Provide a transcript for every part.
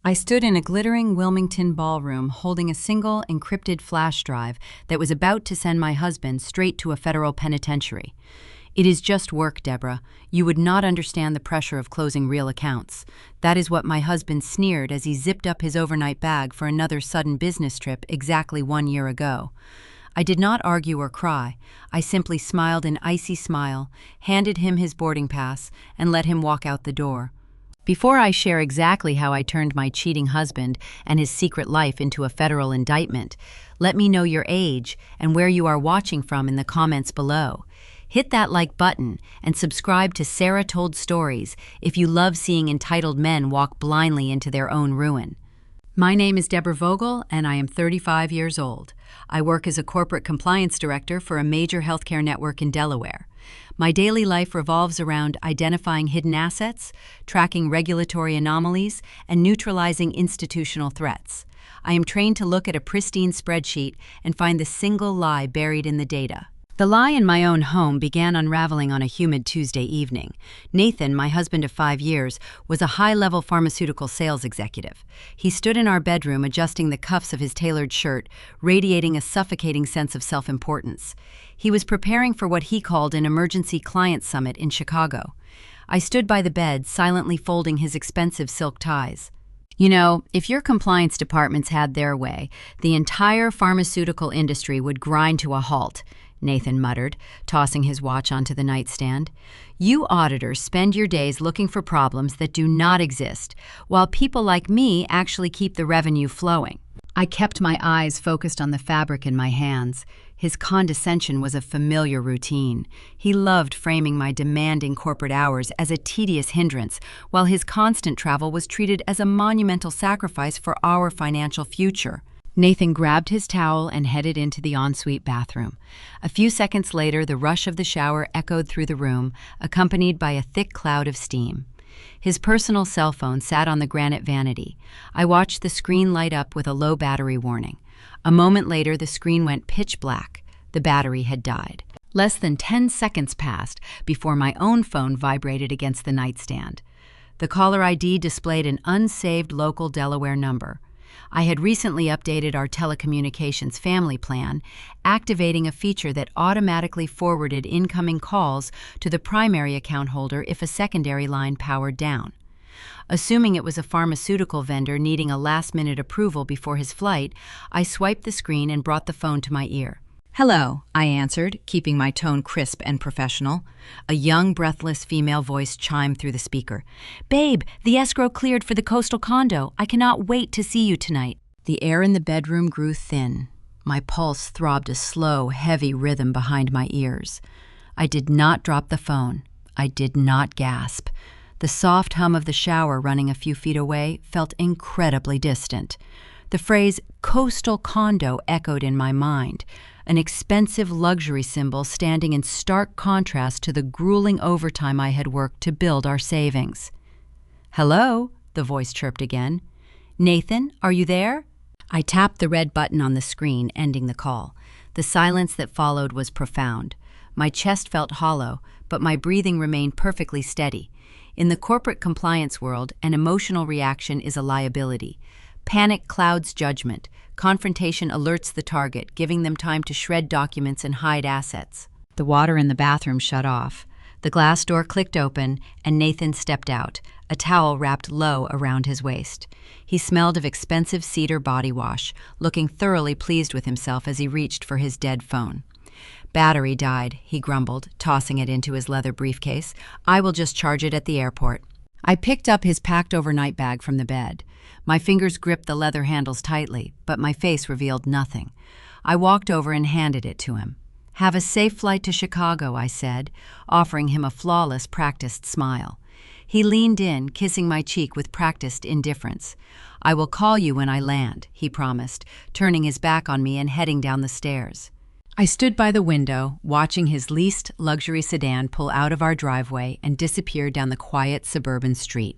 I stood in a glittering Wilmington ballroom holding a single encrypted flash drive that was about to send my husband straight to a federal penitentiary. It is just work, Deborah. You would not understand the pressure of closing real accounts. That is what my husband sneered as he zipped up his overnight bag for another sudden business trip exactly 1 year ago. I did not argue or cry. I simply smiled an icy smile, handed him his boarding pass, and let him walk out the door. Before I share exactly how I turned my cheating husband and his secret life into a federal indictment, let me know your age and where you are watching from in the comments below. Hit that like button and subscribe to Sarah Told Stories if you love seeing entitled men walk blindly into their own ruin. My name is Deborah Vogel, and I am 35 years old. I work as a corporate compliance director for a major healthcare network in Delaware. My daily life revolves around identifying hidden assets, tracking regulatory anomalies, and neutralizing institutional threats. I am trained to look at a pristine spreadsheet and find the single lie buried in the data. The lie in my own home began unraveling on a humid Tuesday evening. Nathan, my husband of 5 years, was a high-level pharmaceutical sales executive. He stood in our bedroom adjusting the cuffs of his tailored shirt, radiating a suffocating sense of self-importance. He was preparing for what he called an emergency client summit in Chicago. I stood by the bed, silently folding his expensive silk ties. You know, if your compliance departments had their way, the entire pharmaceutical industry would grind to a halt, Nathan muttered, tossing his watch onto the nightstand. You auditors spend your days looking for problems that do not exist, while people like me actually keep the revenue flowing. I kept my eyes focused on the fabric in my hands. His condescension was a familiar routine. He loved framing my demanding corporate hours as a tedious hindrance, while his constant travel was treated as a monumental sacrifice for our financial future. Nathan grabbed his towel and headed into the ensuite bathroom. A few seconds later, the rush of the shower echoed through the room, accompanied by a thick cloud of steam. His personal cell phone sat on the granite vanity. I watched the screen light up with a low battery warning. A moment later, the screen went pitch black. The battery had died. Less than 10 seconds passed before my own phone vibrated against the nightstand. The caller ID displayed an unsaved local Delaware number. I had recently updated our telecommunications family plan, activating a feature that automatically forwarded incoming calls to the primary account holder if a secondary line powered down. Assuming it was a pharmaceutical vendor needing a last-minute approval before his flight, I swiped the screen and brought the phone to my ear. "Hello," I answered, keeping my tone crisp and professional. A young, breathless female voice chimed through the speaker. "Babe, the escrow cleared for the coastal condo. I cannot wait to see you tonight." The air in the bedroom grew thin. My pulse throbbed a slow, heavy rhythm behind my ears. I did not drop the phone. I did not gasp. The soft hum of the shower running a few feet away felt incredibly distant. The phrase coastal condo echoed in my mind, an expensive luxury symbol standing in stark contrast to the grueling overtime I had worked to build our savings. "Hello," the voice chirped again. "Nathan, are you there?" I tapped the red button on the screen, ending the call. The silence that followed was profound. My chest felt hollow, but my breathing remained perfectly steady. In the corporate compliance world, an emotional reaction is a liability. Panic clouds judgment. Confrontation alerts the target, giving them time to shred documents and hide assets. The water in the bathroom shut off. The glass door clicked open, and Nathan stepped out, a towel wrapped low around his waist. He smelled of expensive cedar body wash, looking thoroughly pleased with himself as he reached for his dead phone. "Battery died," he grumbled, tossing it into his leather briefcase. "I will just charge it at the airport." I picked up his packed overnight bag from the bed. My fingers gripped the leather handles tightly, but my face revealed nothing. I walked over and handed it to him. "Have a safe flight to Chicago," I said, offering him a flawless, practiced smile. He leaned in, kissing my cheek with practiced indifference. "I will call you when I land," he promised, turning his back on me and heading down the stairs. I stood by the window, watching his leased luxury sedan pull out of our driveway and disappear down the quiet suburban street.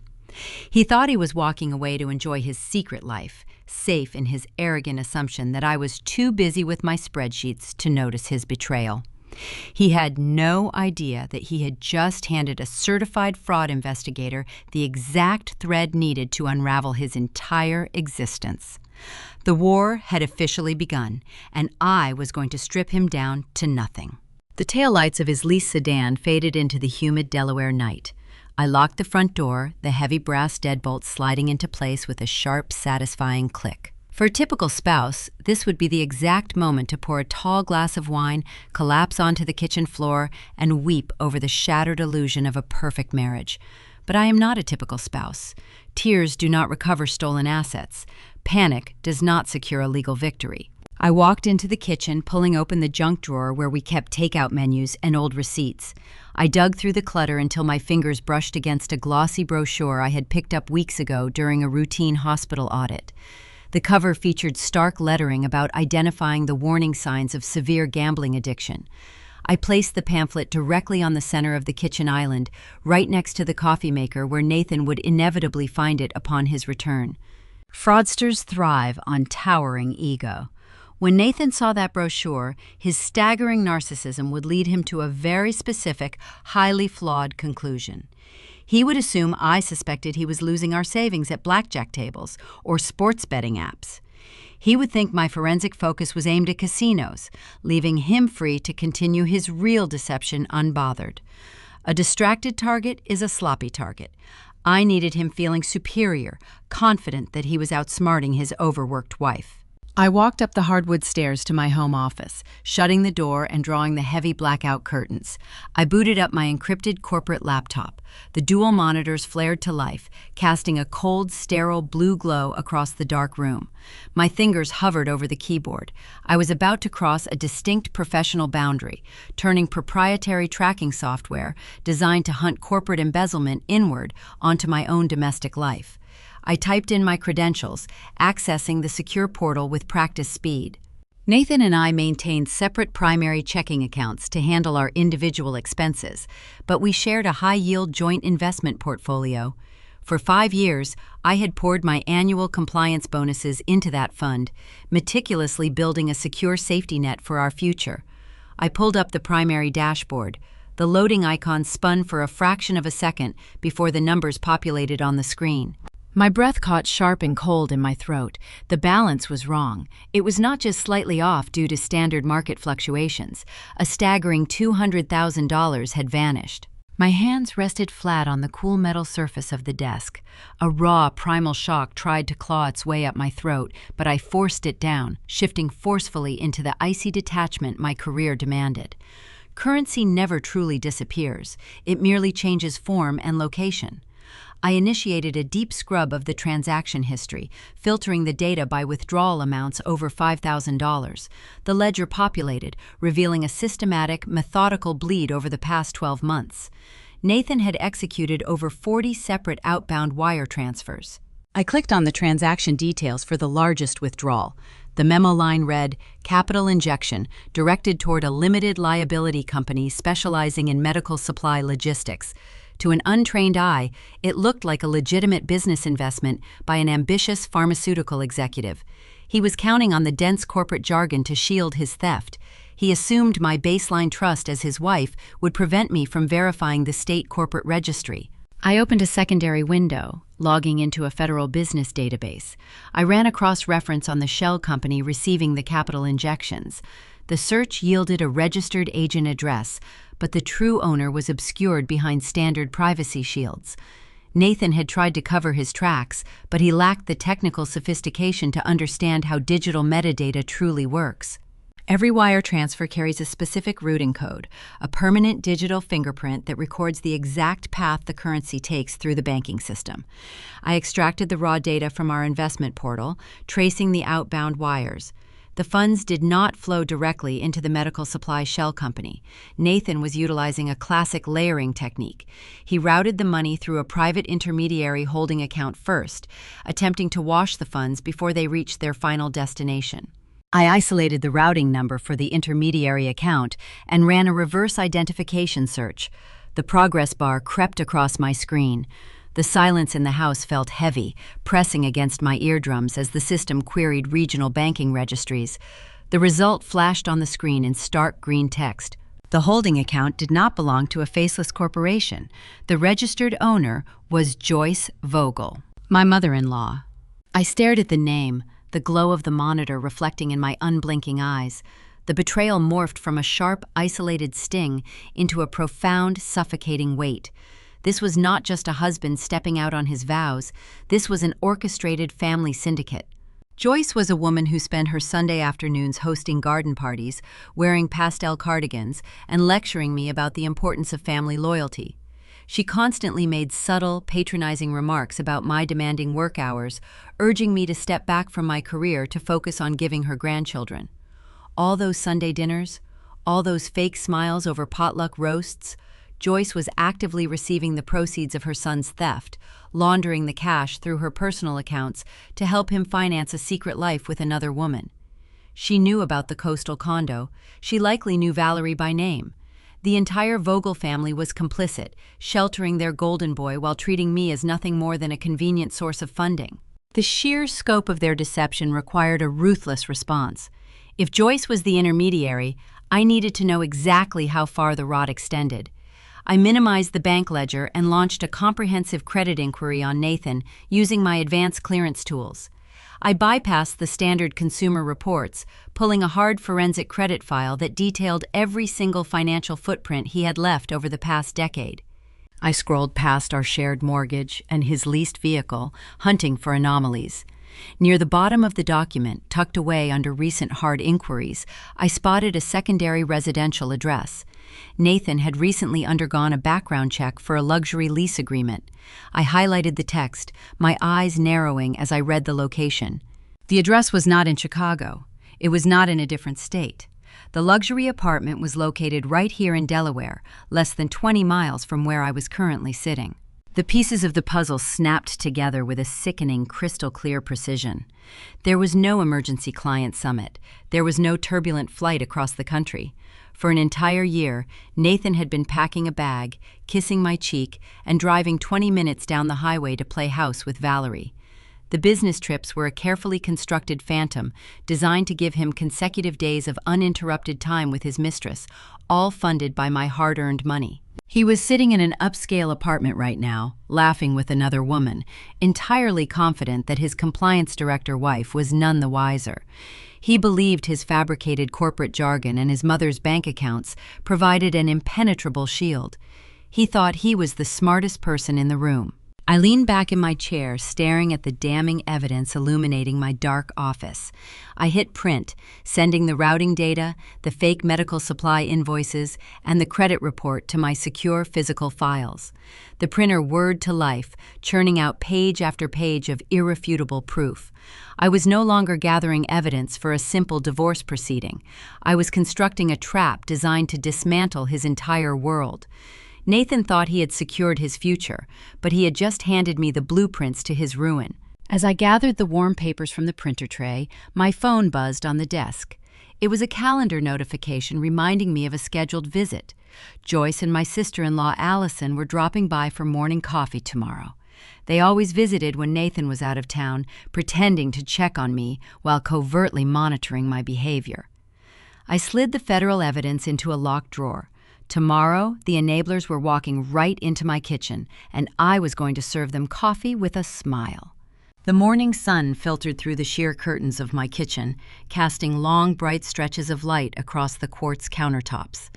He thought he was walking away to enjoy his secret life, safe in his arrogant assumption that I was too busy with my spreadsheets to notice his betrayal. He had no idea that he had just handed a certified fraud investigator the exact thread needed to unravel his entire existence. The war had officially begun, and I was going to strip him down to nothing. The taillights of his leased sedan faded into the humid Delaware night. I locked the front door, the heavy brass deadbolt sliding into place with a sharp, satisfying click. For a typical spouse, this would be the exact moment to pour a tall glass of wine, collapse onto the kitchen floor, and weep over the shattered illusion of a perfect marriage. But I am not a typical spouse. Tears do not recover stolen assets. Panic does not secure a legal victory. I walked into the kitchen, pulling open the junk drawer where we kept takeout menus and old receipts. I dug through the clutter until my fingers brushed against a glossy brochure I had picked up weeks ago during a routine hospital audit. The cover featured stark lettering about identifying the warning signs of severe gambling addiction. I placed the pamphlet directly on the center of the kitchen island, right next to the coffee maker where Nathan would inevitably find it upon his return. Fraudsters thrive on towering ego. When Nathan saw that brochure, his staggering narcissism would lead him to a very specific, highly flawed conclusion. He would assume I suspected he was losing our savings at blackjack tables or sports betting apps. He would think my forensic focus was aimed at casinos, leaving him free to continue his real deception unbothered. A distracted target is a sloppy target. I needed him feeling superior, confident that he was outsmarting his overworked wife. I walked up the hardwood stairs to my home office, shutting the door and drawing the heavy blackout curtains. I booted up my encrypted corporate laptop. The dual monitors flared to life, casting a cold, sterile blue glow across the dark room. My fingers hovered over the keyboard. I was about to cross a distinct professional boundary, turning proprietary tracking software designed to hunt corporate embezzlement inward onto my own domestic life. I typed in my credentials, accessing the secure portal with practice speed. Nathan and I maintained separate primary checking accounts to handle our individual expenses, but we shared a high-yield joint investment portfolio. For 5 years, I had poured my annual compliance bonuses into that fund, meticulously building a secure safety net for our future. I pulled up the primary dashboard. The loading icon spun for a fraction of a second before the numbers populated on the screen. My breath caught sharp and cold in my throat. The balance was wrong. It was not just slightly off due to standard market fluctuations. A staggering $200,000 had vanished. My hands rested flat on the cool metal surface of the desk. A raw, primal shock tried to claw its way up my throat, but I forced it down, shifting forcefully into the icy detachment my career demanded. Currency never truly disappears. It merely changes form and location. I initiated a deep scrub of the transaction history, filtering the data by withdrawal amounts over $5,000. The ledger populated, revealing a systematic, methodical bleed over the past 12 months. Nathan had executed over 40 separate outbound wire transfers. I clicked on the transaction details for the largest withdrawal. The memo line read, "Capital injection, directed toward a limited liability company specializing in medical supply logistics." To an untrained eye, it looked like a legitimate business investment by an ambitious pharmaceutical executive. He was counting on the dense corporate jargon to shield his theft. He assumed my baseline trust as his wife would prevent me from verifying the state corporate registry. I opened a secondary window, logging into a federal business database. I ran a cross-reference on the shell company receiving the capital injections. The search yielded a registered agent address, but the true owner was obscured behind standard privacy shields. Nathan had tried to cover his tracks, but he lacked the technical sophistication to understand how digital metadata truly works. Every wire transfer carries a specific routing code, a permanent digital fingerprint that records the exact path the currency takes through the banking system. I extracted the raw data from our investment portal, tracing the outbound wires. The funds did not flow directly into the medical supply shell company. Nathan was utilizing a classic layering technique. He routed the money through a private intermediary holding account first, attempting to wash the funds before they reached their final destination. I isolated the routing number for the intermediary account and ran a reverse identification search. The progress bar crept across my screen. The silence in the house felt heavy, pressing against my eardrums as the system queried regional banking registries. The result flashed on the screen in stark green text. The holding account did not belong to a faceless corporation. The registered owner was Joyce Vogel, my mother-in-law. I stared at the name, the glow of the monitor reflecting in my unblinking eyes. The betrayal morphed from a sharp, isolated sting into a profound, suffocating weight. This was not just a husband stepping out on his vows. This was an orchestrated family syndicate. Joyce was a woman who spent her Sunday afternoons hosting garden parties, wearing pastel cardigans, and lecturing me about the importance of family loyalty. She constantly made subtle, patronizing remarks about my demanding work hours, urging me to step back from my career to focus on giving her grandchildren. All those Sunday dinners, all those fake smiles over potluck roasts, Joyce was actively receiving the proceeds of her son's theft, laundering the cash through her personal accounts to help him finance a secret life with another woman. She knew about the coastal condo. She likely knew Valerie by name. The entire Vogel family was complicit, sheltering their golden boy while treating me as nothing more than a convenient source of funding. The sheer scope of their deception required a ruthless response. If Joyce was the intermediary, I needed to know exactly how far the rod extended. I minimized the bank ledger and launched a comprehensive credit inquiry on Nathan using my advanced clearance tools. I bypassed the standard consumer reports, pulling a hard forensic credit file that detailed every single financial footprint he had left over the past decade. I scrolled past our shared mortgage and his leased vehicle, hunting for anomalies. Near the bottom of the document, tucked away under recent hard inquiries, I spotted a secondary residential address. Nathan had recently undergone a background check for a luxury lease agreement. I highlighted the text, my eyes narrowing as I read the location. The address was not in Chicago. It was not in a different state. The luxury apartment was located right here in Delaware, less than 20 miles from where I was currently sitting. The pieces of the puzzle snapped together with a sickening, crystal-clear precision. There was no emergency client summit. There was no turbulent flight across the country. For an entire year, Nathan had been packing a bag, kissing my cheek, and driving 20 minutes down the highway to play house with Valerie. The business trips were a carefully constructed phantom designed to give him consecutive days of uninterrupted time with his mistress, all funded by my hard-earned money. He was sitting in an upscale apartment right now, laughing with another woman, entirely confident that his compliance director wife was none the wiser. He believed his fabricated corporate jargon and his mother's bank accounts provided an impenetrable shield. He thought he was the smartest person in the room. I leaned back in my chair, staring at the damning evidence illuminating my dark office. I hit print, sending the routing data, the fake medical supply invoices, and the credit report to my secure physical files. The printer whirred to life, churning out page after page of irrefutable proof. I was no longer gathering evidence for a simple divorce proceeding. I was constructing a trap designed to dismantle his entire world. Nathan thought he had secured his future, but he had just handed me the blueprints to his ruin. As I gathered the warm papers from the printer tray, my phone buzzed on the desk. It was a calendar notification reminding me of a scheduled visit. Joyce and my sister-in-law Allison were dropping by for morning coffee tomorrow. They always visited when Nathan was out of town, pretending to check on me while covertly monitoring my behavior. I slid the federal evidence into a locked drawer. Tomorrow, the enablers were walking right into my kitchen, and I was going to serve them coffee with a smile. The morning sun filtered through the sheer curtains of my kitchen, casting long, bright stretches of light across the quartz countertops.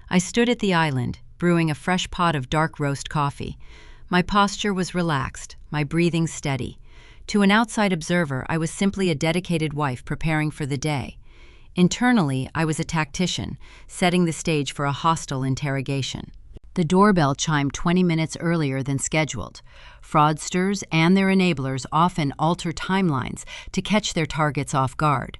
I stood at the island, brewing a fresh pot of dark roast coffee. My posture was relaxed, my breathing steady. To an outside observer, I was simply a dedicated wife preparing for the day. Internally, I was a tactician, setting the stage for a hostile interrogation. The doorbell chimed 20 minutes earlier than scheduled. Fraudsters and their enablers often alter timelines to catch their targets off guard.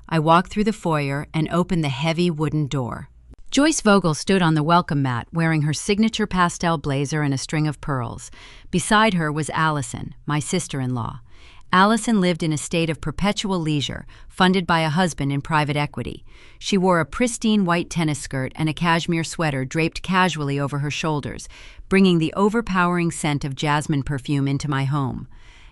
I walked through the foyer and opened the heavy wooden door. Joyce Vogel stood on the welcome mat wearing her signature pastel blazer and a string of pearls. Beside her was Allison, my sister-in-law. Allison lived in a state of perpetual leisure, funded by a husband in private equity. She wore a pristine white tennis skirt and a cashmere sweater draped casually over her shoulders, bringing the overpowering scent of jasmine perfume into my home.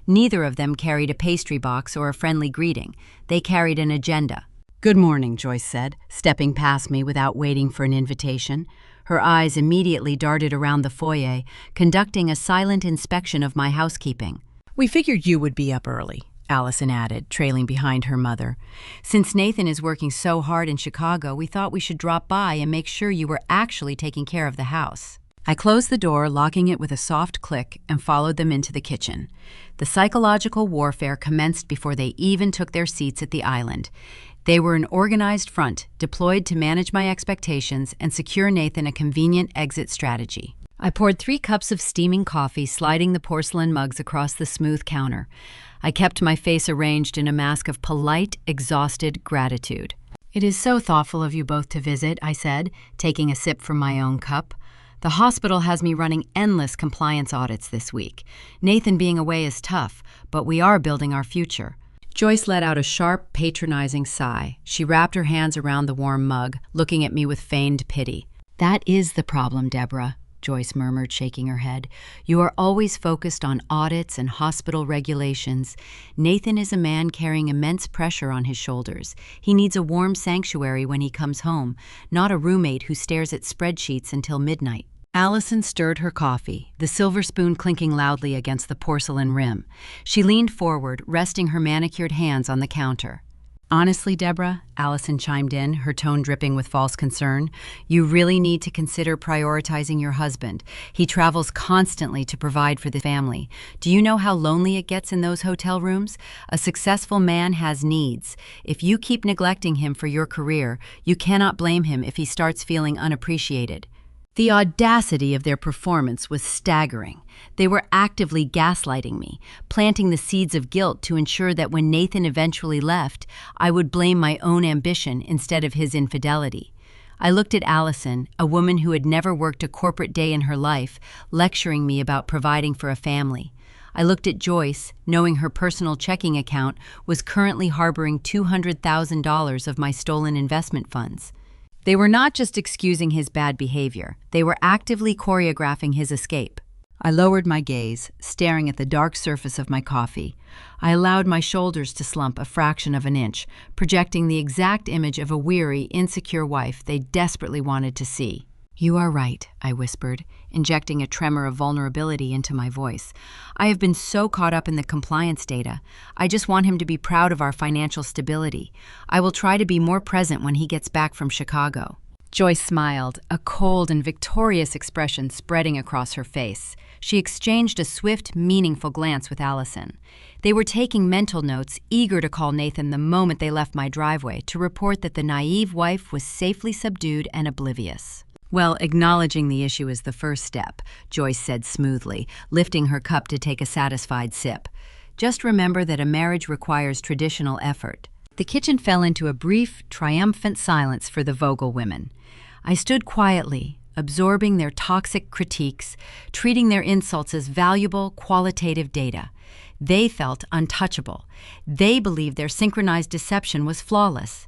Neither of them carried a pastry box or a friendly greeting. They carried an agenda. "Good morning," Joyce said, stepping past me without waiting for an invitation. Her eyes immediately darted around the foyer, conducting a silent inspection of my housekeeping. "We figured you would be up early," Allison added, trailing behind her mother. "Since Nathan is working so hard in Chicago, we thought we should drop by and make sure you were actually taking care of the house." I closed the door, locking it with a soft click, and followed them into the kitchen. The psychological warfare commenced before they even took their seats at the island. They were an organized front, deployed to manage my expectations and secure Nathan a convenient exit strategy. I poured 3 cups of steaming coffee, sliding the porcelain mugs across the smooth counter. I kept my face arranged in a mask of polite, exhausted gratitude. "It is so thoughtful of you both to visit," I said, taking a sip from my own cup. "The hospital has me running endless compliance audits this week. Nathan being away is tough, but we are building our future." Joyce let out a sharp, patronizing sigh. She wrapped her hands around the warm mug, looking at me with feigned pity. "That is the problem, Deborah," Joyce murmured, shaking her head. "You are always focused on audits and hospital regulations. Nathan is a man carrying immense pressure on his shoulders. He needs a warm sanctuary when he comes home, not a roommate who stares at spreadsheets until midnight." Allison stirred her coffee, the silver spoon clinking loudly against the porcelain rim. She leaned forward, resting her manicured hands on the counter. "Honestly, Deborah," Allison chimed in, her tone dripping with false concern, "you really need to consider prioritizing your husband. He travels constantly to provide for the family. Do you know how lonely it gets in those hotel rooms? A successful man has needs. If you keep neglecting him for your career, you cannot blame him if he starts feeling unappreciated." The audacity of their performance was staggering. They were actively gaslighting me, planting the seeds of guilt to ensure that when Nathan eventually left, I would blame my own ambition instead of his infidelity. I looked at Allison, a woman who had never worked a corporate day in her life, lecturing me about providing for a family. I looked at Joyce, knowing her personal checking account was currently harboring $200,000 of my stolen investment funds. They were not just excusing his bad behavior, they were actively choreographing his escape. I lowered my gaze, staring at the dark surface of my coffee. I allowed my shoulders to slump a fraction of an inch, projecting the exact image of a weary, insecure wife they desperately wanted to see. "You are right," I whispered, injecting a tremor of vulnerability into my voice. "I have been so caught up in the compliance data. I just want him to be proud of our financial stability. I will try to be more present when he gets back from Chicago." Joyce smiled, a cold and victorious expression spreading across her face. She exchanged a swift, meaningful glance with Allison. They were taking mental notes, eager to call Nathan the moment they left my driveway to report that the naive wife was safely subdued and oblivious. "Well, acknowledging the issue is the first step," Joyce said smoothly, lifting her cup to take a satisfied sip. "Just remember that a marriage requires traditional effort." The kitchen fell into a brief, triumphant silence for the Vogel women. I stood quietly, absorbing their toxic critiques, treating their insults as valuable, qualitative data. They felt untouchable. They believed their synchronized deception was flawless.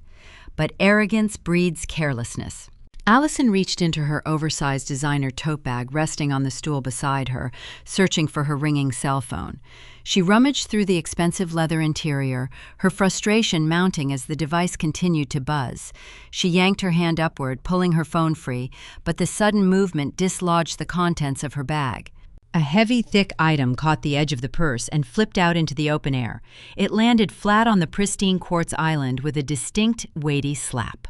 But arrogance breeds carelessness. Allison reached into her oversized designer tote bag resting on the stool beside her, searching for her ringing cell phone. She rummaged through the expensive leather interior, her frustration mounting as the device continued to buzz. She yanked her hand upward, pulling her phone free, but the sudden movement dislodged the contents of her bag. A heavy, thick item caught the edge of the purse and flipped out into the open air. It landed flat on the pristine quartz island with a distinct, weighty slap.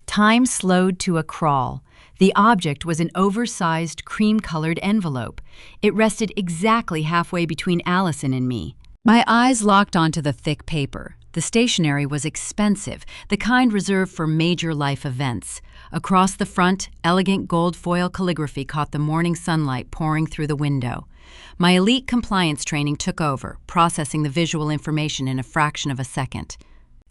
Time slowed to a crawl. The object was an oversized, cream-colored envelope. It rested exactly halfway between Allison and me. My eyes locked onto the thick paper. The stationery was expensive, the kind reserved for major life events. Across the front, elegant gold foil calligraphy caught the morning sunlight pouring through the window. My elite compliance training took over, processing the visual information in a fraction of a second.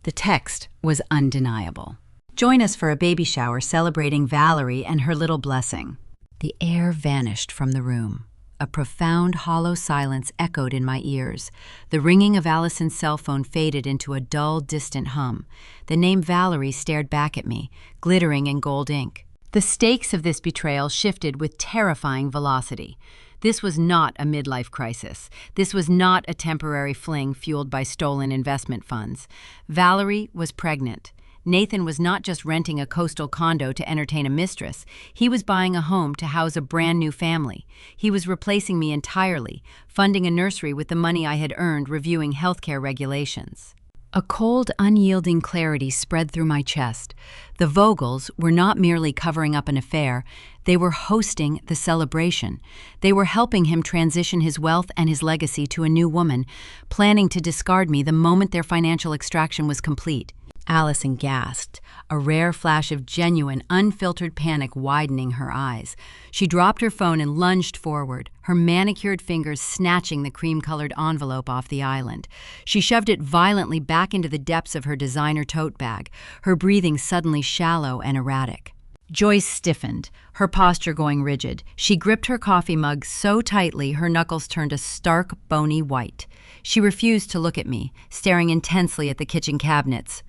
The text was undeniable. "Join us for a baby shower celebrating Valerie and her little blessing." The air vanished from the room. A profound, hollow silence echoed in my ears. The ringing of Allison's cell phone faded into a dull, distant hum. The name Valerie stared back at me, glittering in gold ink. The stakes of this betrayal shifted with terrifying velocity. This was not a midlife crisis. This was not a temporary fling fueled by stolen investment funds. Valerie was pregnant. Nathan was not just renting a coastal condo to entertain a mistress, he was buying a home to house a brand new family. He was replacing me entirely, funding a nursery with the money I had earned reviewing healthcare regulations. A cold, unyielding clarity spread through my chest. The Vogels were not merely covering up an affair, they were hosting the celebration. They were helping him transition his wealth and his legacy to a new woman, planning to discard me the moment their financial extraction was complete. Allison gasped, a rare flash of genuine, unfiltered panic widening her eyes. She dropped her phone and lunged forward, her manicured fingers snatching the cream-colored envelope off the island. She shoved it violently back into the depths of her designer tote bag, her breathing suddenly shallow and erratic. Joyce stiffened, her posture going rigid. She gripped her coffee mug so tightly her knuckles turned a stark, bony white. She refused to look at me, staring intensely at the kitchen cabinets.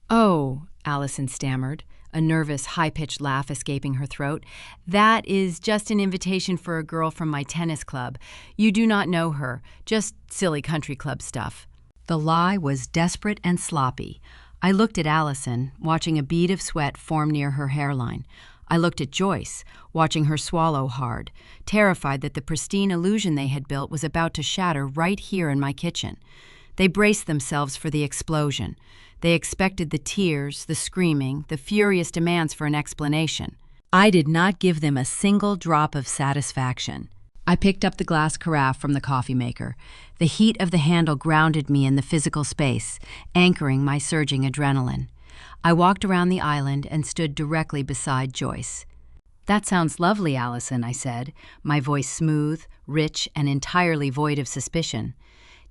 "Oh," Allison stammered, a nervous, high-pitched laugh escaping her throat. "That is just an invitation for a girl from my tennis club. You do not know her, just silly country club stuff." The lie was desperate and sloppy. I looked at Allison, watching a bead of sweat form near her hairline. I looked at Joyce, watching her swallow hard, terrified that the pristine illusion they had built was about to shatter right here in my kitchen. They braced themselves for the explosion. They expected the tears, the screaming, the furious demands for an explanation. I did not give them a single drop of satisfaction. I picked up the glass carafe from the coffee maker. The heat of the handle grounded me in the physical space, anchoring my surging adrenaline. I walked around the island and stood directly beside Joyce. "That sounds lovely, Allison," I said, my voice smooth, rich, and entirely void of suspicion.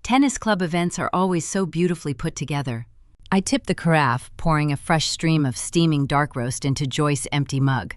"Tennis club events are always so beautifully put together." I tipped the carafe, pouring a fresh stream of steaming dark roast into Joyce's empty mug.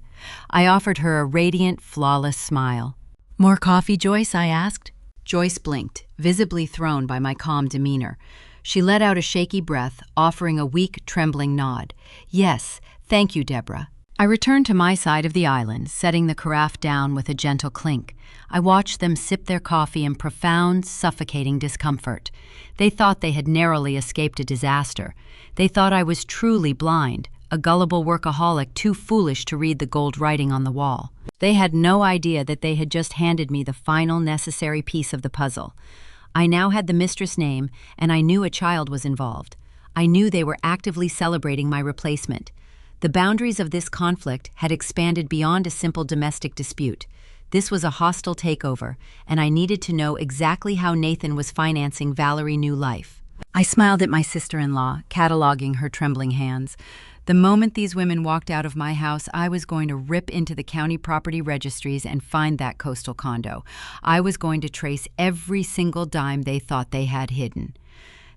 I offered her a radiant, flawless smile. "More coffee, Joyce?" I asked. Joyce blinked, visibly thrown by my calm demeanor. She let out a shaky breath, offering a weak, trembling nod. "Yes, thank you, Deborah." I returned to my side of the island, setting the carafe down with a gentle clink. I watched them sip their coffee in profound, suffocating discomfort. They thought they had narrowly escaped a disaster. They thought I was truly blind, a gullible workaholic too foolish to read the gold writing on the wall. They had no idea that they had just handed me the final necessary piece of the puzzle. I now had the mistress name, and I knew a child was involved. I knew they were actively celebrating my replacement. The boundaries of this conflict had expanded beyond a simple domestic dispute. This was a hostile takeover, and I needed to know exactly how Nathan was financing Valerie New Life. I smiled at my sister-in-law, cataloging her trembling hands. The moment these women walked out of my house, I was going to rip into the county property registries and find that coastal condo. I was going to trace every single dime they thought they had hidden.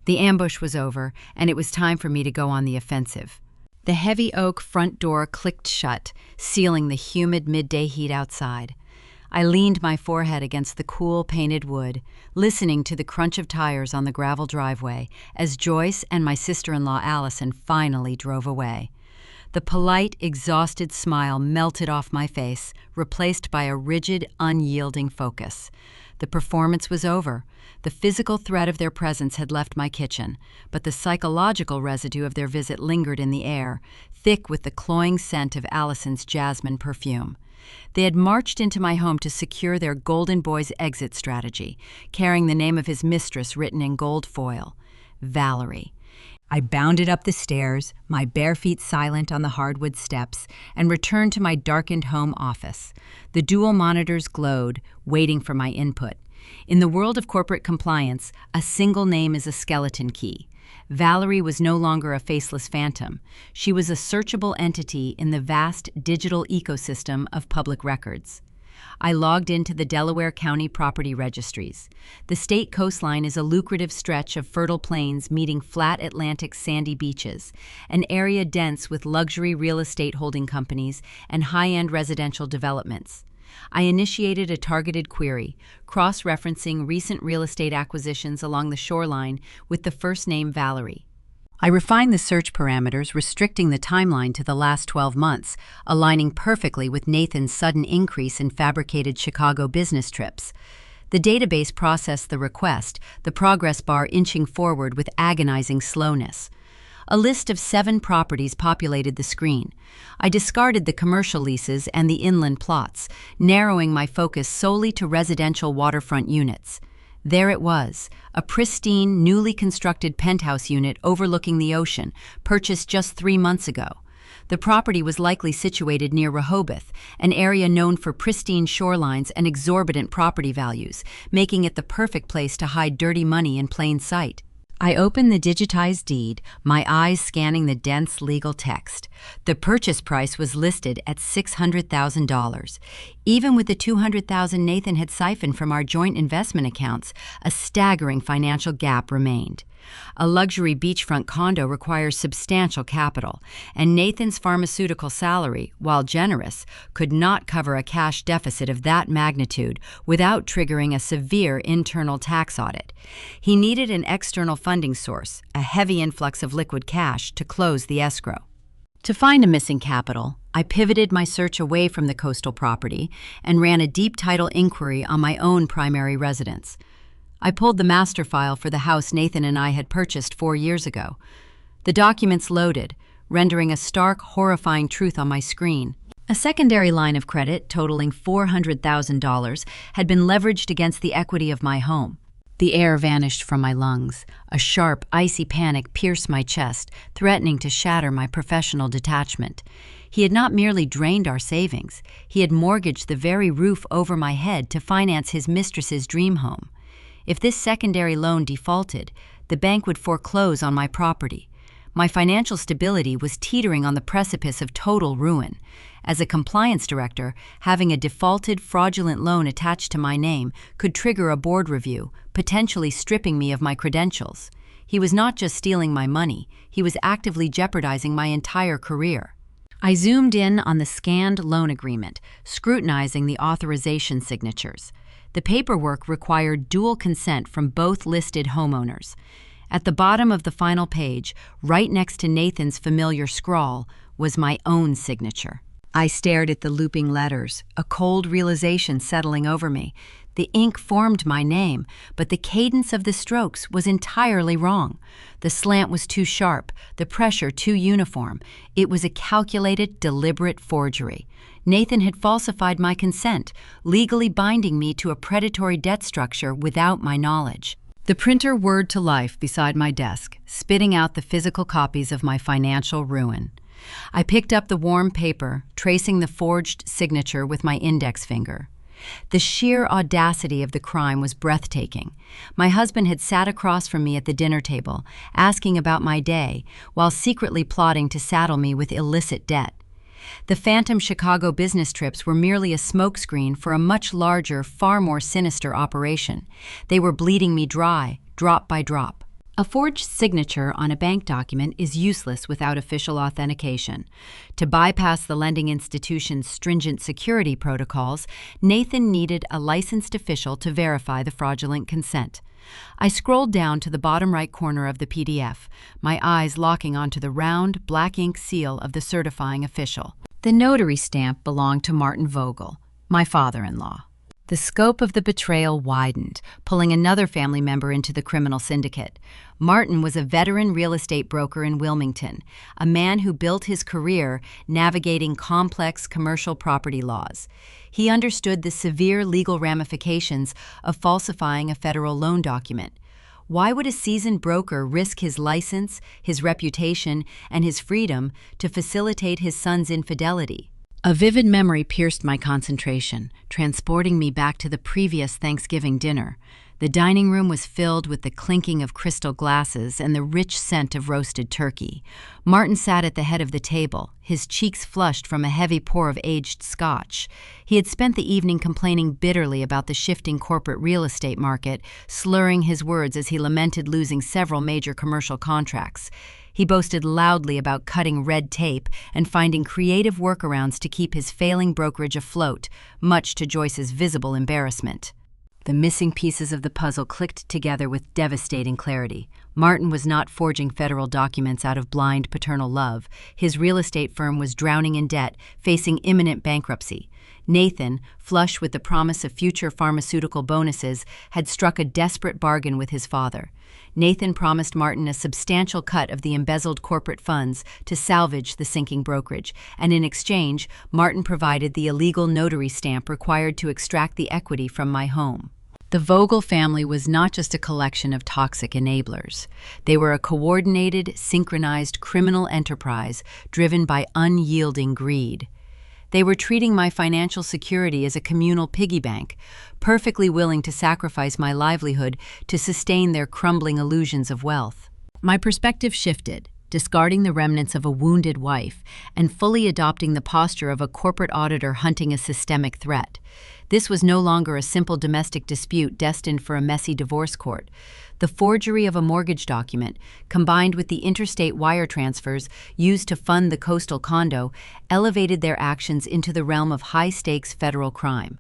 The ambush was over, and it was time for me to go on the offensive. The heavy oak front door clicked shut, sealing the humid midday heat outside. I leaned my forehead against the cool painted wood, listening to the crunch of tires on the gravel driveway as Joyce and my sister-in-law Allison finally drove away. The polite, exhausted smile melted off my face, replaced by a rigid, unyielding focus. The performance was over. The physical threat of their presence had left my kitchen, but the psychological residue of their visit lingered in the air, thick with the cloying scent of Allison's jasmine perfume. They had marched into my home to secure their golden boy's exit strategy, carrying the name of his mistress written in gold foil, Valerie. I bounded up the stairs, my bare feet silent on the hardwood steps, and returned to my darkened home office. The dual monitors glowed, waiting for my input. In the world of corporate compliance, a single name is a skeleton key. Valerie was no longer a faceless phantom. She was a searchable entity in the vast digital ecosystem of public records. I logged into the Delaware County property registries. The state coastline is a lucrative stretch of fertile plains meeting flat Atlantic sandy beaches, an area dense with luxury real estate holding companies and high-end residential developments. I initiated a targeted query, cross-referencing recent real estate acquisitions along the shoreline with the first name Valerie. I refined the search parameters, restricting the timeline to the last 12 months, aligning perfectly with Nathan's sudden increase in fabricated Chicago business trips. The database processed the request, the progress bar inching forward with agonizing slowness. A list of 7 properties populated the screen. I discarded the commercial leases and the inland plots, narrowing my focus solely to residential waterfront units. There it was, a pristine, newly constructed penthouse unit overlooking the ocean, purchased just 3 months ago. The property was likely situated near Rehoboth, an area known for pristine shorelines and exorbitant property values, making it the perfect place to hide dirty money in plain sight. I opened the digitized deed, my eyes scanning the dense legal text. The purchase price was listed at $600,000. Even with the $200,000 Nathan had siphoned from our joint investment accounts, a staggering financial gap remained. A luxury beachfront condo requires substantial capital, and Nathan's pharmaceutical salary, while generous, could not cover a cash deficit of that magnitude without triggering a severe internal tax audit. He needed an external funding source, a heavy influx of liquid cash, to close the escrow. To find a missing capital, I pivoted my search away from the coastal property and ran a deep title inquiry on my own primary residence. I pulled the master file for the house Nathan and I had purchased 4 years ago. The documents loaded, rendering a stark, horrifying truth on my screen. A secondary line of credit totaling $400,000 had been leveraged against the equity of my home. The air vanished from my lungs. A sharp, icy panic pierced my chest, threatening to shatter my professional detachment. He had not merely drained our savings, he had mortgaged the very roof over my head to finance his mistress's dream home. If this secondary loan defaulted, the bank would foreclose on my property. My financial stability was teetering on the precipice of total ruin. As a compliance director, having a defaulted, fraudulent loan attached to my name could trigger a board review, potentially stripping me of my credentials. He was not just stealing my money, he was actively jeopardizing my entire career. I zoomed in on the scanned loan agreement, scrutinizing the authorization signatures. The paperwork required dual consent from both listed homeowners. At the bottom of the final page, right next to Nathan's familiar scrawl, was my own signature. I stared at the looping letters, a cold realization settling over me. The ink formed my name, but the cadence of the strokes was entirely wrong. The slant was too sharp, the pressure too uniform. It was a calculated, deliberate forgery. Nathan had falsified my consent, legally binding me to a predatory debt structure without my knowledge. The printer whirred to life beside my desk, spitting out the physical copies of my financial ruin. I picked up the warm paper, tracing the forged signature with my index finger. The sheer audacity of the crime was breathtaking. My husband had sat across from me at the dinner table, asking about my day, while secretly plotting to saddle me with illicit debt. The phantom Chicago business trips were merely a smokescreen for a much larger, far more sinister operation. They were bleeding me dry, drop by drop. A forged signature on a bank document is useless without official authentication. To bypass the lending institution's stringent security protocols, Nathan needed a licensed official to verify the fraudulent consent. I scrolled down to the bottom right corner of the PDF, my eyes locking onto the round, black ink seal of the certifying official. The notary stamp belonged to Martin Vogel, my father-in-law. The scope of the betrayal widened, pulling another family member into the criminal syndicate. Martin was a veteran real estate broker in Wilmington, a man who built his career navigating complex commercial property laws. He understood the severe legal ramifications of falsifying a federal loan document. Why would a seasoned broker risk his license, his reputation, and his freedom to facilitate his son's infidelity? A vivid memory pierced my concentration, transporting me back to the previous Thanksgiving dinner. The dining room was filled with the clinking of crystal glasses and the rich scent of roasted turkey. Martin sat at the head of the table, his cheeks flushed from a heavy pour of aged scotch. He had spent the evening complaining bitterly about the shifting corporate real estate market, slurring his words as he lamented losing several major commercial contracts. He boasted loudly about cutting red tape and finding creative workarounds to keep his failing brokerage afloat, much to Joyce's visible embarrassment. The missing pieces of the puzzle clicked together with devastating clarity. Martin was not forging federal documents out of blind paternal love. His real estate firm was drowning in debt, facing imminent bankruptcy. Nathan, flush with the promise of future pharmaceutical bonuses, had struck a desperate bargain with his father. Nathan promised Martin a substantial cut of the embezzled corporate funds to salvage the sinking brokerage, and in exchange, Martin provided the illegal notary stamp required to extract the equity from my home. The Vogel family was not just a collection of toxic enablers. They were a coordinated, synchronized criminal enterprise driven by unyielding greed. They were treating my financial security as a communal piggy bank, perfectly willing to sacrifice my livelihood to sustain their crumbling illusions of wealth. My perspective shifted, discarding the remnants of a wounded wife and fully adopting the posture of a corporate auditor hunting a systemic threat. This was no longer a simple domestic dispute destined for a messy divorce court. The forgery of a mortgage document, combined with the interstate wire transfers used to fund the coastal condo, elevated their actions into the realm of high-stakes federal crime.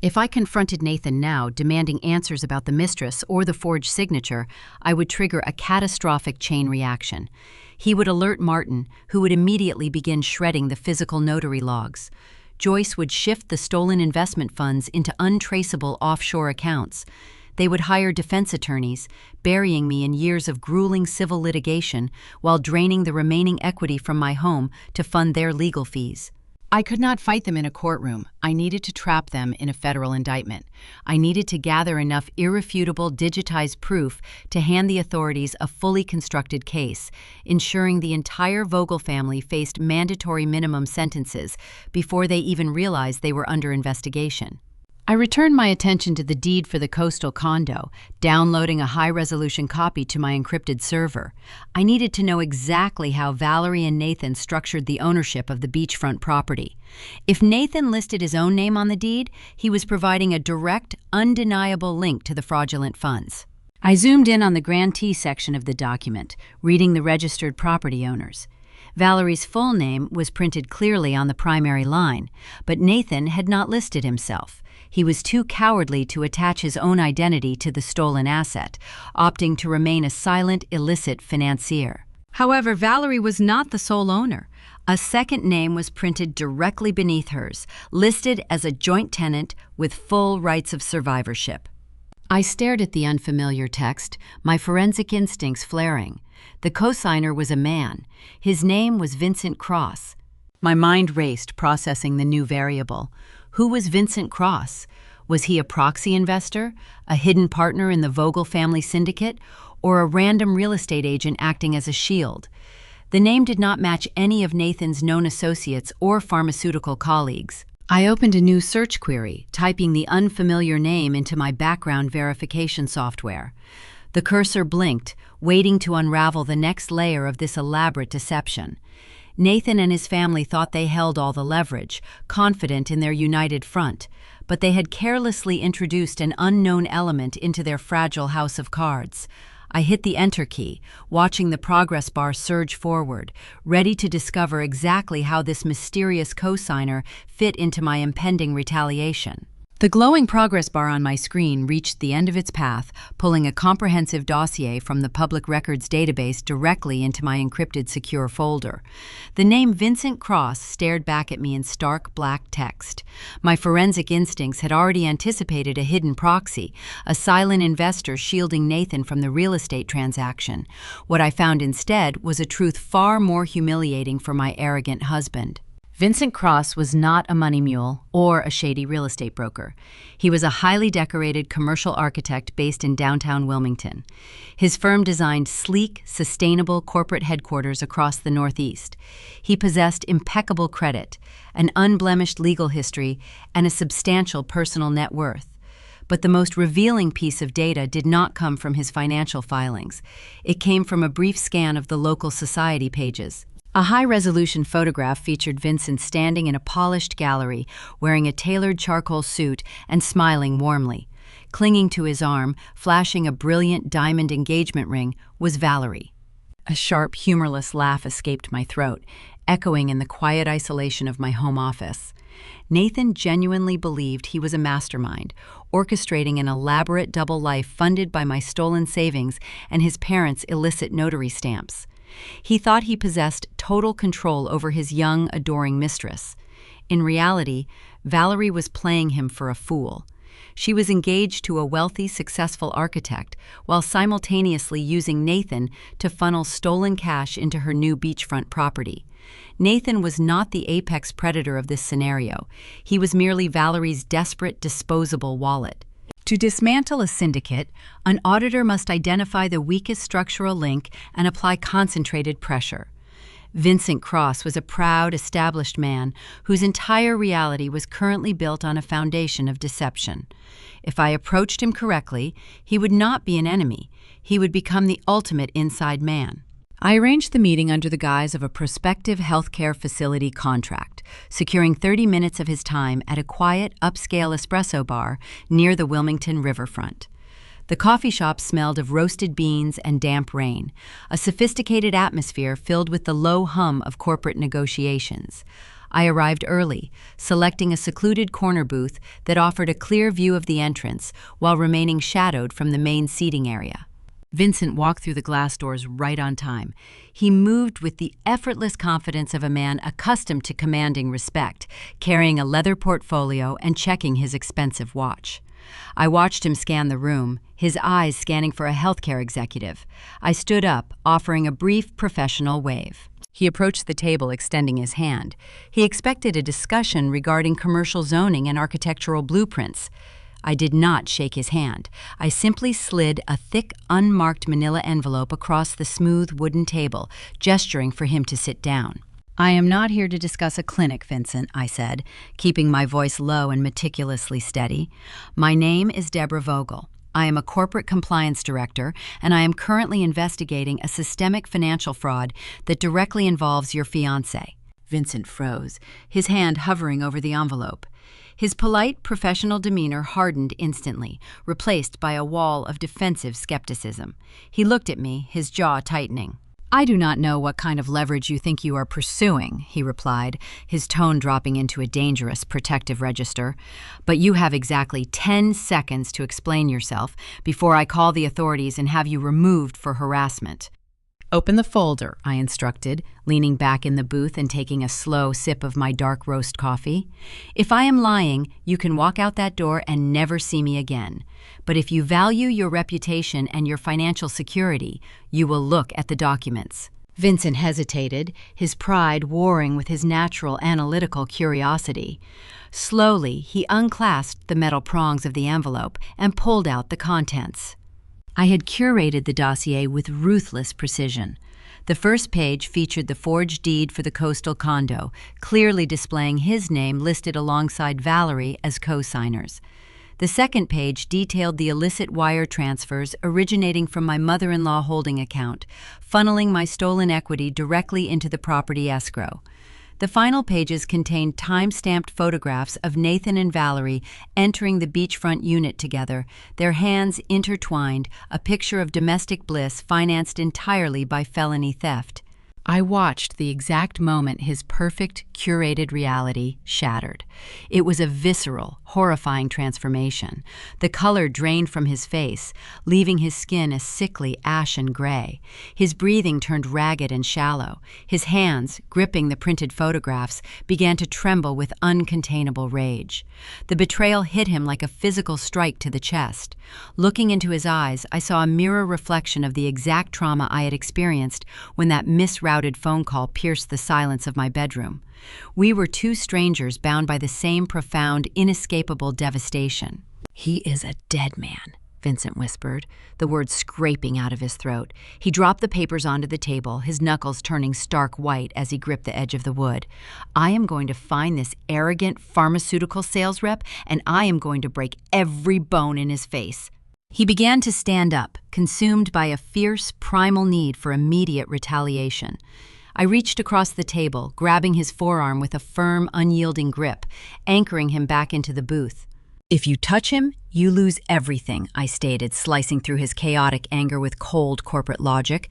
If I confronted Nathan now, demanding answers about the mistress or the forged signature, I would trigger a catastrophic chain reaction. He would alert Martin, who would immediately begin shredding the physical notary logs. Joyce would shift the stolen investment funds into untraceable offshore accounts. They would hire defense attorneys, burying me in years of grueling civil litigation while draining the remaining equity from my home to fund their legal fees. I could not fight them in a courtroom. I needed to trap them in a federal indictment. I needed to gather enough irrefutable digitized proof to hand the authorities a fully constructed case, ensuring the entire Vogel family faced mandatory minimum sentences before they even realized they were under investigation. I returned my attention to the deed for the coastal condo, downloading a high-resolution copy to my encrypted server. I needed to know exactly how Valerie and Nathan structured the ownership of the beachfront property. If Nathan listed his own name on the deed, he was providing a direct, undeniable link to the fraudulent funds. I zoomed in on the grantee section of the document, reading the registered property owners. Valerie's full name was printed clearly on the primary line, but Nathan had not listed himself. He was too cowardly to attach his own identity to the stolen asset, opting to remain a silent, illicit financier. However, Valerie was not the sole owner. A second name was printed directly beneath hers, listed as a joint tenant with full rights of survivorship. I stared at the unfamiliar text, my forensic instincts flaring. The cosigner was a man. His name was Vincent Cross. My mind raced, processing the new variable. Who was Vincent Cross? Was he a proxy investor, a hidden partner in the Vogel family syndicate, or a random real estate agent acting as a shield? The name did not match any of Nathan's known associates or pharmaceutical colleagues. I opened a new search query, typing the unfamiliar name into my background verification software. The cursor blinked, waiting to unravel the next layer of this elaborate deception. Nathan and his family thought they held all the leverage, confident in their united front, but they had carelessly introduced an unknown element into their fragile house of cards. I hit the Enter key, watching the progress bar surge forward, ready to discover exactly how this mysterious cosigner fit into my impending retaliation. The glowing progress bar on my screen reached the end of its path, pulling a comprehensive dossier from the public records database directly into my encrypted secure folder. The name Vincent Cross stared back at me in stark black text. My forensic instincts had already anticipated a hidden proxy, a silent investor shielding Nathan from the real estate transaction. What I found instead was a truth far more humiliating for my arrogant husband. Vincent Cross was not a money mule or a shady real estate broker. He was a highly decorated commercial architect based in downtown Wilmington. His firm designed sleek, sustainable corporate headquarters across the Northeast. He possessed impeccable credit, an unblemished legal history, and a substantial personal net worth. But the most revealing piece of data did not come from his financial filings. It came from a brief scan of the local society pages. A high-resolution photograph featured Vincent standing in a polished gallery, wearing a tailored charcoal suit and smiling warmly. Clinging to his arm, flashing a brilliant diamond engagement ring, was Valerie. A sharp, humorless laugh escaped my throat, echoing in the quiet isolation of my home office. Nathan genuinely believed he was a mastermind, orchestrating an elaborate double life funded by my stolen savings and his parents' illicit notary stamps. He thought he possessed total control over his young, adoring mistress. In reality, Valerie was playing him for a fool. She was engaged to a wealthy, successful architect while simultaneously using Nathan to funnel stolen cash into her new beachfront property. Nathan was not the apex predator of this scenario. He was merely Valerie's desperate, disposable wallet. To dismantle a syndicate, an auditor must identify the weakest structural link and apply concentrated pressure. Vincent Cross was a proud, established man whose entire reality was currently built on a foundation of deception. If I approached him correctly, he would not be an enemy. He would become the ultimate inside man. I arranged the meeting under the guise of a prospective healthcare facility contract, securing 30 minutes of his time at a quiet, upscale espresso bar near the Wilmington riverfront. The coffee shop smelled of roasted beans and damp rain, a sophisticated atmosphere filled with the low hum of corporate negotiations. I arrived early, selecting a secluded corner booth that offered a clear view of the entrance while remaining shadowed from the main seating area. Vincent walked through the glass doors right on time. He moved with the effortless confidence of a man accustomed to commanding respect, carrying a leather portfolio and checking his expensive watch. I watched him scan the room, his eyes scanning for a healthcare executive. I stood up, offering a brief professional wave. He approached the table, extending his hand. He expected a discussion regarding commercial zoning and architectural blueprints. I did not shake his hand. I simply slid a thick, unmarked manila envelope across the smooth wooden table, gesturing for him to sit down. "I am not here to discuss a clinic, Vincent," I said, keeping my voice low and meticulously steady. "My name is Deborah Vogel. I am a corporate compliance director, and I am currently investigating a systemic financial fraud that directly involves your fiancé." Vincent froze, his hand hovering over the envelope. His polite, professional demeanor hardened instantly, replaced by a wall of defensive skepticism. He looked at me, his jaw tightening. "I do not know what kind of leverage you think you are pursuing," he replied, his tone dropping into a dangerous, protective register. "But you have exactly 10 seconds to explain yourself before I call the authorities and have you removed for harassment." "Open the folder," I instructed, leaning back in the booth and taking a slow sip of my dark roast coffee. "If I am lying, you can walk out that door and never see me again. But if you value your reputation and your financial security, you will look at the documents." Vincent hesitated, his pride warring with his natural analytical curiosity. Slowly, he unclasped the metal prongs of the envelope and pulled out the contents. I had curated the dossier with ruthless precision. The first page featured the forged deed for the coastal condo, clearly displaying his name listed alongside Valerie as co-signers. The second page detailed the illicit wire transfers originating from my mother-in-law holding account, funneling my stolen equity directly into the property escrow. The final pages contained time-stamped photographs of Nathan and Valerie entering the beachfront unit together, their hands intertwined, a picture of domestic bliss financed entirely by felony theft. I watched the exact moment his perfect, curated reality shattered. It was a visceral, horrifying transformation. The color drained from his face, leaving his skin a sickly ashen gray. His breathing turned ragged and shallow. His hands, gripping the printed photographs, began to tremble with uncontainable rage. The betrayal hit him like a physical strike to the chest. Looking into his eyes, I saw a mirror reflection of the exact trauma I had experienced when that misrouted phone call pierced the silence of my bedroom. We were two strangers bound by the same profound, inescapable devastation. "He is a dead man," Vincent whispered, the words scraping out of his throat. He dropped the papers onto the table, his knuckles turning stark white as he gripped the edge of the wood. "I am going to find this arrogant pharmaceutical sales rep, and I am going to break every bone in his face." He began to stand up, consumed by a fierce, primal need for immediate retaliation. I reached across the table, grabbing his forearm with a firm, unyielding grip, anchoring him back into the booth. "If you touch him, you lose everything," I stated, slicing through his chaotic anger with cold corporate logic.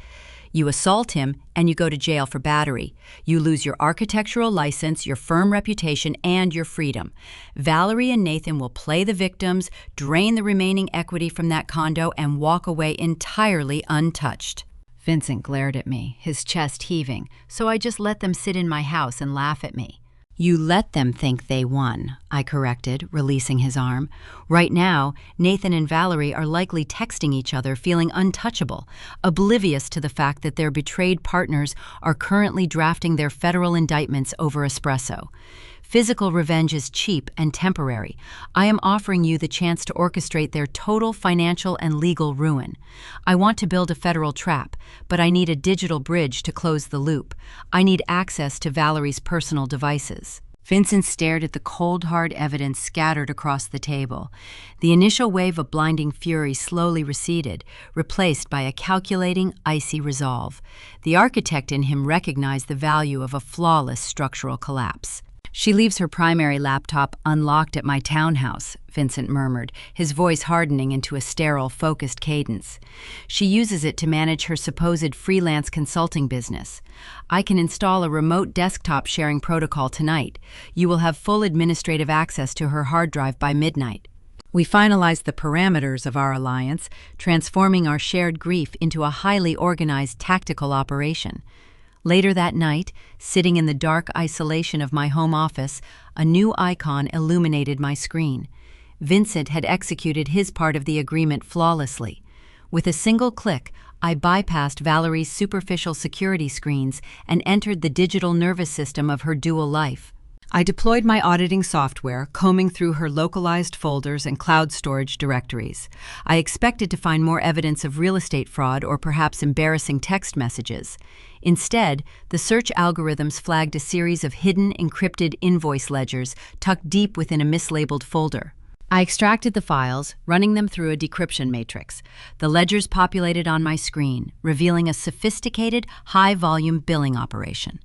"You assault him, and you go to jail for battery. You lose your architectural license, your firm reputation, and your freedom. Valerie and Nathan will play the victims, drain the remaining equity from that condo, and walk away entirely untouched." Vincent glared at me, his chest heaving, so I just let them sit in my house and laugh at me. You let them think they won, I corrected, releasing his arm. Right now, Nathan and Valerie are likely texting each other, feeling untouchable, oblivious to the fact that their betrayed partners are currently drafting their federal indictments over espresso. Physical revenge is cheap and temporary. I am offering you the chance to orchestrate their total financial and legal ruin. I want to build a federal trap, but I need a digital bridge to close the loop. I need access to Valerie's personal devices. Vincent stared at the cold, hard evidence scattered across the table. The initial wave of blinding fury slowly receded, replaced by a calculating, icy resolve. The architect in him recognized the value of a flawless structural collapse. She leaves her primary laptop unlocked at my townhouse, Vincent murmured, his voice hardening into a sterile, focused cadence. She uses it to manage her supposed freelance consulting business. I can install a remote desktop sharing protocol tonight. You will have full administrative access to her hard drive by midnight. We finalized the parameters of our alliance, transforming our shared grief into a highly organized tactical operation. Later that night, sitting in the dark isolation of my home office, a new icon illuminated my screen. Vincent had executed his part of the agreement flawlessly. With a single click, I bypassed Valerie's superficial security screens and entered the digital nervous system of her dual life. I deployed my auditing software, combing through her localized folders and cloud storage directories. I expected to find more evidence of real estate fraud or perhaps embarrassing text messages. Instead, the search algorithms flagged a series of hidden, encrypted invoice ledgers tucked deep within a mislabeled folder. I extracted the files, running them through a decryption matrix. The ledgers populated on my screen, revealing a sophisticated, high-volume billing operation.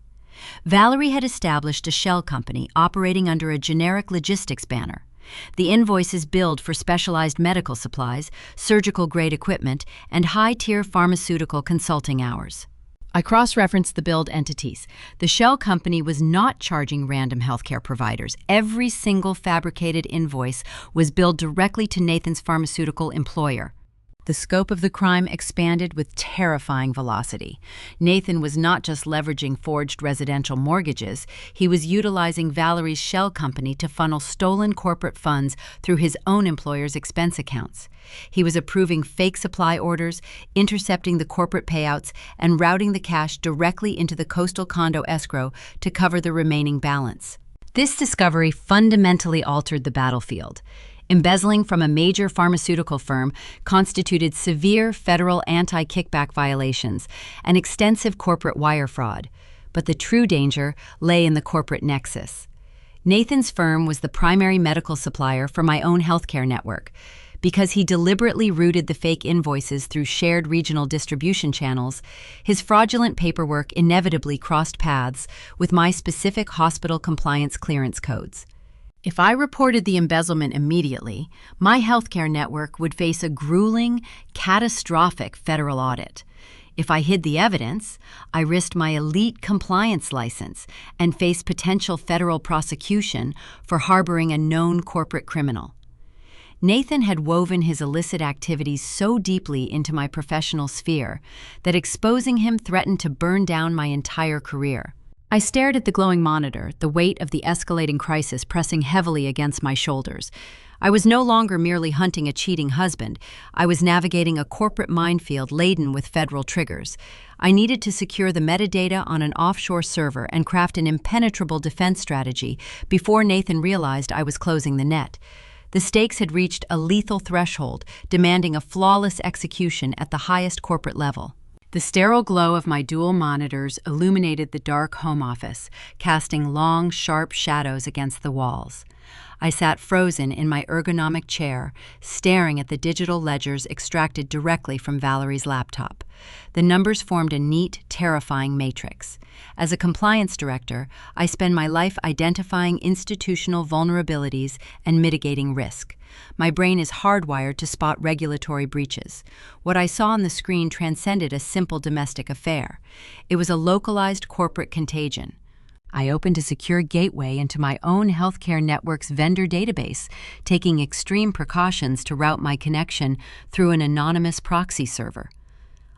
Valerie had established a shell company operating under a generic logistics banner. The invoices billed for specialized medical supplies, surgical-grade equipment, and high-tier pharmaceutical consulting hours. I cross-referenced the billed entities. The shell company was not charging random healthcare providers. Every single fabricated invoice was billed directly to Nathan's pharmaceutical employer. The scope of the crime expanded with terrifying velocity. Nathan was not just leveraging forged residential mortgages, he was utilizing Valerie's shell company to funnel stolen corporate funds through his own employer's expense accounts. He was approving fake supply orders, intercepting the corporate payouts, and routing the cash directly into the coastal condo escrow to cover the remaining balance. This discovery fundamentally altered the battlefield. Embezzling from a major pharmaceutical firm constituted severe federal anti-kickback violations and extensive corporate wire fraud. But the true danger lay in the corporate nexus. Nathan's firm was the primary medical supplier for my own healthcare network. Because he deliberately routed the fake invoices through shared regional distribution channels, his fraudulent paperwork inevitably crossed paths with my specific hospital compliance clearance codes. If I reported the embezzlement immediately, my healthcare network would face a grueling, catastrophic federal audit. If I hid the evidence, I risked my elite compliance license and faced potential federal prosecution for harboring a known corporate criminal. Nathan had woven his illicit activities so deeply into my professional sphere that exposing him threatened to burn down my entire career. I stared at the glowing monitor, the weight of the escalating crisis pressing heavily against my shoulders. I was no longer merely hunting a cheating husband. I was navigating a corporate minefield laden with federal triggers. I needed to secure the metadata on an offshore server and craft an impenetrable defense strategy before Nathan realized I was closing the net. The stakes had reached a lethal threshold, demanding a flawless execution at the highest corporate level. The sterile glow of my dual monitors illuminated the dark home office, casting long, sharp shadows against the walls. I sat frozen in my ergonomic chair, staring at the digital ledgers extracted directly from Valerie's laptop. The numbers formed a neat, terrifying matrix. As a compliance director, I spend my life identifying institutional vulnerabilities and mitigating risk. My brain is hardwired to spot regulatory breaches. What I saw on the screen transcended a simple domestic affair. It was a localized corporate contagion. I opened a secure gateway into my own healthcare network's vendor database, taking extreme precautions to route my connection through an anonymous proxy server.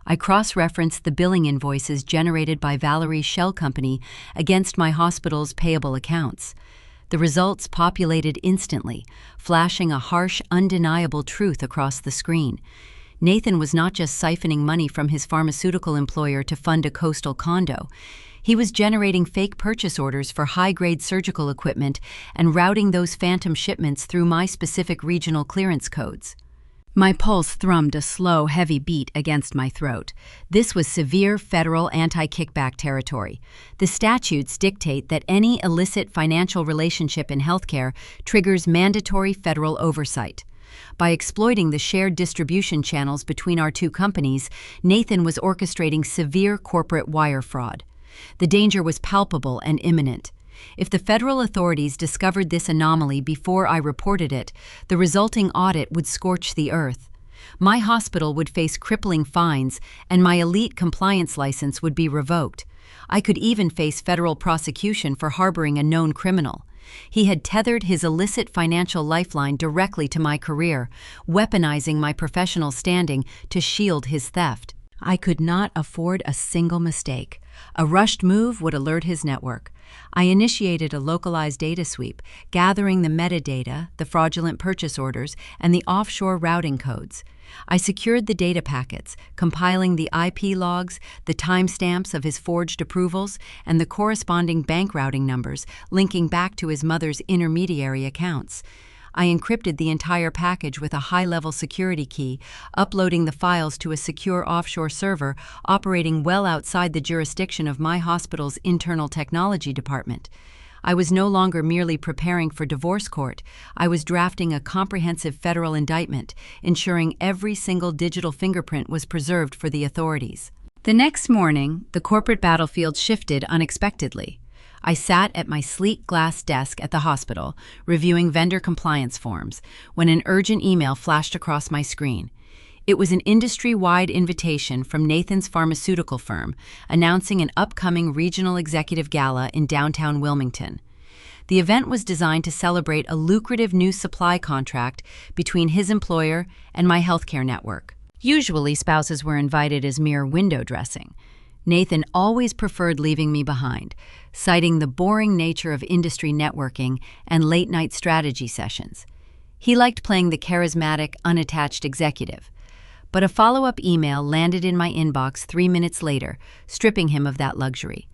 I cross-referenced the billing invoices generated by Valerie's shell company against my hospital's payable accounts. The results populated instantly, flashing a harsh, undeniable truth across the screen. Nathan was not just siphoning money from his pharmaceutical employer to fund a coastal condo. He was generating fake purchase orders for high-grade surgical equipment and routing those phantom shipments through my specific regional clearance codes. My pulse thrummed a slow, heavy beat against my throat. This was severe federal anti-kickback territory. The statutes dictate that any illicit financial relationship in healthcare triggers mandatory federal oversight. By exploiting the shared distribution channels between our two companies, Nathan was orchestrating severe corporate wire fraud. The danger was palpable and imminent. If the federal authorities discovered this anomaly before I reported it, the resulting audit would scorch the earth. My hospital would face crippling fines, and my elite compliance license would be revoked. I could even face federal prosecution for harboring a known criminal. He had tethered his illicit financial lifeline directly to my career, weaponizing my professional standing to shield his theft. I could not afford a single mistake. A rushed move would alert his network. I initiated a localized data sweep, gathering the metadata, the fraudulent purchase orders, and the offshore routing codes. I secured the data packets, compiling the IP logs, the timestamps of his forged approvals, and the corresponding bank routing numbers, linking back to his mother's intermediary accounts. I encrypted the entire package with a high-level security key, uploading the files to a secure offshore server operating well outside the jurisdiction of my hospital's internal technology department. I was no longer merely preparing for divorce court. I was drafting a comprehensive federal indictment, ensuring every single digital fingerprint was preserved for the authorities. The next morning, the corporate battlefield shifted unexpectedly. I sat at my sleek glass desk at the hospital, reviewing vendor compliance forms, when an urgent email flashed across my screen. It was an industry-wide invitation from Nathan's pharmaceutical firm, announcing an upcoming regional executive gala in downtown Wilmington. The event was designed to celebrate a lucrative new supply contract between his employer and my healthcare network. Usually, spouses were invited as mere window dressing. Nathan always preferred leaving me behind, citing the boring nature of industry networking and late-night strategy sessions. He liked playing the charismatic, unattached executive. But a follow-up email landed in my inbox 3 minutes later, stripping him of that luxury.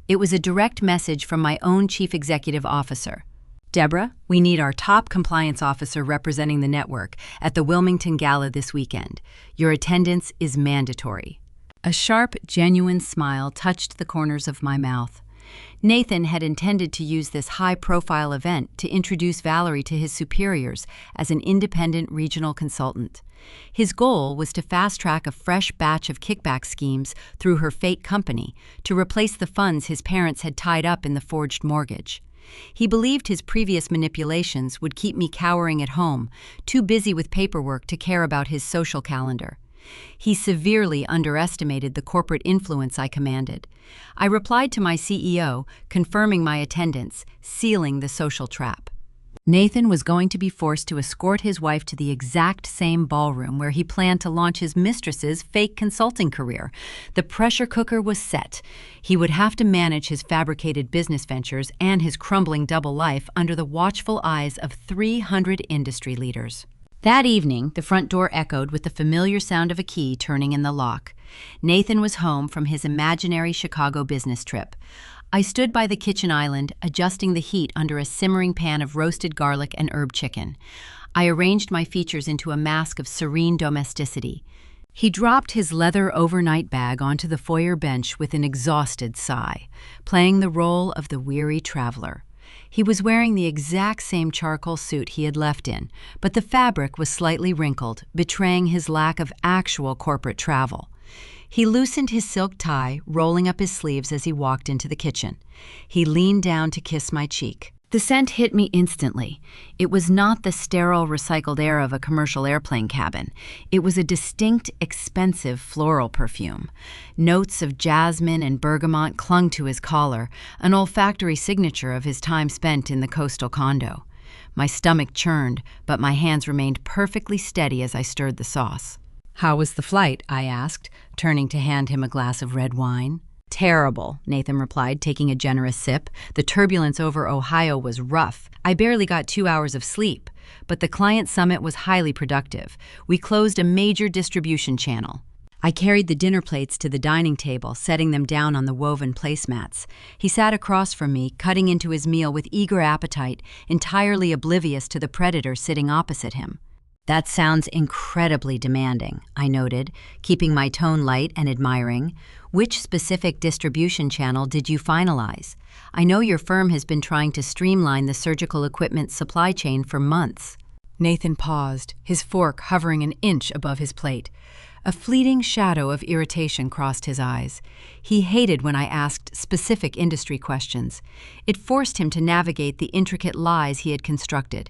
It was a direct message from my own chief executive officer. Deborah, we need our top compliance officer representing the network at the Wilmington Gala this weekend. Your attendance is mandatory. A sharp, genuine smile touched the corners of my mouth. Nathan had intended to use this high-profile event to introduce Valerie to his superiors as an independent regional consultant. His goal was to fast-track a fresh batch of kickback schemes through her fake company to replace the funds his parents had tied up in the forged mortgage. He believed his previous manipulations would keep me cowering at home, too busy with paperwork to care about his social calendar. He severely underestimated the corporate influence I commanded. I replied to my CEO, confirming my attendance, sealing the social trap. Nathan was going to be forced to escort his wife to the exact same ballroom where he planned to launch his mistress's fake consulting career. The pressure cooker was set. He would have to manage his fabricated business ventures and his crumbling double life under the watchful eyes of 300 industry leaders. That evening, the front door echoed with the familiar sound of a key turning in the lock. Nathan was home from his imaginary Chicago business trip. I stood by the kitchen island, adjusting the heat under a simmering pan of roasted garlic and herb chicken. I arranged my features into a mask of serene domesticity. He dropped his leather overnight bag onto the foyer bench with an exhausted sigh, playing the role of the weary traveler. He was wearing the exact same charcoal suit he had left in, but the fabric was slightly wrinkled, betraying his lack of actual corporate travel. He loosened his silk tie, rolling up his sleeves as he walked into the kitchen. He leaned down to kiss my cheek. The scent hit me instantly. It was not the sterile, recycled air of a commercial airplane cabin. It was a distinct, expensive floral perfume. Notes of jasmine and bergamot clung to his collar, an olfactory signature of his time spent in the coastal condo. My stomach churned, but my hands remained perfectly steady as I stirred the sauce. "How was the flight?" I asked, turning to hand him a glass of red wine. "Terrible," Nathan replied, taking a generous sip. "The turbulence over Ohio was rough. I barely got 2 hours of sleep, but the client summit was highly productive. We closed a major distribution channel." I carried the dinner plates to the dining table, setting them down on the woven placemats. He sat across from me, cutting into his meal with eager appetite, entirely oblivious to the predator sitting opposite him. "That sounds incredibly demanding," I noted, keeping my tone light and admiring. "Which specific distribution channel did you finalize? I know your firm has been trying to streamline the surgical equipment supply chain for months." Nathan paused, his fork hovering an inch above his plate. A fleeting shadow of irritation crossed his eyes. He hated when I asked specific industry questions. It forced him to navigate the intricate lies he had constructed.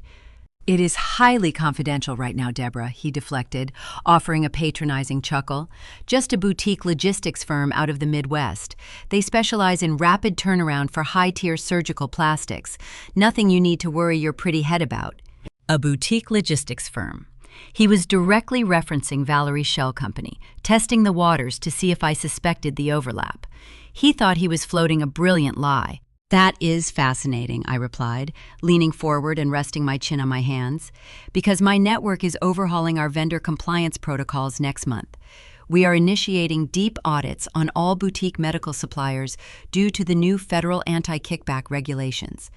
"It is highly confidential right now, Deborah," he deflected, offering a patronizing chuckle. "Just a boutique logistics firm out of the Midwest. They specialize in rapid turnaround for high-tier surgical plastics. Nothing you need to worry your pretty head about." A boutique logistics firm. He was directly referencing Valerie Shell Company, testing the waters to see if I suspected the overlap. He thought he was floating a brilliant lie. "That is fascinating," I replied, leaning forward and resting my chin on my hands, "because my network is overhauling our vendor compliance protocols next month. We are initiating deep audits on all boutique medical suppliers due to the new federal anti-kickback regulations.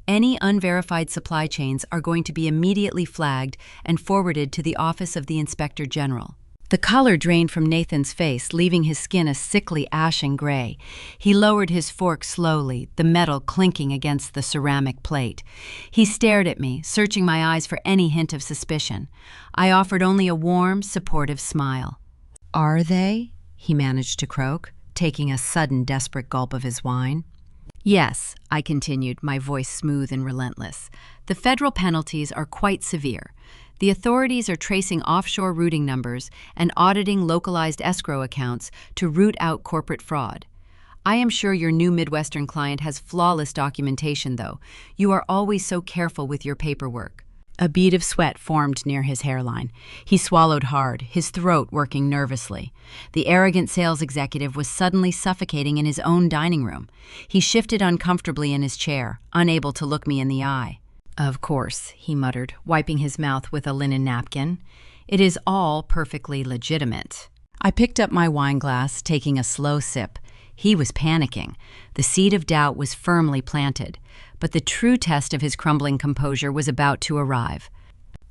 Any unverified supply chains are going to be immediately flagged and forwarded to the Office of the Inspector General." The color drained from Nathan's face, leaving his skin a sickly ashen gray. He lowered his fork slowly, the metal clinking against the ceramic plate. He stared at me, searching my eyes for any hint of suspicion. I offered only a warm, supportive smile. "Are they?" he managed to croak, taking a sudden, desperate gulp of his wine. "Yes," I continued, my voice smooth and relentless. "The federal penalties are quite severe. The authorities are tracing offshore routing numbers and auditing localized escrow accounts to root out corporate fraud. I am sure your new Midwestern client has flawless documentation, though. You are always so careful with your paperwork." A bead of sweat formed near his hairline. He swallowed hard, his throat working nervously. The arrogant sales executive was suddenly suffocating in his own dining room. He shifted uncomfortably in his chair, unable to look me in the eye. "Of course," he muttered, wiping his mouth with a linen napkin. "It is all perfectly legitimate." I picked up my wine glass, taking a slow sip. He was panicking. The seed of doubt was firmly planted, but the true test of his crumbling composure was about to arrive.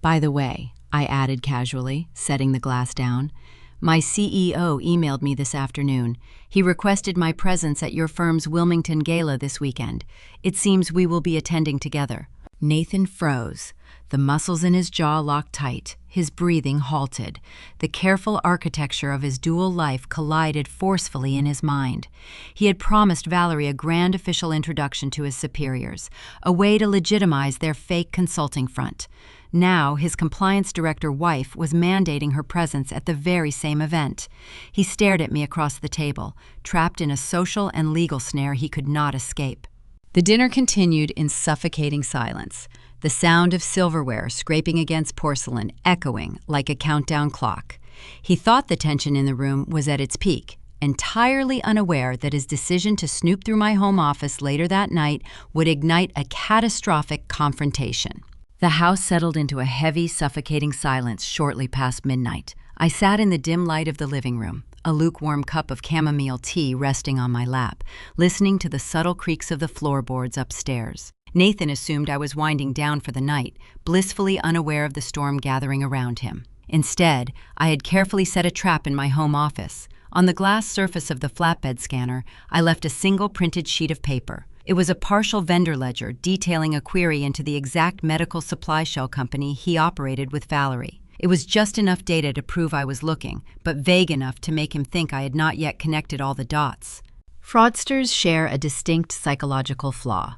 "By the way," I added casually, setting the glass down, "my CEO emailed me this afternoon. He requested my presence at your firm's Wilmington Gala this weekend. It seems we will be attending together." Nathan froze. The muscles in his jaw locked tight. His breathing halted. The careful architecture of his dual life collided forcefully in his mind. He had promised Valerie a grand official introduction to his superiors, a way to legitimize their fake consulting front. Now, his compliance director wife was mandating her presence at the very same event. He stared at me across the table, trapped in a social and legal snare he could not escape. The dinner continued in suffocating silence, the sound of silverware scraping against porcelain echoing like a countdown clock. He thought the tension in the room was at its peak, entirely unaware that his decision to snoop through my home office later that night would ignite a catastrophic confrontation. The house settled into a heavy, suffocating silence shortly past midnight. I sat in the dim light of the living room, a lukewarm cup of chamomile tea resting on my lap, listening to the subtle creaks of the floorboards upstairs. Nathan assumed I was winding down for the night, blissfully unaware of the storm gathering around him. Instead, I had carefully set a trap in my home office. On the glass surface of the flatbed scanner, I left a single printed sheet of paper. It was a partial vendor ledger detailing a query into the exact medical supply shell company he operated with Valerie. It was just enough data to prove I was looking, but vague enough to make him think I had not yet connected all the dots. Fraudsters share a distinct psychological flaw.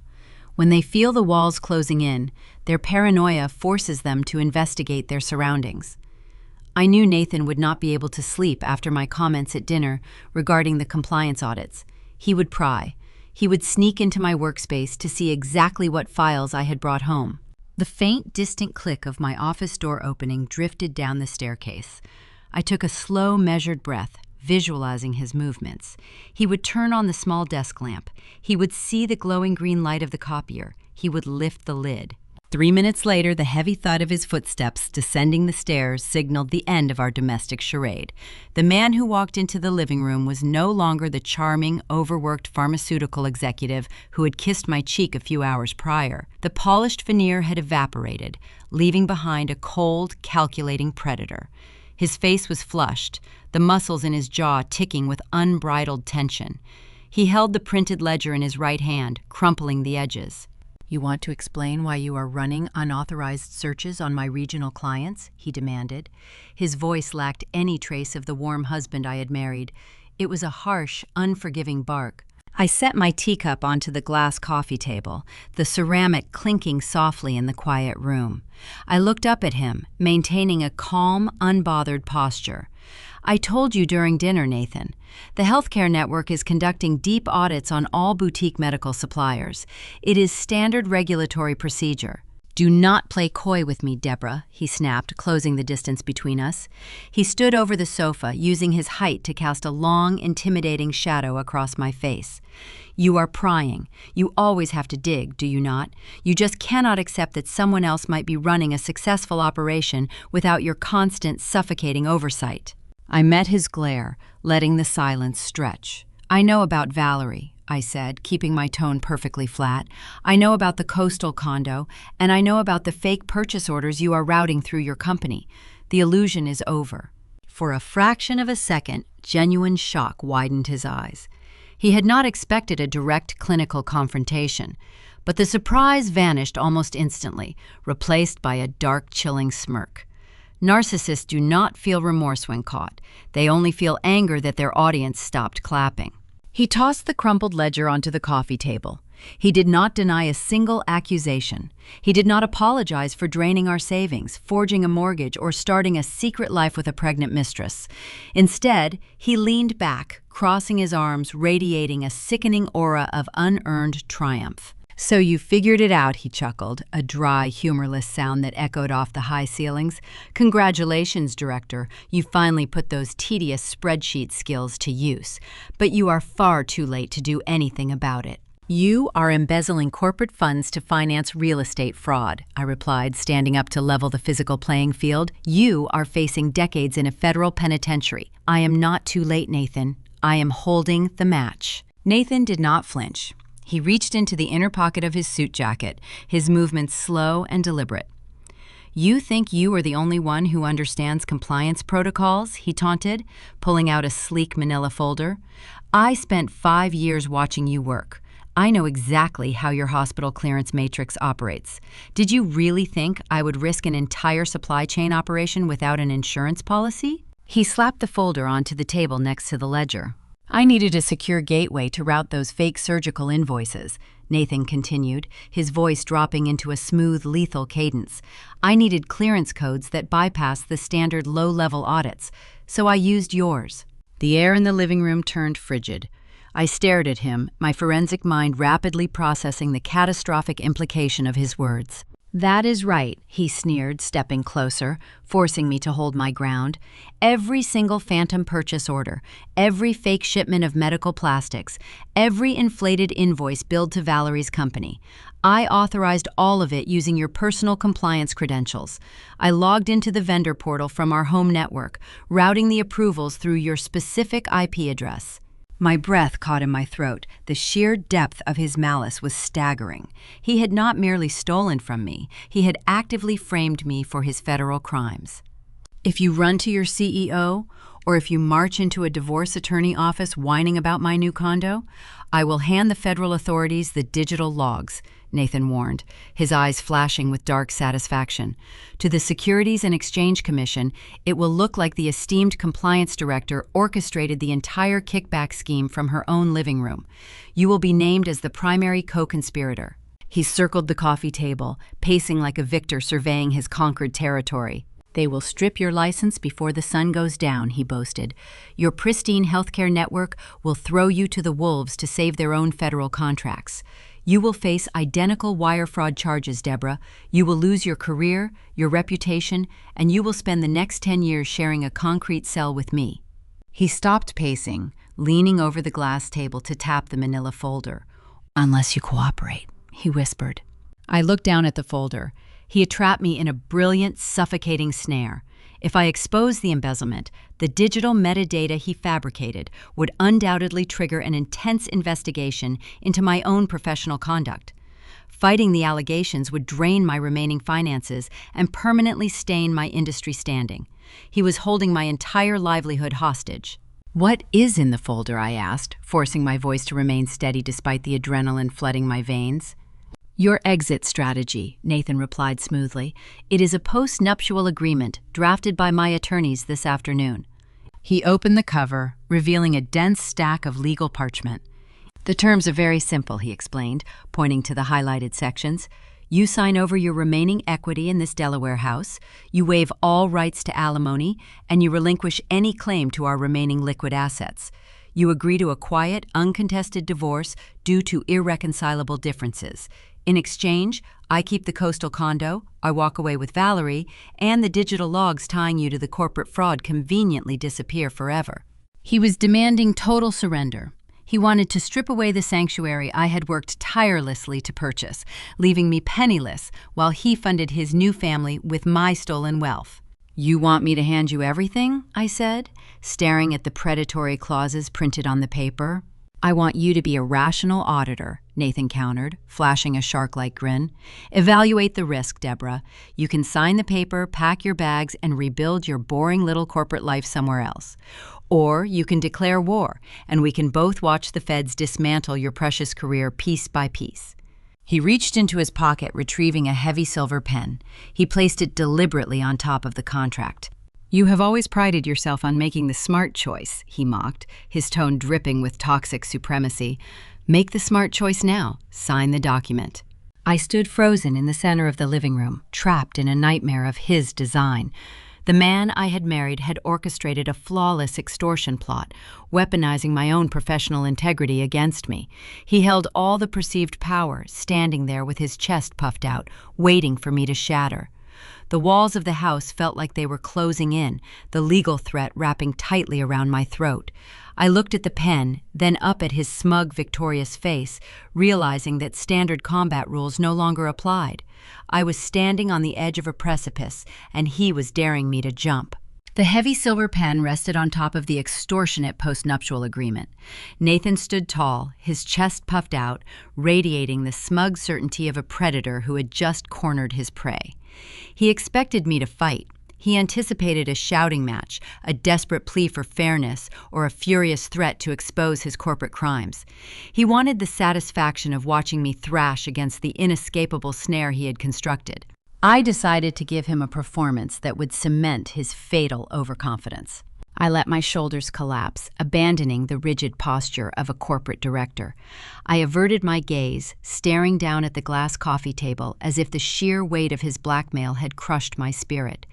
When they feel the walls closing in, their paranoia forces them to investigate their surroundings. I knew Nathan would not be able to sleep after my comments at dinner regarding the compliance audits. He would pry. He would sneak into my workspace to see exactly what files I had brought home. The faint, distant click of my office door opening drifted down the staircase. I took a slow, measured breath, visualizing his movements. He would turn on the small desk lamp. He would see the glowing green light of the copier. He would lift the lid. 3 minutes later, the heavy thud of his footsteps descending the stairs signaled the end of our domestic charade. The man who walked into the living room was no longer the charming, overworked pharmaceutical executive who had kissed my cheek a few hours prior. The polished veneer had evaporated, leaving behind a cold, calculating predator. His face was flushed, the muscles in his jaw ticking with unbridled tension. He held the printed ledger in his right hand, crumpling the edges. "You want to explain why you are running unauthorized searches on my regional clients?" he demanded. His voice lacked any trace of the warm husband I had married. It was a harsh, unforgiving bark. I set my teacup onto the glass coffee table, the ceramic clinking softly in the quiet room. I looked up at him, maintaining a calm, unbothered posture. "I told you during dinner, Nathan. The healthcare network is conducting deep audits on all boutique medical suppliers. It is standard regulatory procedure." "Do not play coy with me, Deborah," he snapped, closing the distance between us. He stood over the sofa, using his height to cast a long, intimidating shadow across my face. "You are prying. You always have to dig, do you not? You just cannot accept that someone else might be running a successful operation without your constant, suffocating oversight." I met his glare, letting the silence stretch. "I know about Valerie," I said, keeping my tone perfectly flat. "I know about the coastal condo, and I know about the fake purchase orders you are routing through your company. The illusion is over." For a fraction of a second, genuine shock widened his eyes. He had not expected a direct clinical confrontation, but the surprise vanished almost instantly, replaced by a dark, chilling smirk. Narcissists do not feel remorse when caught. They only feel anger that their audience stopped clapping. He tossed the crumpled ledger onto the coffee table. He did not deny a single accusation. He did not apologize for draining our savings, forging a mortgage, or starting a secret life with a pregnant mistress. Instead, he leaned back, crossing his arms, radiating a sickening aura of unearned triumph. "So you figured it out," he chuckled, a dry, humorless sound that echoed off the high ceilings. "Congratulations, Director. You finally put those tedious spreadsheet skills to use. But you are far too late to do anything about it." "You are embezzling corporate funds to finance real estate fraud," I replied, standing up to level the physical playing field. "You are facing decades in a federal penitentiary. I am not too late, Nathan. I am holding the match." Nathan did not flinch. He reached into the inner pocket of his suit jacket, his movements slow and deliberate. "You think you are the only one who understands compliance protocols?" he taunted, pulling out a sleek manila folder. "I spent 5 years watching you work. I know exactly how your hospital clearance matrix operates. Did you really think I would risk an entire supply chain operation without an insurance policy?" He slapped the folder onto the table next to the ledger. "I needed a secure gateway to route those fake surgical invoices," Nathan continued, his voice dropping into a smooth, lethal cadence. "I needed clearance codes that bypassed the standard low-level audits, so I used yours." The air in the living room turned frigid. I stared at him, my forensic mind rapidly processing the catastrophic implication of his words. "That is right," he sneered, stepping closer, forcing me to hold my ground. "Every single phantom purchase order, every fake shipment of medical plastics, every inflated invoice billed to Valerie's company. I authorized all of it using your personal compliance credentials. I logged into the vendor portal from our home network, routing the approvals through your specific IP address." My breath caught in my throat. The sheer depth of his malice was staggering. He had not merely stolen from me, he had actively framed me for his federal crimes. "If you run to your CEO, or if you march into a divorce attorney office whining about my new condo, I will hand the federal authorities the digital logs," Nathan warned, his eyes flashing with dark satisfaction. "To the Securities and Exchange Commission, it will look like the esteemed compliance director orchestrated the entire kickback scheme from her own living room. You will be named as the primary co-conspirator." He circled the coffee table, pacing like a victor surveying his conquered territory. "They will strip your license before the sun goes down," he boasted. "Your pristine healthcare network will throw you to the wolves to save their own federal contracts. You will face identical wire fraud charges, Deborah. You will lose your career, your reputation, and you will spend the next 10 years sharing a concrete cell with me." He stopped pacing, leaning over the glass table to tap the manila folder. "Unless you cooperate," he whispered. I looked down at the folder. He had trapped me in a brilliant, suffocating snare. If I exposed the embezzlement, the digital metadata he fabricated would undoubtedly trigger an intense investigation into my own professional conduct. Fighting the allegations would drain my remaining finances and permanently stain my industry standing. He was holding my entire livelihood hostage. "What is in the folder?" I asked, forcing my voice to remain steady despite the adrenaline flooding my veins. "Your exit strategy," Nathan replied smoothly. "It is a post-nuptial agreement drafted by my attorneys this afternoon." He opened the cover, revealing a dense stack of legal parchment. "The terms are very simple," he explained, pointing to the highlighted sections. "You sign over your remaining equity in this Delaware house, you waive all rights to alimony, and you relinquish any claim to our remaining liquid assets. You agree to a quiet, uncontested divorce due to irreconcilable differences. In exchange, I keep the coastal condo, I walk away with Valerie, and the digital logs tying you to the corporate fraud conveniently disappear forever." He was demanding total surrender. He wanted to strip away the sanctuary I had worked tirelessly to purchase, leaving me penniless while he funded his new family with my stolen wealth. "You want me to hand you everything?" I said, staring at the predatory clauses printed on the paper. "I want you to be a rational auditor," Nathan countered, flashing a shark-like grin. "Evaluate the risk, Deborah. You can sign the paper, pack your bags, and rebuild your boring little corporate life somewhere else. Or you can declare war, and we can both watch the feds dismantle your precious career piece by piece." He reached into his pocket, retrieving a heavy silver pen. He placed it deliberately on top of the contract. "You have always prided yourself on making the smart choice," he mocked, his tone dripping with toxic supremacy. "Make the smart choice now. Sign the document." I stood frozen in the center of the living room, trapped in a nightmare of his design. The man I had married had orchestrated a flawless extortion plot, weaponizing my own professional integrity against me. He held all the perceived power, standing there with his chest puffed out, waiting for me to shatter. The walls of the house felt like they were closing in, the legal threat wrapping tightly around my throat. I looked at the pen, then up at his smug, victorious face, realizing that standard combat rules no longer applied. I was standing on the edge of a precipice, and he was daring me to jump. The heavy silver pen rested on top of the extortionate postnuptial agreement. Nathan stood tall, his chest puffed out, radiating the smug certainty of a predator who had just cornered his prey. He expected me to fight. He anticipated a shouting match, a desperate plea for fairness, or a furious threat to expose his corporate crimes. He wanted the satisfaction of watching me thrash against the inescapable snare he had constructed. I decided to give him a performance that would cement his fatal overconfidence. I let my shoulders collapse, abandoning the rigid posture of a corporate director. I averted my gaze, staring down at the glass coffee table as if the sheer weight of his blackmail had crushed my spirit.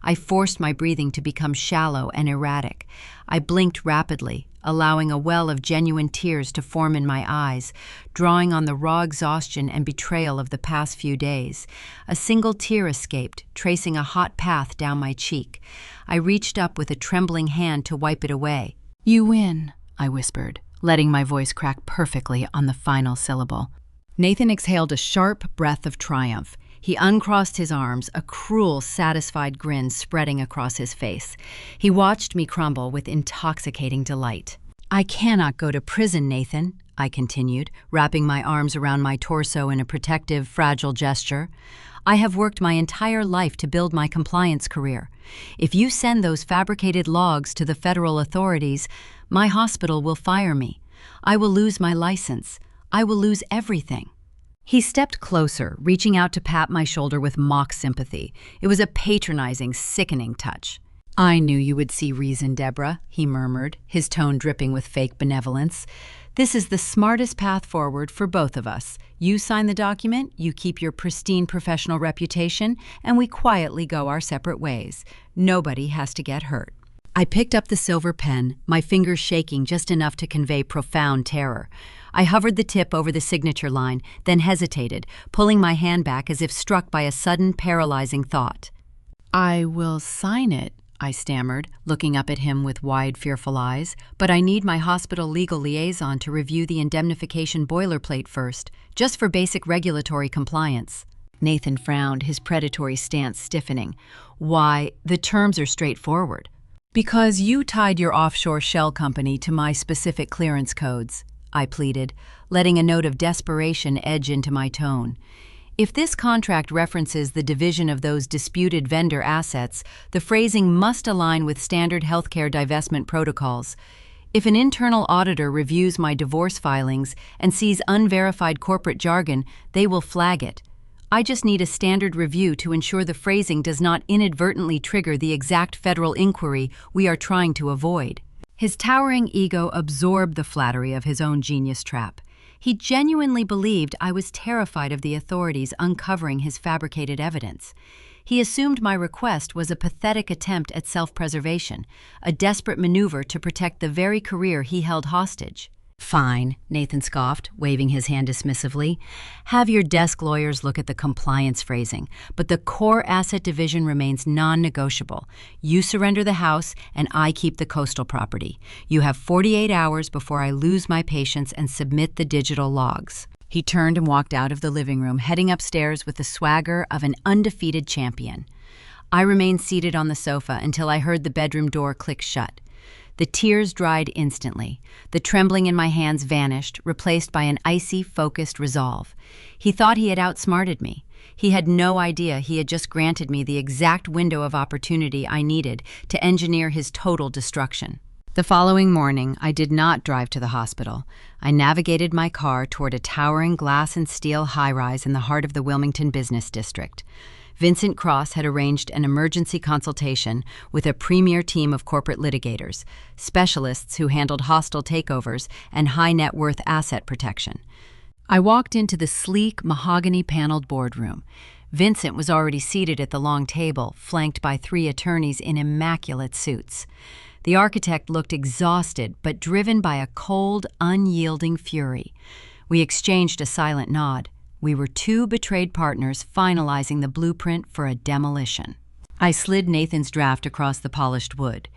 I forced my breathing to become shallow and erratic. I blinked rapidly, allowing a well of genuine tears to form in my eyes, drawing on the raw exhaustion and betrayal of the past few days. A single tear escaped, tracing a hot path down my cheek. I reached up with a trembling hand to wipe it away. "You win," I whispered, letting my voice crack perfectly on the final syllable. Nathan exhaled a sharp breath of triumph. He uncrossed his arms, a cruel, satisfied grin spreading across his face. He watched me crumble with intoxicating delight. "I cannot go to prison, Nathan," I continued, wrapping my arms around my torso in a protective, fragile gesture. "I have worked my entire life to build my compliance career. If you send those fabricated logs to the federal authorities, my hospital will fire me. I will lose my license. I will lose everything." He stepped closer, reaching out to pat my shoulder with mock sympathy. It was a patronizing, sickening touch. "I knew you would see reason, Deborah," he murmured, his tone dripping with fake benevolence. "This is the smartest path forward for both of us. You sign the document, you keep your pristine professional reputation, and we quietly go our separate ways. Nobody has to get hurt." I picked up the silver pen, my fingers shaking just enough to convey profound terror. I hovered the tip over the signature line, then hesitated, pulling my hand back as if struck by a sudden, paralyzing thought. "I will sign it," I stammered, looking up at him with wide, fearful eyes. "But I need my hospital legal liaison to review the indemnification boilerplate first, just for basic regulatory compliance." Nathan frowned, his predatory stance stiffening. "Why, the terms are straightforward. Because you tied your offshore shell company to my specific clearance codes," I pleaded, letting a note of desperation edge into my tone. "If this contract references the division of those disputed vendor assets, the phrasing must align with standard healthcare divestment protocols. If an internal auditor reviews my divorce filings and sees unverified corporate jargon, they will flag it. I just need a standard review to ensure the phrasing does not inadvertently trigger the exact federal inquiry we are trying to avoid." His towering ego absorbed the flattery of his own genius trap. He genuinely believed I was terrified of the authorities uncovering his fabricated evidence. He assumed my request was a pathetic attempt at self-preservation, a desperate maneuver to protect the very career he held hostage. "Fine," Nathan scoffed, waving his hand dismissively. "Have your desk lawyers look at the compliance phrasing, but the core asset division remains non-negotiable. You surrender the house, and I keep the coastal property. You have 48 hours before I lose my patience and submit the digital logs." He turned and walked out of the living room, heading upstairs with the swagger of an undefeated champion. I remained seated on the sofa until I heard the bedroom door click shut. The tears dried instantly. The trembling in my hands vanished, replaced by an icy, focused resolve. He thought he had outsmarted me. He had no idea he had just granted me the exact window of opportunity I needed to engineer his total destruction. The following morning, I did not drive to the hospital. I navigated my car toward a towering glass and steel high-rise in the heart of the Wilmington business district. Vincent Cross had arranged an emergency consultation with a premier team of corporate litigators, specialists who handled hostile takeovers and high-net-worth asset protection. I walked into the sleek, mahogany-paneled boardroom. Vincent was already seated at the long table, flanked by 3 attorneys in immaculate suits. The architect looked exhausted, but driven by a cold, unyielding fury. We exchanged a silent nod. We were 2 betrayed partners finalizing the blueprint for a demolition. I slid Nathan's draft across the polished wood.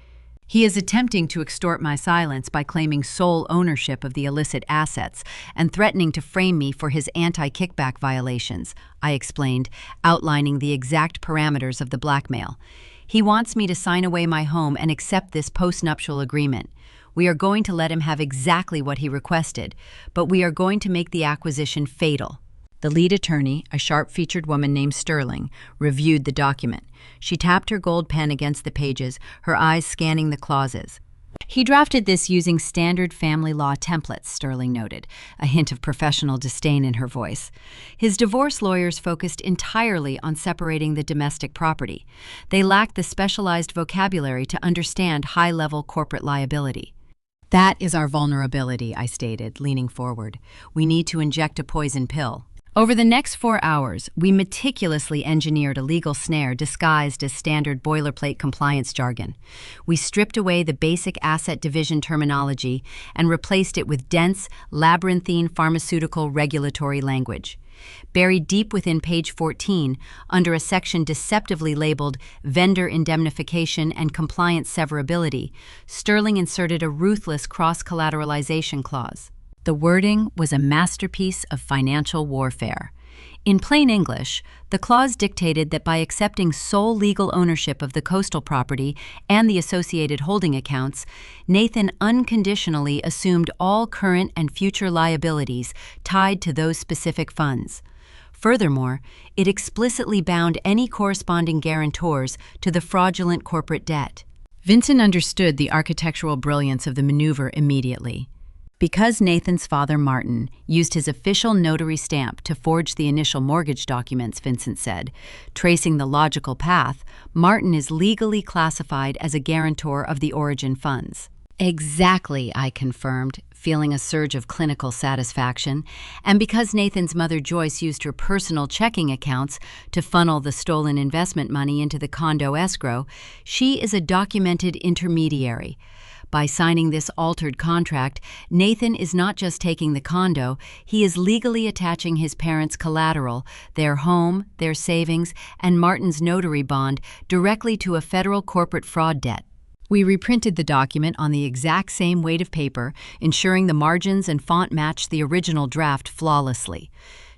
"He is attempting to extort my silence by claiming sole ownership of the illicit assets and threatening to frame me for his anti-kickback violations," I explained, outlining the exact parameters of the blackmail. "He wants me to sign away my home and accept this postnuptial agreement. We are going to let him have exactly what he requested, but we are going to make the acquisition fatal." The lead attorney, a sharp-featured woman named Sterling, reviewed the document. She tapped her gold pen against the pages, her eyes scanning the clauses. "He drafted this using standard family law templates," Sterling noted, a hint of professional disdain in her voice. "His divorce lawyers focused entirely on separating the domestic property. They lacked the specialized vocabulary to understand high-level corporate liability." "That is our vulnerability," I stated, leaning forward. "We need to inject a poison pill." Over the next 4 hours, we meticulously engineered a legal snare disguised as standard boilerplate compliance jargon. We stripped away the basic asset division terminology and replaced it with dense, labyrinthine pharmaceutical regulatory language. Buried deep within page 14, under a section deceptively labeled Vendor Indemnification and Compliance Severability, Sterling inserted a ruthless cross-collateralization clause. The wording was a masterpiece of financial warfare. In plain English, the clause dictated that by accepting sole legal ownership of the coastal property and the associated holding accounts, Nathan unconditionally assumed all current and future liabilities tied to those specific funds. Furthermore, it explicitly bound any corresponding guarantors to the fraudulent corporate debt. Vincent understood the architectural brilliance of the maneuver immediately. Because Nathan's father, Martin, used his official notary stamp to forge the initial mortgage documents, Vincent said, tracing the logical path, Martin is legally classified as a guarantor of the origin funds. "Exactly," I confirmed, feeling a surge of clinical satisfaction. And because Nathan's mother, Joyce, used her personal checking accounts to funnel the stolen investment money into the condo escrow, she is a documented intermediary. By signing this altered contract, Nathan is not just taking the condo, he is legally attaching his parents' collateral, their home, their savings, and Martin's notary bond directly to a federal corporate fraud debt. We reprinted the document on the exact same weight of paper, ensuring the margins and font matched the original draft flawlessly.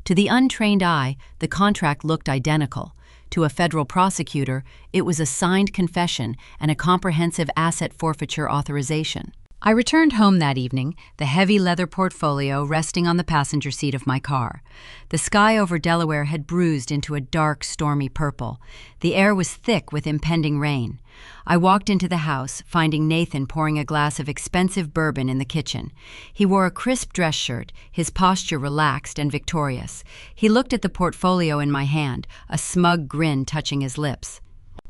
To the untrained eye, the contract looked identical. To a federal prosecutor, it was a signed confession and a comprehensive asset forfeiture authorization. I returned home that evening, the heavy leather portfolio resting on the passenger seat of my car. The sky over Delaware had bruised into a dark, stormy purple. The air was thick with impending rain. I walked into the house, finding Nathan pouring a glass of expensive bourbon in the kitchen. He wore a crisp dress shirt, his posture relaxed and victorious. He looked at the portfolio in my hand, a smug grin touching his lips.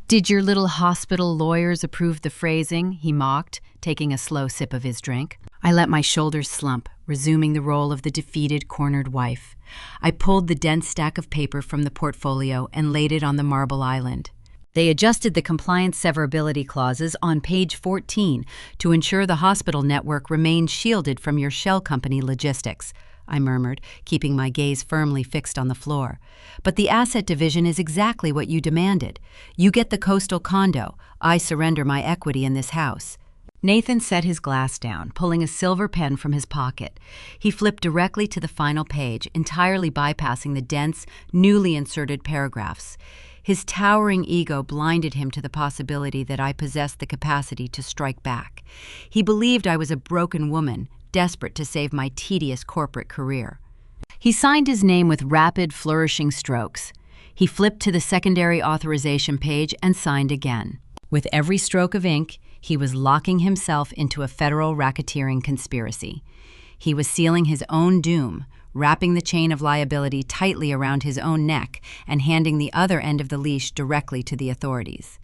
"Did your little hospital lawyers approve the phrasing?" he mocked, taking a slow sip of his drink. I let my shoulders slump, resuming the role of the defeated, cornered wife. I pulled the dense stack of paper from the portfolio and laid it on the marble island. They adjusted the compliance severability clauses on page 14 to ensure the hospital network remained shielded from your shell company logistics, I murmured, keeping my gaze firmly fixed on the floor. "But the asset division is exactly what you demanded. You get the coastal condo. I surrender my equity in this house." Nathan set his glass down, pulling a silver pen from his pocket. He flipped directly to the final page, entirely bypassing the dense, newly inserted paragraphs. His towering ego blinded him to the possibility that I possessed the capacity to strike back. He believed I was a broken woman, desperate to save my tedious corporate career. He signed his name with rapid, flourishing strokes. He flipped to the secondary authorization page and signed again. With every stroke of ink, he was locking himself into a federal racketeering conspiracy. He was sealing his own doom, wrapping the chain of liability tightly around his own neck and handing the other end of the leash directly to the authorities.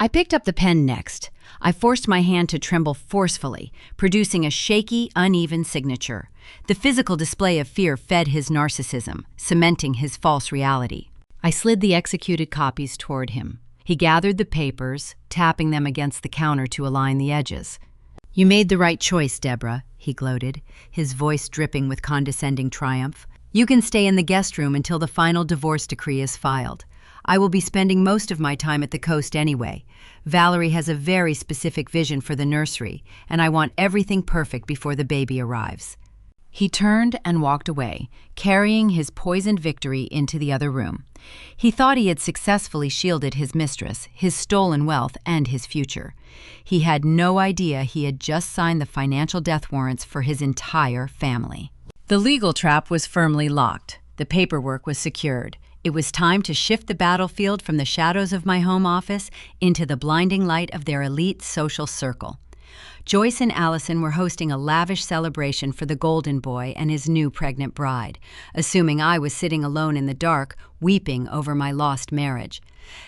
I picked up the pen next. I forced my hand to tremble forcefully, producing a shaky, uneven signature. The physical display of fear fed his narcissism, cementing his false reality. I slid the executed copies toward him. He gathered the papers, tapping them against the counter to align the edges. "You made the right choice, Deborah," he gloated, his voice dripping with condescending triumph. "You can stay in the guest room until the final divorce decree is filed. I will be spending most of my time at the coast anyway. Valerie has a very specific vision for the nursery, and I want everything perfect before the baby arrives." He turned and walked away, carrying his poisoned victory into the other room. He thought he had successfully shielded his mistress, his stolen wealth, and his future. He had no idea he had just signed the financial death warrants for his entire family. The legal trap was firmly locked. The paperwork was secured. It was time to shift the battlefield from the shadows of my home office into the blinding light of their elite social circle. Joyce and Allison were hosting a lavish celebration for the golden boy and his new pregnant bride, assuming I was sitting alone in the dark, weeping over my lost marriage.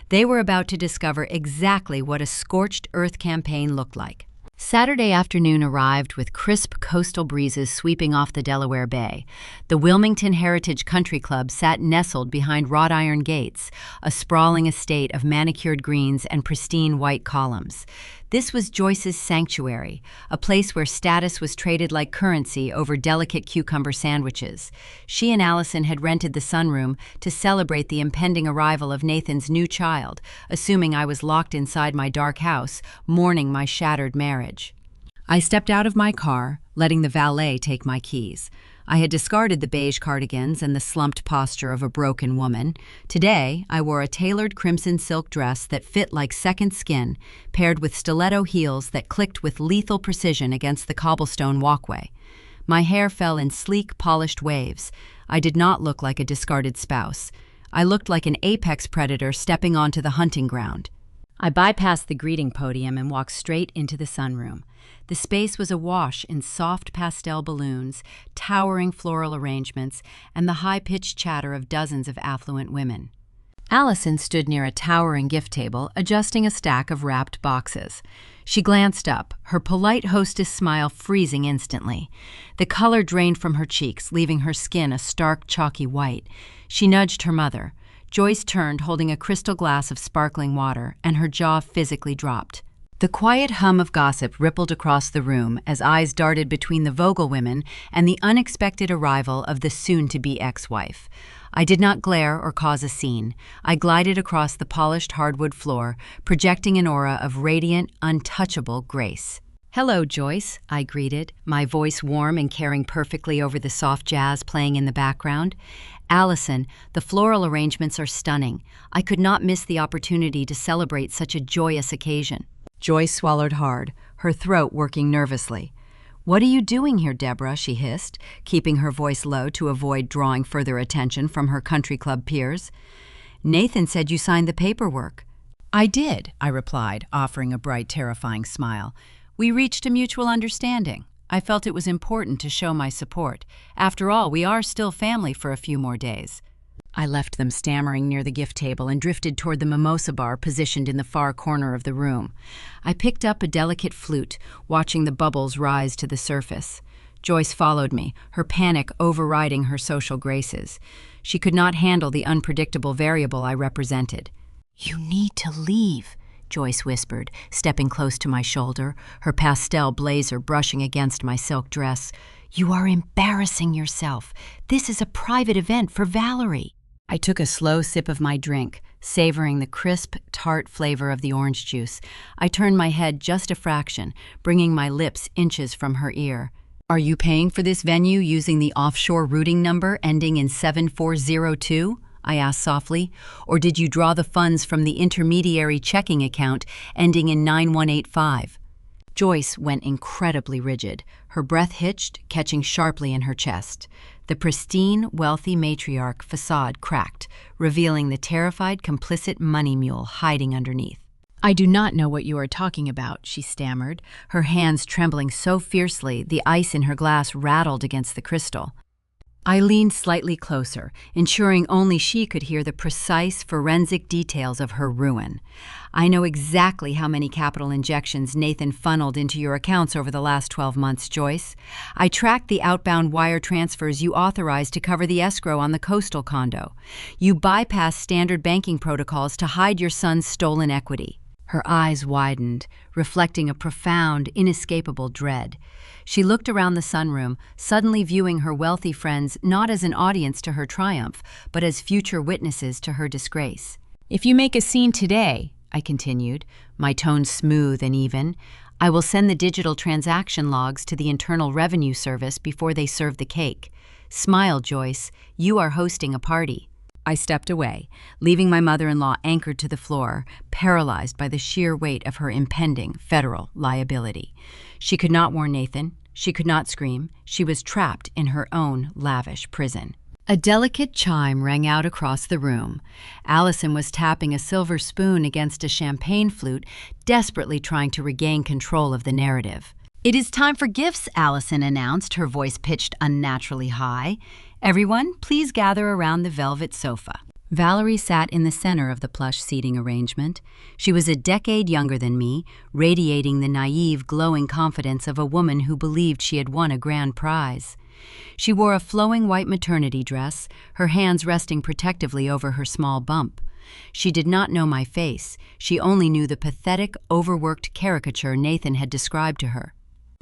They were about to discover exactly what a scorched earth campaign looked like. Saturday afternoon arrived with crisp coastal breezes sweeping off the Delaware Bay. The Wilmington Heritage Country Club sat nestled behind wrought iron gates, a sprawling estate of manicured greens and pristine white columns. This was Joyce's sanctuary, a place where status was traded like currency over delicate cucumber sandwiches. She and Allison had rented the sunroom to celebrate the impending arrival of Nathan's new child, assuming I was locked inside my dark house, mourning my shattered marriage. I stepped out of my car, letting the valet take my keys. I had discarded the beige cardigans and the slumped posture of a broken woman. Today, I wore a tailored crimson silk dress that fit like second skin, paired with stiletto heels that clicked with lethal precision against the cobblestone walkway. My hair fell in sleek, polished waves. I did not look like a discarded spouse. I looked like an apex predator stepping onto the hunting ground. I bypassed the greeting podium and walked straight into the sunroom. The space was awash in soft pastel balloons, towering floral arrangements, and the high-pitched chatter of dozens of affluent women. Allison stood near a towering gift table, adjusting a stack of wrapped boxes. She glanced up, her polite hostess smile freezing instantly. The color drained from her cheeks, leaving her skin a stark, chalky white. She nudged her mother. Joyce turned, holding a crystal glass of sparkling water, and her jaw physically dropped. The quiet hum of gossip rippled across the room as eyes darted between the Vogel women and the unexpected arrival of the soon-to-be ex-wife. I did not glare or cause a scene. I glided across the polished hardwood floor, projecting an aura of radiant, untouchable grace. "Hello, Joyce," I greeted, my voice warm and carrying perfectly over the soft jazz playing in the background. "Allison, the floral arrangements are stunning. I could not miss the opportunity to celebrate such a joyous occasion." Joyce swallowed hard, her throat working nervously. "What are you doing here, Deborah?" she hissed, keeping her voice low to avoid drawing further attention from her country club peers. "Nathan said you signed the paperwork." "I did," I replied, offering a bright, terrifying smile. "We reached a mutual understanding. I felt it was important to show my support. After all, we are still family for a few more days." I left them stammering near the gift table and drifted toward the mimosa bar positioned in the far corner of the room. I picked up a delicate flute, watching the bubbles rise to the surface. Joyce followed me, her panic overriding her social graces. She could not handle the unpredictable variable I represented. "You need to leave," Joyce whispered, stepping close to my shoulder, her pastel blazer brushing against my silk dress. "You are embarrassing yourself. This is a private event for Valerie." I took a slow sip of my drink, savoring the crisp, tart flavor of the orange juice. I turned my head just a fraction, bringing my lips inches from her ear. "Are you paying for this venue using the offshore routing number ending in 7402? I asked softly. "Or did you draw the funds from the intermediary checking account ending in 9185? Joyce went incredibly rigid, her breath hitched, catching sharply in her chest. The pristine, wealthy matriarch facade cracked, revealing the terrified, complicit money mule hiding underneath. "I do not know what you are talking about," she stammered, her hands trembling so fiercely the ice in her glass rattled against the crystal. I leaned slightly closer, ensuring only she could hear the precise forensic details of her ruin. "I know exactly how many capital injections Nathan funneled into your accounts over the last 12 months, Joyce. I tracked the outbound wire transfers you authorized to cover the escrow on the coastal condo. You bypassed standard banking protocols to hide your son's stolen equity." Her eyes widened, reflecting a profound, inescapable dread. She looked around the sunroom, suddenly viewing her wealthy friends not as an audience to her triumph, but as future witnesses to her disgrace. "If you make a scene today," I continued, my tone smooth and even, "I will send the digital transaction logs to the Internal Revenue Service before they serve the cake. Smile, Joyce. You are hosting a party." I stepped away, leaving my mother-in-law anchored to the floor, paralyzed by the sheer weight of her impending federal liability. She could not warn Nathan. She could not scream. She was trapped in her own lavish prison. A delicate chime rang out across the room. Allison was tapping a silver spoon against a champagne flute, desperately trying to regain control of the narrative. "It is time for gifts," Allison announced, her voice pitched unnaturally high. "Everyone, please gather around the velvet sofa." Valerie sat in the center of the plush seating arrangement. She was a decade younger than me, radiating the naive, glowing confidence of a woman who believed she had won a grand prize. She wore a flowing white maternity dress, her hands resting protectively over her small bump. She did not know my face. She only knew the pathetic, overworked caricature Nathan had described to her.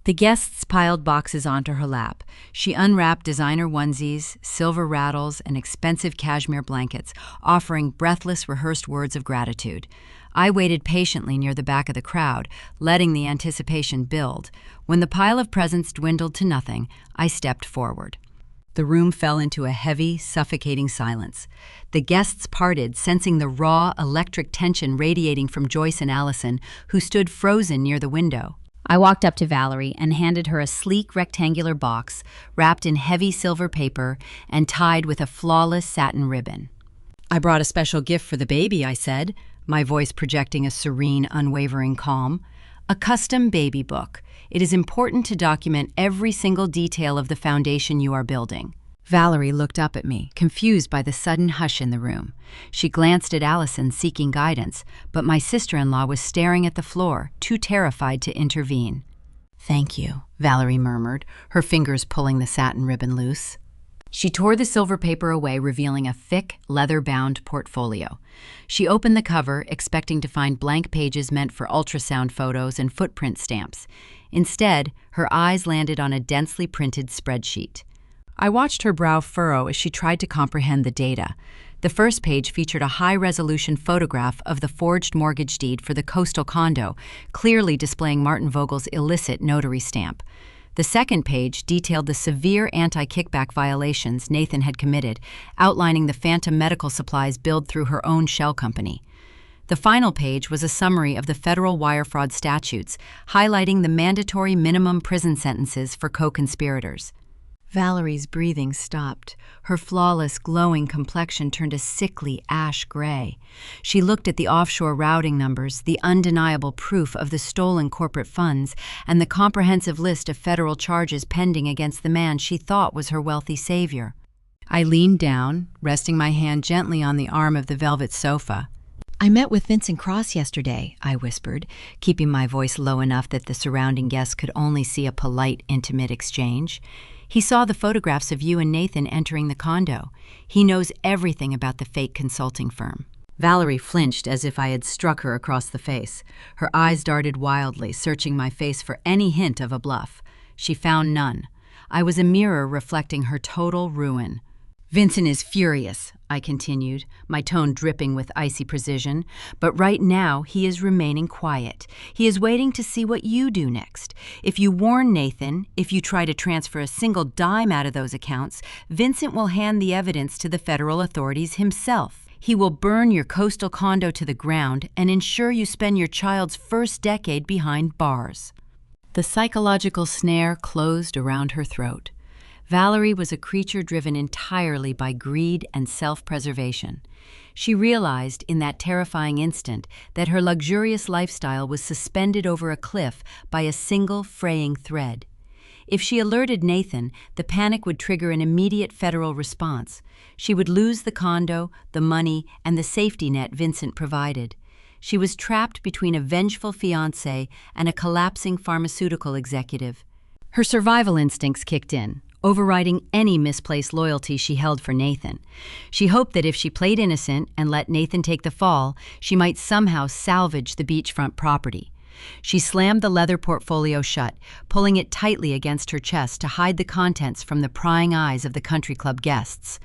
The guests piled boxes onto her lap. She unwrapped designer onesies, silver rattles, and expensive cashmere blankets, offering breathless, rehearsed words of gratitude. I waited patiently near the back of the crowd, letting the anticipation build. When the pile of presents dwindled to nothing, I stepped forward. The room fell into a heavy, suffocating silence. The guests parted, sensing the raw, electric tension radiating from Joyce and Allison, who stood frozen near the window. I walked up to Valerie and handed her a sleek rectangular box wrapped in heavy silver paper and tied with a flawless satin ribbon. "I brought a special gift for the baby," I said, my voice projecting a serene, unwavering calm. "A custom baby book. It is important to document every single detail of the foundation you are building." Valerie looked up at me, confused by the sudden hush in the room. She glanced at Allison, seeking guidance, but my sister-in-law was staring at the floor, too terrified to intervene. "Thank you," Valerie murmured, her fingers pulling the satin ribbon loose. She tore the silver paper away, revealing a thick, leather-bound portfolio. She opened the cover, expecting to find blank pages meant for ultrasound photos and footprint stamps. Instead, her eyes landed on a densely printed spreadsheet. I watched her brow furrow as she tried to comprehend the data. The first page featured a high-resolution photograph of the forged mortgage deed for the coastal condo, clearly displaying Martin Vogel's illicit notary stamp. The second page detailed the severe anti-kickback violations Nathan had committed, outlining the phantom medical supplies billed through her own shell company. The final page was a summary of the federal wire fraud statutes, highlighting the mandatory minimum prison sentences for co-conspirators. Valerie's breathing stopped. Her flawless, glowing complexion turned a sickly ash gray. She looked at the offshore routing numbers, the undeniable proof of the stolen corporate funds, and the comprehensive list of federal charges pending against the man she thought was her wealthy savior. I leaned down, resting my hand gently on the arm of the velvet sofa. "I met with Vincent Cross yesterday," I whispered, keeping my voice low enough that the surrounding guests could only see a polite, intimate exchange. "He saw the photographs of you and Nathan entering the condo. He knows everything about the fake consulting firm." Valerie flinched as if I had struck her across the face. Her eyes darted wildly, searching my face for any hint of a bluff. She found none. I was a mirror reflecting her total ruin. "Vincent is furious," I continued, my tone dripping with icy precision. "But right now, he is remaining quiet. He is waiting to see what you do next. If you warn Nathan, if you try to transfer a single dime out of those accounts, Vincent will hand the evidence to the federal authorities himself. He will burn your coastal condo to the ground and ensure you spend your child's first decade behind bars." The psychological snare closed around her throat. Valerie was a creature driven entirely by greed and self-preservation. She realized in that terrifying instant that her luxurious lifestyle was suspended over a cliff by a single fraying thread. If she alerted Nathan, the panic would trigger an immediate federal response. She would lose the condo, the money, and the safety net Vincent provided. She was trapped between a vengeful fiancé and a collapsing pharmaceutical executive. Her survival instincts kicked in, overriding any misplaced loyalty she held for Nathan. She hoped that if she played innocent and let Nathan take the fall, she might somehow salvage the beachfront property. She slammed the leather portfolio shut, pulling it tightly against her chest to hide the contents from the prying eyes of the country club guests.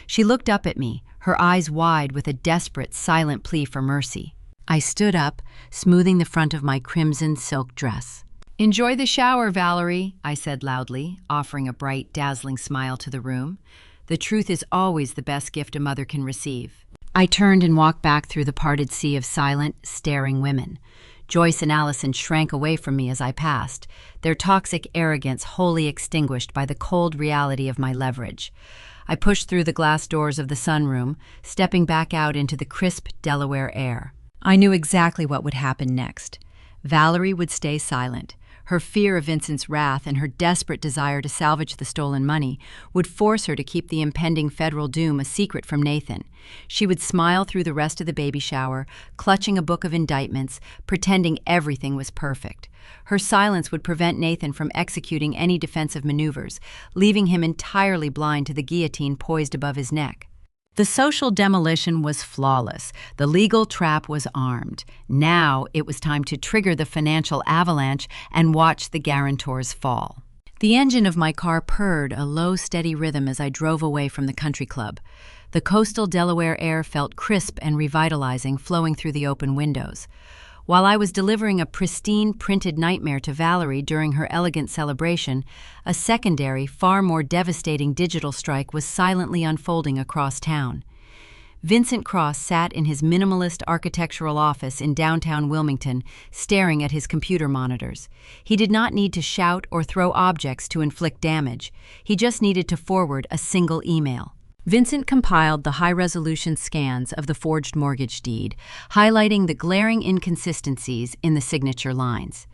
She looked up at me, her eyes wide with a desperate, silent plea for mercy. I stood up, smoothing the front of my crimson silk dress. "Enjoy the shower, Valerie," I said loudly, offering a bright, dazzling smile to the room. The truth is always the best gift a mother can receive. I turned and walked back through the parted sea of silent, staring women. Joyce and Allison shrank away from me as I passed, their toxic arrogance wholly extinguished by the cold reality of my leverage. I pushed through the glass doors of the sunroom, stepping back out into the crisp Delaware air. I knew exactly what would happen next. Valerie would stay silent. Her fear of Vincent's wrath and her desperate desire to salvage the stolen money would force her to keep the impending federal doom a secret from Nathan. She would smile through the rest of the baby shower, clutching a book of indictments, pretending everything was perfect. Her silence would prevent Nathan from executing any defensive maneuvers, leaving him entirely blind to the guillotine poised above his neck. The social demolition was flawless. The legal trap was armed. Now it was time to trigger the financial avalanche and watch the guarantors fall. The engine of my car purred a low, steady rhythm as I drove away from the country club. The coastal Delaware air felt crisp and revitalizing, flowing through the open windows. While I was delivering a pristine, printed nightmare to Valerie during her elegant celebration, a secondary, far more devastating digital strike was silently unfolding across town. Vincent Cross sat in his minimalist architectural office in downtown Wilmington, staring at his computer monitors. He did not need to shout or throw objects to inflict damage. He just needed to forward a single email. Vincent compiled the high-resolution scans of the forged mortgage deed, highlighting the glaring inconsistencies in the signature lines.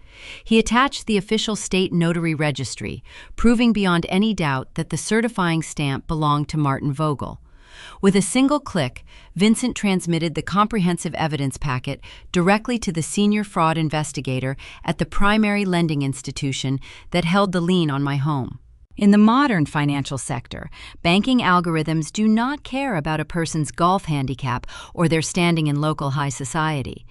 He attached the official state notary registry, proving beyond any doubt that the certifying stamp belonged to Martin Vogel. With a single click, Vincent transmitted the comprehensive evidence packet directly to the senior fraud investigator at the primary lending institution that held the lien on my home. In the modern financial sector, banking algorithms do not care about a person's golf handicap or their standing in local high society.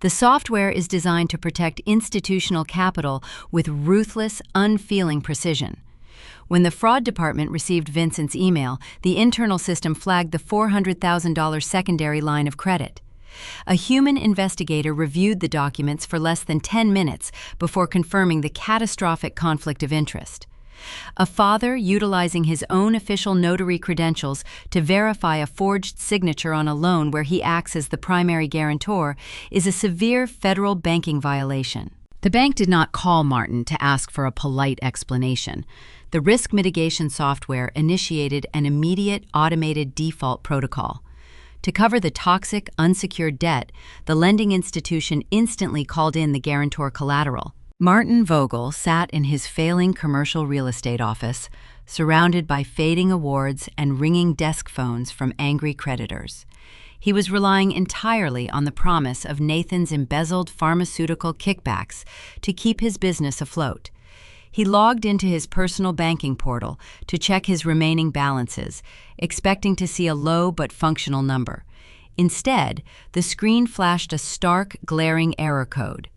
The software is designed to protect institutional capital with ruthless, unfeeling precision. When the fraud department received Vincent's email, the internal system flagged the $400,000 secondary line of credit. A human investigator reviewed the documents for less than 10 minutes before confirming the catastrophic conflict of interest. A father utilizing his own official notary credentials to verify a forged signature on a loan where he acts as the primary guarantor is a severe federal banking violation. The bank did not call Martin to ask for a polite explanation. The risk mitigation software initiated an immediate automated default protocol. To cover the toxic, unsecured debt, the lending institution instantly called in the guarantor collateral. Martin Vogel sat in his failing commercial real estate office, surrounded by fading awards and ringing desk phones from angry creditors. He was relying entirely on the promise of Nathan's embezzled pharmaceutical kickbacks to keep his business afloat. He logged into his personal banking portal to check his remaining balances, expecting to see a low but functional number. Instead, the screen flashed a stark, glaring error code.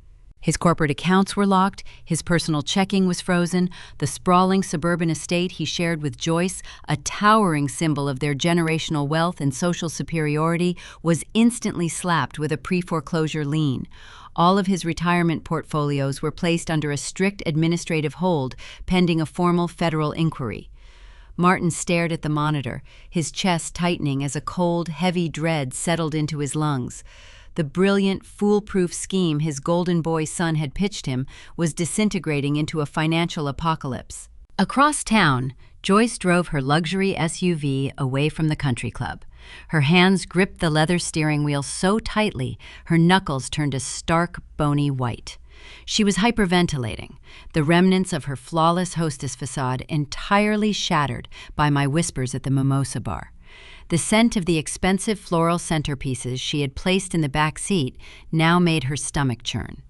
His corporate accounts were locked, his personal checking was frozen, the sprawling suburban estate he shared with Joyce, a towering symbol of their generational wealth and social superiority, was instantly slapped with a pre-foreclosure lien. All of his retirement portfolios were placed under a strict administrative hold pending a formal federal inquiry. Martin stared at the monitor, his chest tightening as a cold, heavy dread settled into his lungs. The brilliant, foolproof scheme his golden boy son had pitched him was disintegrating into a financial apocalypse. Across town, Joyce drove her luxury SUV away from the country club. Her hands gripped the leather steering wheel so tightly, her knuckles turned a stark, bony white. She was hyperventilating, the remnants of her flawless hostess facade entirely shattered by my whispers at the mimosa bar. The scent of the expensive floral centerpieces she had placed in the back seat now made her stomach churn.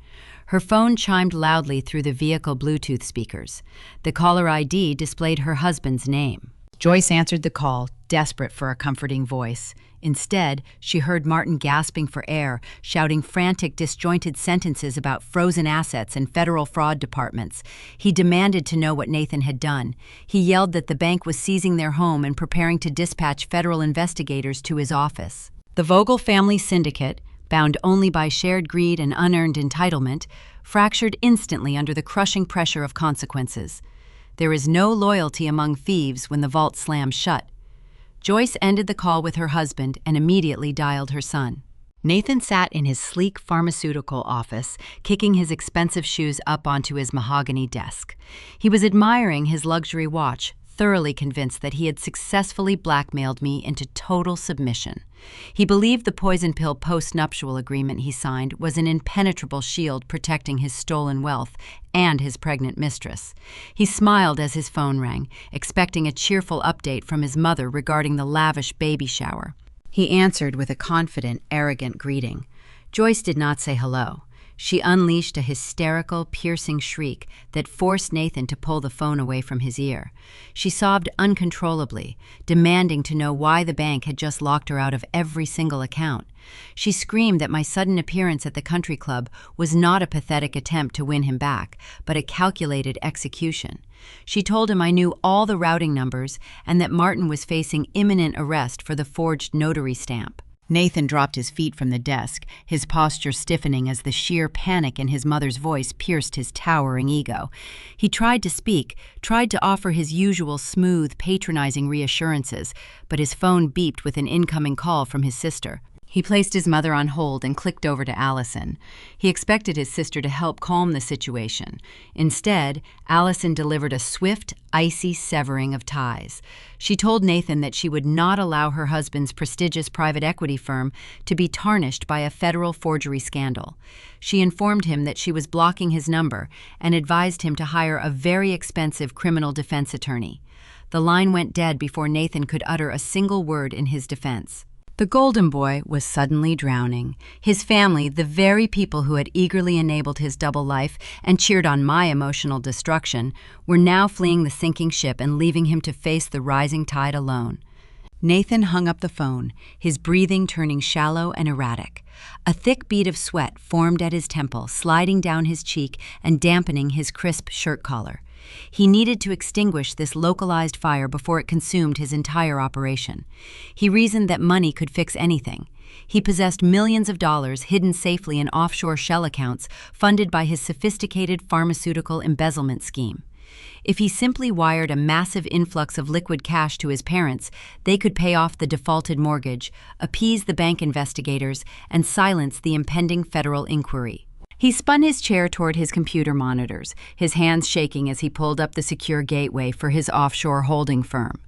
Her phone chimed loudly through the vehicle Bluetooth speakers. The caller ID displayed her husband's name. Joyce answered the call, desperate for a comforting voice. Instead, she heard Martin gasping for air, shouting frantic, disjointed sentences about frozen assets and federal fraud departments. He demanded to know what Nathan had done. He yelled that the bank was seizing their home and preparing to dispatch federal investigators to his office. The Vogel family syndicate, bound only by shared greed and unearned entitlement, fractured instantly under the crushing pressure of consequences. There is no loyalty among thieves when the vault slams shut. Joyce ended the call with her husband and immediately dialed her son. Nathan sat in his sleek pharmaceutical office, kicking his expensive shoes up onto his mahogany desk. He was admiring his luxury watch, thoroughly convinced that he had successfully blackmailed me into total submission. He believed the poison pill post-nuptial agreement he signed was an impenetrable shield protecting his stolen wealth and his pregnant mistress. He smiled as his phone rang, expecting a cheerful update from his mother regarding the lavish baby shower. He answered with a confident, arrogant greeting. Joyce did not say hello. She unleashed a hysterical, piercing shriek that forced Nathan to pull the phone away from his ear. She sobbed uncontrollably, demanding to know why the bank had just locked her out of every single account. She screamed that my sudden appearance at the country club was not a pathetic attempt to win him back, but a calculated execution. She told him I knew all the routing numbers and that Martin was facing imminent arrest for the forged notary stamp. Nathan dropped his feet from the desk, his posture stiffening as the sheer panic in his mother's voice pierced his towering ego. He tried to speak, tried to offer his usual smooth, patronizing reassurances, but his phone beeped with an incoming call from his sister. He placed his mother on hold and clicked over to Allison. He expected his sister to help calm the situation. Instead, Allison delivered a swift, icy severing of ties. She told Nathan that she would not allow her husband's prestigious private equity firm to be tarnished by a federal forgery scandal. She informed him that she was blocking his number and advised him to hire a very expensive criminal defense attorney. The line went dead before Nathan could utter a single word in his defense. The Golden Boy was suddenly drowning. His family, the very people who had eagerly enabled his double life and cheered on my emotional destruction, were now fleeing the sinking ship and leaving him to face the rising tide alone. Nathan hung up the phone, his breathing turning shallow and erratic. A thick bead of sweat formed at his temple, sliding down his cheek and dampening his crisp shirt collar. He needed to extinguish this localized fire before it consumed his entire operation. He reasoned that money could fix anything. He possessed millions of dollars hidden safely in offshore shell accounts funded by his sophisticated pharmaceutical embezzlement scheme. If he simply wired a massive influx of liquid cash to his parents, they could pay off the defaulted mortgage, appease the bank investigators, and silence the impending federal inquiry. He spun his chair toward his computer monitors, his hands shaking as he pulled up the secure gateway for his offshore holding firm.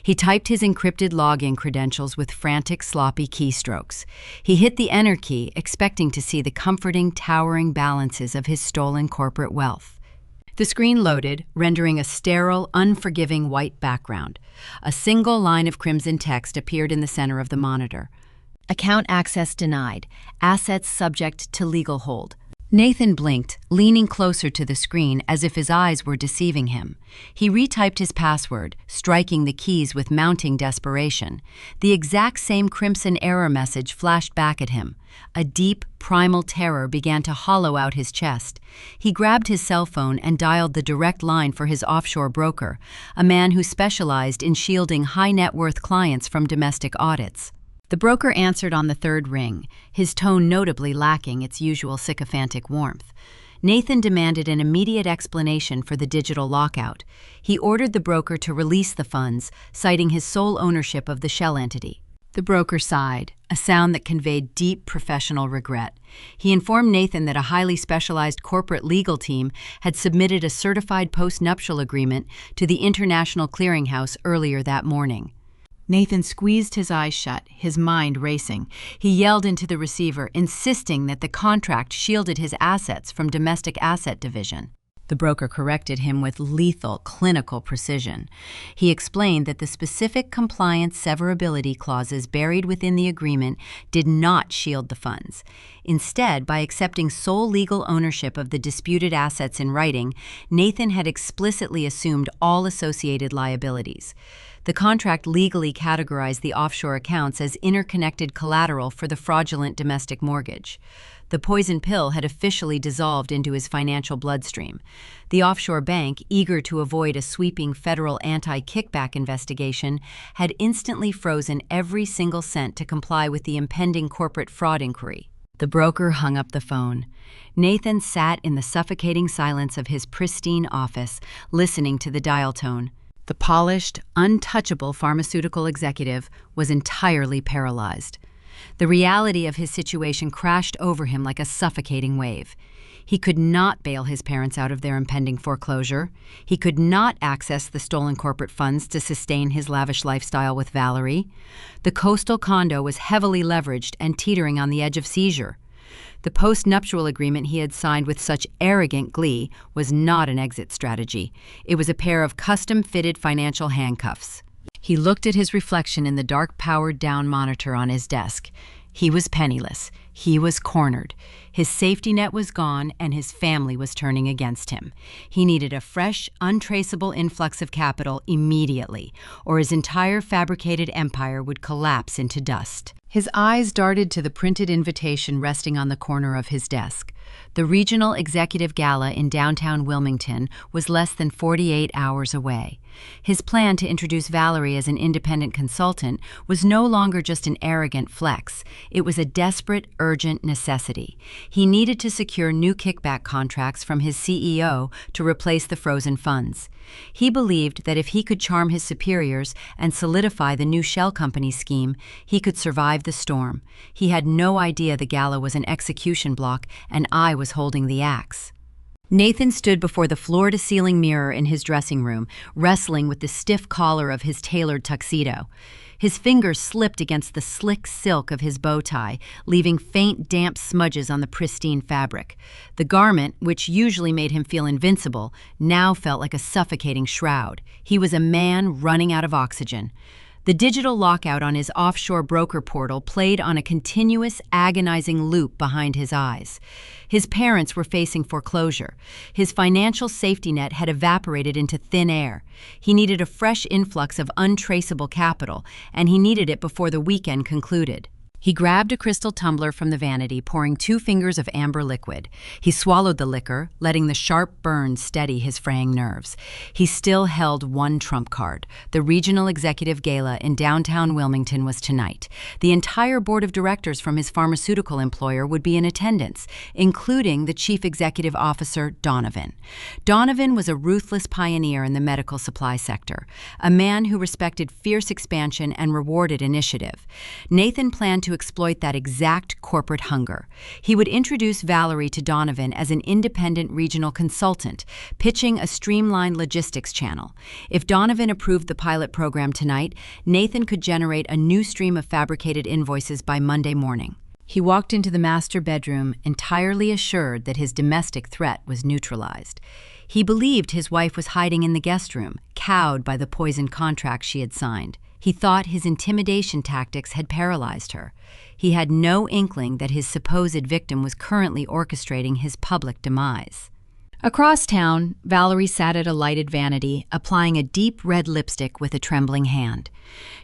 He typed his encrypted login credentials with frantic, sloppy keystrokes. He hit the enter key, expecting to see the comforting, towering balances of his stolen corporate wealth. The screen loaded, rendering a sterile, unforgiving white background. A single line of crimson text appeared in the center of the monitor. Account access denied. Assets subject to legal hold. Nathan blinked, leaning closer to the screen as if his eyes were deceiving him. He retyped his password, striking the keys with mounting desperation. The exact same crimson error message flashed back at him. A deep, primal terror began to hollow out his chest. He grabbed his cell phone and dialed the direct line for his offshore broker, a man who specialized in shielding high-net-worth clients from domestic audits. The broker answered on the third ring, his tone notably lacking its usual sycophantic warmth. Nathan demanded an immediate explanation for the digital lockout. He ordered the broker to release the funds, citing his sole ownership of the shell entity. The broker sighed, a sound that conveyed deep professional regret. He informed Nathan that a highly specialized corporate legal team had submitted a certified post-nuptial agreement to the International Clearinghouse earlier that morning. Nathan squeezed his eyes shut, his mind racing. He yelled into the receiver, insisting that the contract shielded his assets from domestic asset division. The broker corrected him with lethal, clinical precision. He explained that the specific compliance severability clauses buried within the agreement did not shield the funds. Instead, by accepting sole legal ownership of the disputed assets in writing, Nathan had explicitly assumed all associated liabilities. The contract legally categorized the offshore accounts as interconnected collateral for the fraudulent domestic mortgage. The poison pill had officially dissolved into his financial bloodstream. The offshore bank, eager to avoid a sweeping federal anti-kickback investigation, had instantly frozen every single cent to comply with the impending corporate fraud inquiry. The broker hung up the phone. Nathan sat in the suffocating silence of his pristine office, listening to the dial tone. The polished, untouchable pharmaceutical executive was entirely paralyzed. The reality of his situation crashed over him like a suffocating wave. He could not bail his parents out of their impending foreclosure. He could not access the stolen corporate funds to sustain his lavish lifestyle with Valerie. The coastal condo was heavily leveraged and teetering on the edge of seizure. The post-nuptial agreement he had signed with such arrogant glee was not an exit strategy. It was a pair of custom-fitted financial handcuffs. He looked at his reflection in the dark powered-down monitor on his desk. He was penniless. He was cornered. His safety net was gone, and his family was turning against him. He needed a fresh, untraceable influx of capital immediately, or his entire fabricated empire would collapse into dust. His eyes darted to the printed invitation resting on the corner of his desk. The Regional Executive Gala in downtown Wilmington was less than 48 hours away. His plan to introduce Valerie as an independent consultant was no longer just an arrogant flex. It was a desperate, urgent necessity. He needed to secure new kickback contracts from his CEO to replace the frozen funds. He believed that if he could charm his superiors and solidify the new shell company scheme, he could survive the storm. He had no idea the gala was an execution block and I was holding the axe. Nathan stood before the floor-to-ceiling mirror in his dressing room, wrestling with the stiff collar of his tailored tuxedo. His fingers slipped against the slick silk of his bow tie, leaving faint, damp smudges on the pristine fabric. The garment, which usually made him feel invincible, now felt like a suffocating shroud. He was a man running out of oxygen. The digital lockout on his offshore broker portal played on a continuous, agonizing loop behind his eyes. His parents were facing foreclosure. His financial safety net had evaporated into thin air. He needed a fresh influx of untraceable capital, and he needed it before the weekend concluded. He grabbed a crystal tumbler from the vanity, pouring 2 fingers of amber liquid. He swallowed the liquor, letting the sharp burn steady his fraying nerves. He still held one trump card. The Regional Executive Gala in downtown Wilmington was tonight. The entire board of directors from his pharmaceutical employer would be in attendance, including the chief executive officer, Donovan. Donovan was a ruthless pioneer in the medical supply sector, a man who respected fierce expansion and rewarded initiative. Nathan planned to exploit that exact corporate hunger. He would introduce Valerie to Donovan as an independent regional consultant, pitching a streamlined logistics channel. If Donovan approved the pilot program tonight, Nathan could generate a new stream of fabricated invoices by Monday morning. He walked into the master bedroom, entirely assured that his domestic threat was neutralized. He believed his wife was hiding in the guest room, cowed by the poisoned contract she had signed. He thought his intimidation tactics had paralyzed her. He had no inkling that his supposed victim was currently orchestrating his public demise. Across town, Valerie sat at a lighted vanity, applying a deep red lipstick with a trembling hand.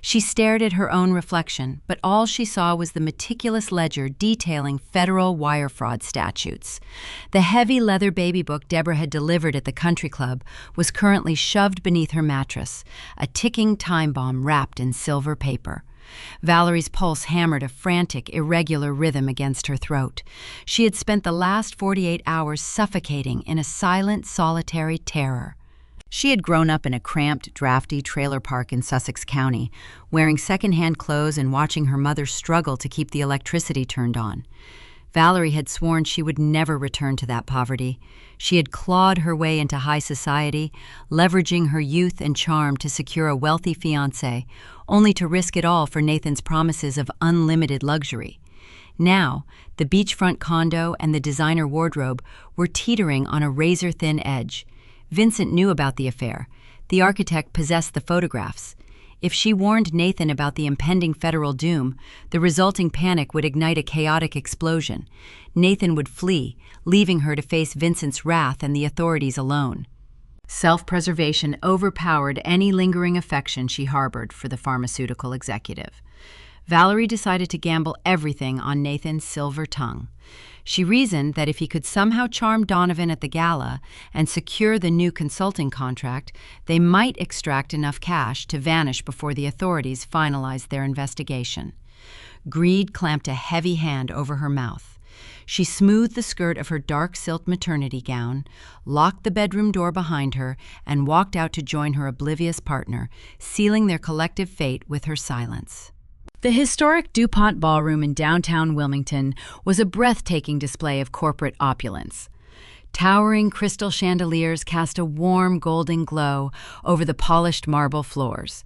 She stared at her own reflection, but all she saw was the meticulous ledger detailing federal wire fraud statutes. The heavy leather baby book Deborah had delivered at the country club was currently shoved beneath her mattress, a ticking time bomb wrapped in silver paper. Valerie's pulse hammered a frantic, irregular rhythm against her throat. She had spent the last 48 hours suffocating in a silent, solitary terror. She had grown up in a cramped, drafty trailer park in Sussex County, wearing secondhand clothes and watching her mother struggle to keep the electricity turned on. Valerie had sworn she would never return to that poverty. She had clawed her way into high society, leveraging her youth and charm to secure a wealthy fiancé, only to risk it all for Nathan's promises of unlimited luxury. Now, the beachfront condo and the designer wardrobe were teetering on a razor-thin edge. Vincent knew about the affair. The architect possessed the photographs. If she warned Nathan about the impending federal doom, the resulting panic would ignite a chaotic explosion. Nathan would flee, leaving her to face Vincent's wrath and the authorities alone. Self-preservation overpowered any lingering affection she harbored for the pharmaceutical executive. Valerie decided to gamble everything on Nathan's silver tongue. She reasoned that if he could somehow charm Donovan at the gala and secure the new consulting contract, they might extract enough cash to vanish before the authorities finalized their investigation. Greed clamped a heavy hand over her mouth. She smoothed the skirt of her dark silk maternity gown, locked the bedroom door behind her, and walked out to join her oblivious partner, sealing their collective fate with her silence. The historic DuPont Ballroom in downtown Wilmington was a breathtaking display of corporate opulence. Towering crystal chandeliers cast a warm golden glow over the polished marble floors.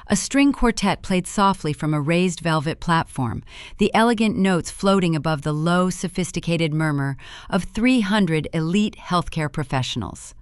A string quartet played softly from a raised velvet platform, the elegant notes floating above the low, sophisticated murmur of 300 elite healthcare professionals.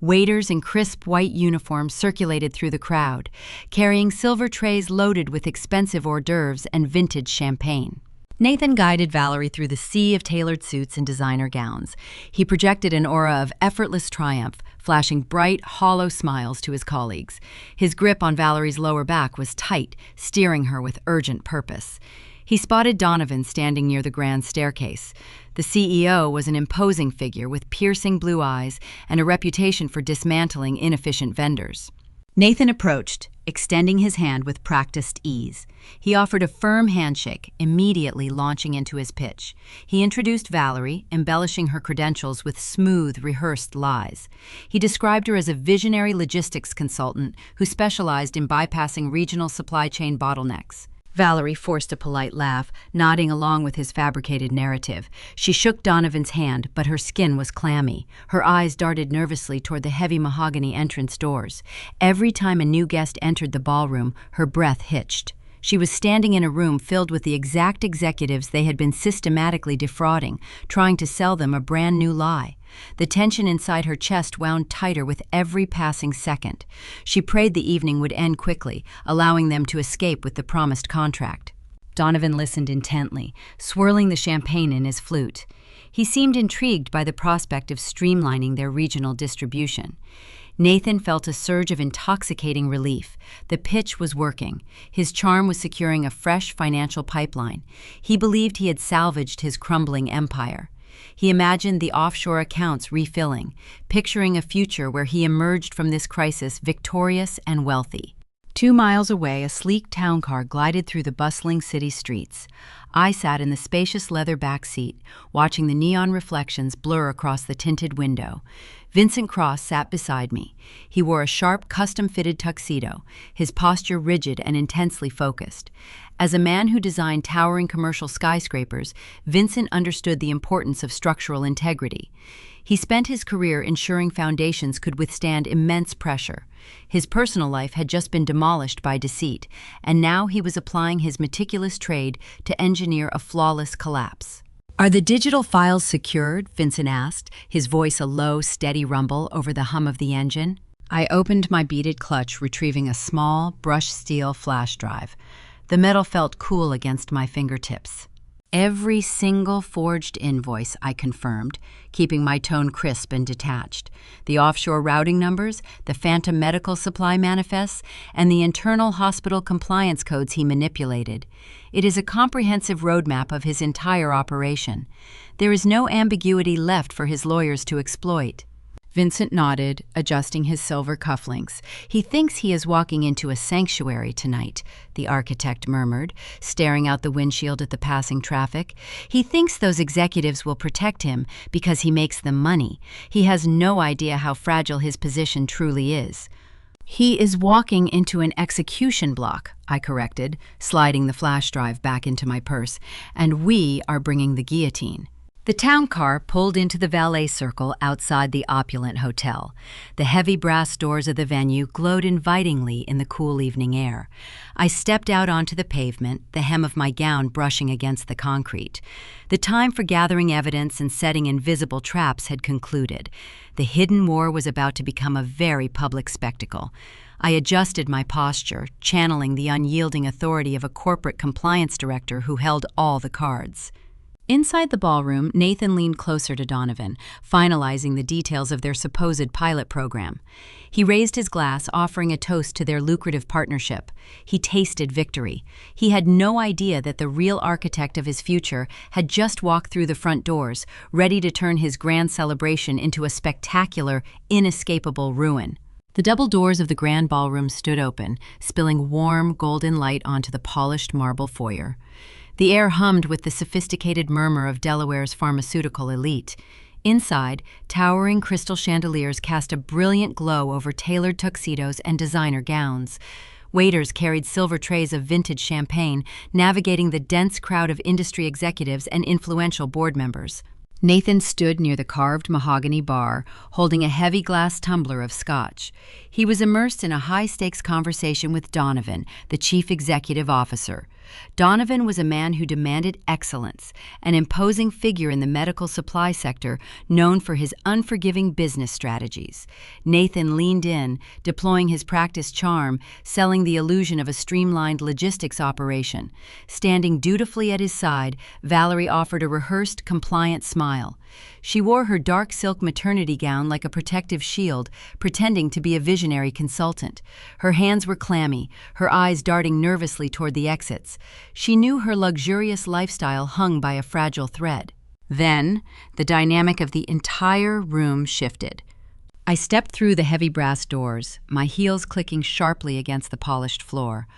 Waiters in crisp white uniforms circulated through the crowd, carrying silver trays loaded with expensive hors d'oeuvres and vintage champagne. Nathan guided Valerie through the sea of tailored suits and designer gowns. He projected an aura of effortless triumph, flashing bright, hollow smiles to his colleagues. His grip on Valerie's lower back was tight, steering her with urgent purpose. He spotted Donovan standing near the grand staircase. The CEO was an imposing figure with piercing blue eyes and a reputation for dismantling inefficient vendors. Nathan approached, extending his hand with practiced ease. He offered a firm handshake, immediately launching into his pitch. He introduced Valerie, embellishing her credentials with smooth, rehearsed lies. He described her as a visionary logistics consultant who specialized in bypassing regional supply chain bottlenecks. Valerie forced a polite laugh, nodding along with his fabricated narrative. She shook Donovan's hand, but her skin was clammy. Her eyes darted nervously toward the heavy mahogany entrance doors. Every time a new guest entered the ballroom, her breath hitched. She was standing in a room filled with the exact executives they had been systematically defrauding, trying to sell them a brand new lie. The tension inside her chest wound tighter with every passing second. She prayed the evening would end quickly, allowing them to escape with the promised contract. Donovan listened intently, swirling the champagne in his flute. He seemed intrigued by the prospect of streamlining their regional distribution. Nathan felt a surge of intoxicating relief. The pitch was working. His charm was securing a fresh financial pipeline. He believed he had salvaged his crumbling empire. He imagined the offshore accounts refilling, picturing a future where he emerged from this crisis victorious and wealthy. 2 miles away, a sleek town car glided through the bustling city streets. I sat in the spacious leather back seat, watching the neon reflections blur across the tinted window. Vincent Cross sat beside me. He wore a sharp, custom-fitted tuxedo, his posture rigid and intensely focused. As a man who designed towering commercial skyscrapers, Vincent understood the importance of structural integrity. He spent his career ensuring foundations could withstand immense pressure. His personal life had just been demolished by deceit, and now he was applying his meticulous trade to engineer a flawless collapse. "Are the digital files secured?" Vincent asked, his voice a low, steady rumble over the hum of the engine. I opened my beaded clutch, retrieving a small, brushed steel flash drive. The metal felt cool against my fingertips. "Every single forged invoice," I confirmed, keeping my tone crisp and detached. "The offshore routing numbers, the phantom medical supply manifests, and the internal hospital compliance codes he manipulated. It is a comprehensive roadmap of his entire operation. There is no ambiguity left for his lawyers to exploit." Vincent nodded, adjusting his silver cufflinks. "He thinks he is walking into a sanctuary tonight," the architect murmured, staring out the windshield at the passing traffic. "He thinks those executives will protect him because he makes them money. He has no idea how fragile his position truly is." "He is walking into an execution block," I corrected, sliding the flash drive back into my purse. "And we are bringing the guillotine." The town car pulled into the valet circle outside the opulent hotel. The heavy brass doors of the venue glowed invitingly in the cool evening air. I stepped out onto the pavement, the hem of my gown brushing against the concrete. The time for gathering evidence and setting invisible traps had concluded. The hidden war was about to become a very public spectacle. I adjusted my posture, channeling the unyielding authority of a corporate compliance director who held all the cards. Inside the ballroom, Nathan leaned closer to Donovan, finalizing the details of their supposed pilot program. He raised his glass, offering a toast to their lucrative partnership. He tasted victory. He had no idea that the real architect of his future had just walked through the front doors, ready to turn his grand celebration into a spectacular, inescapable ruin. The double doors of the grand ballroom stood open, spilling warm, golden light onto the polished marble foyer. The air hummed with the sophisticated murmur of Delaware's pharmaceutical elite. Inside, towering crystal chandeliers cast a brilliant glow over tailored tuxedos and designer gowns. Waiters carried silver trays of vintage champagne, navigating the dense crowd of industry executives and influential board members. Nathan stood near the carved mahogany bar, holding a heavy glass tumbler of scotch. He was immersed in a high-stakes conversation with Donovan, the chief executive officer. Donovan was a man who demanded excellence, an imposing figure in the medical supply sector known for his unforgiving business strategies. Nathan leaned in, deploying his practiced charm, selling the illusion of a streamlined logistics operation. Standing dutifully at his side, Valerie offered a rehearsed, compliant smile. She wore her dark silk maternity gown like a protective shield, pretending to be a visionary consultant. Her hands were clammy, her eyes darting nervously toward the exits. She knew her luxurious lifestyle hung by a fragile thread. Then, the dynamic of the entire room shifted. I stepped through the heavy brass doors, my heels clicking sharply against the polished floor.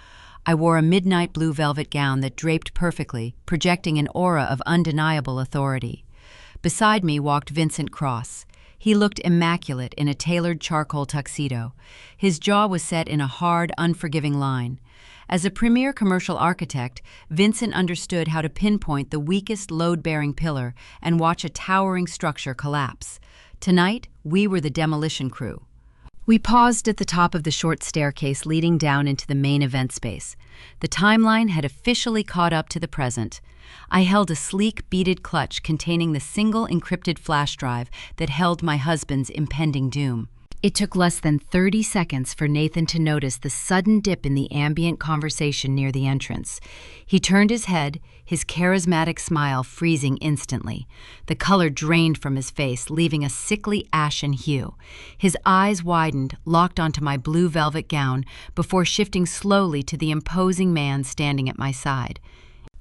I wore a midnight blue velvet gown that draped perfectly, projecting an aura of undeniable authority. Beside me walked Vincent Cross. He looked immaculate in a tailored charcoal tuxedo. His jaw was set in a hard, unforgiving line. As a premier commercial architect, Vincent understood how to pinpoint the weakest load-bearing pillar and watch a towering structure collapse. Tonight, we were the demolition crew. We paused at the top of the short staircase leading down into the main event space. The timeline had officially caught up to the present. I held a sleek, beaded clutch containing the single encrypted flash drive that held my husband's impending doom. It took less than 30 seconds for Nathan to notice the sudden dip in the ambient conversation near the entrance. He turned his head, his charismatic smile freezing instantly. The color drained from his face, leaving a sickly ashen hue. His eyes widened, locked onto my blue velvet gown, before shifting slowly to the imposing man standing at my side.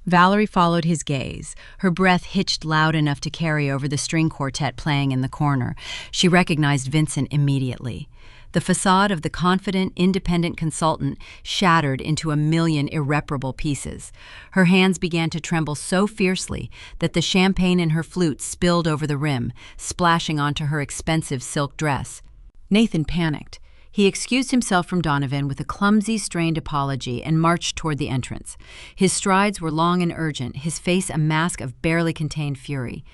Valerie followed his gaze, her breath hitched loud enough to carry over the string quartet playing in the corner. She recognized Vincent immediately. The facade of the confident, independent consultant shattered into a million irreparable pieces. Her hands began to tremble so fiercely that the champagne in her flute spilled over the rim, splashing onto her expensive silk dress. Nathan panicked. He excused himself from Donovan with a clumsy, strained apology and marched toward the entrance. His strides were long and urgent, his face a mask of barely contained fury.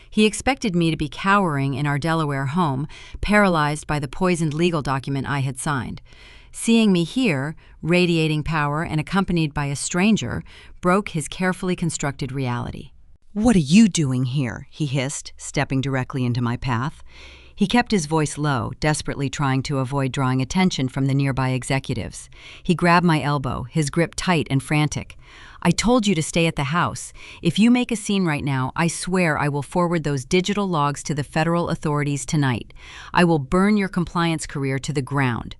He expected me to be cowering in our Delaware home, paralyzed by the poisoned legal document I had signed. Seeing me here, radiating power and accompanied by a stranger, broke his carefully constructed reality. "What are you doing here?" he hissed, stepping directly into my path. He kept his voice low, desperately trying to avoid drawing attention from the nearby executives. He grabbed my elbow, his grip tight and frantic. "I told you to stay at the house. If you make a scene right now, I swear I will forward those digital logs to the federal authorities tonight. I will burn your compliance career to the ground."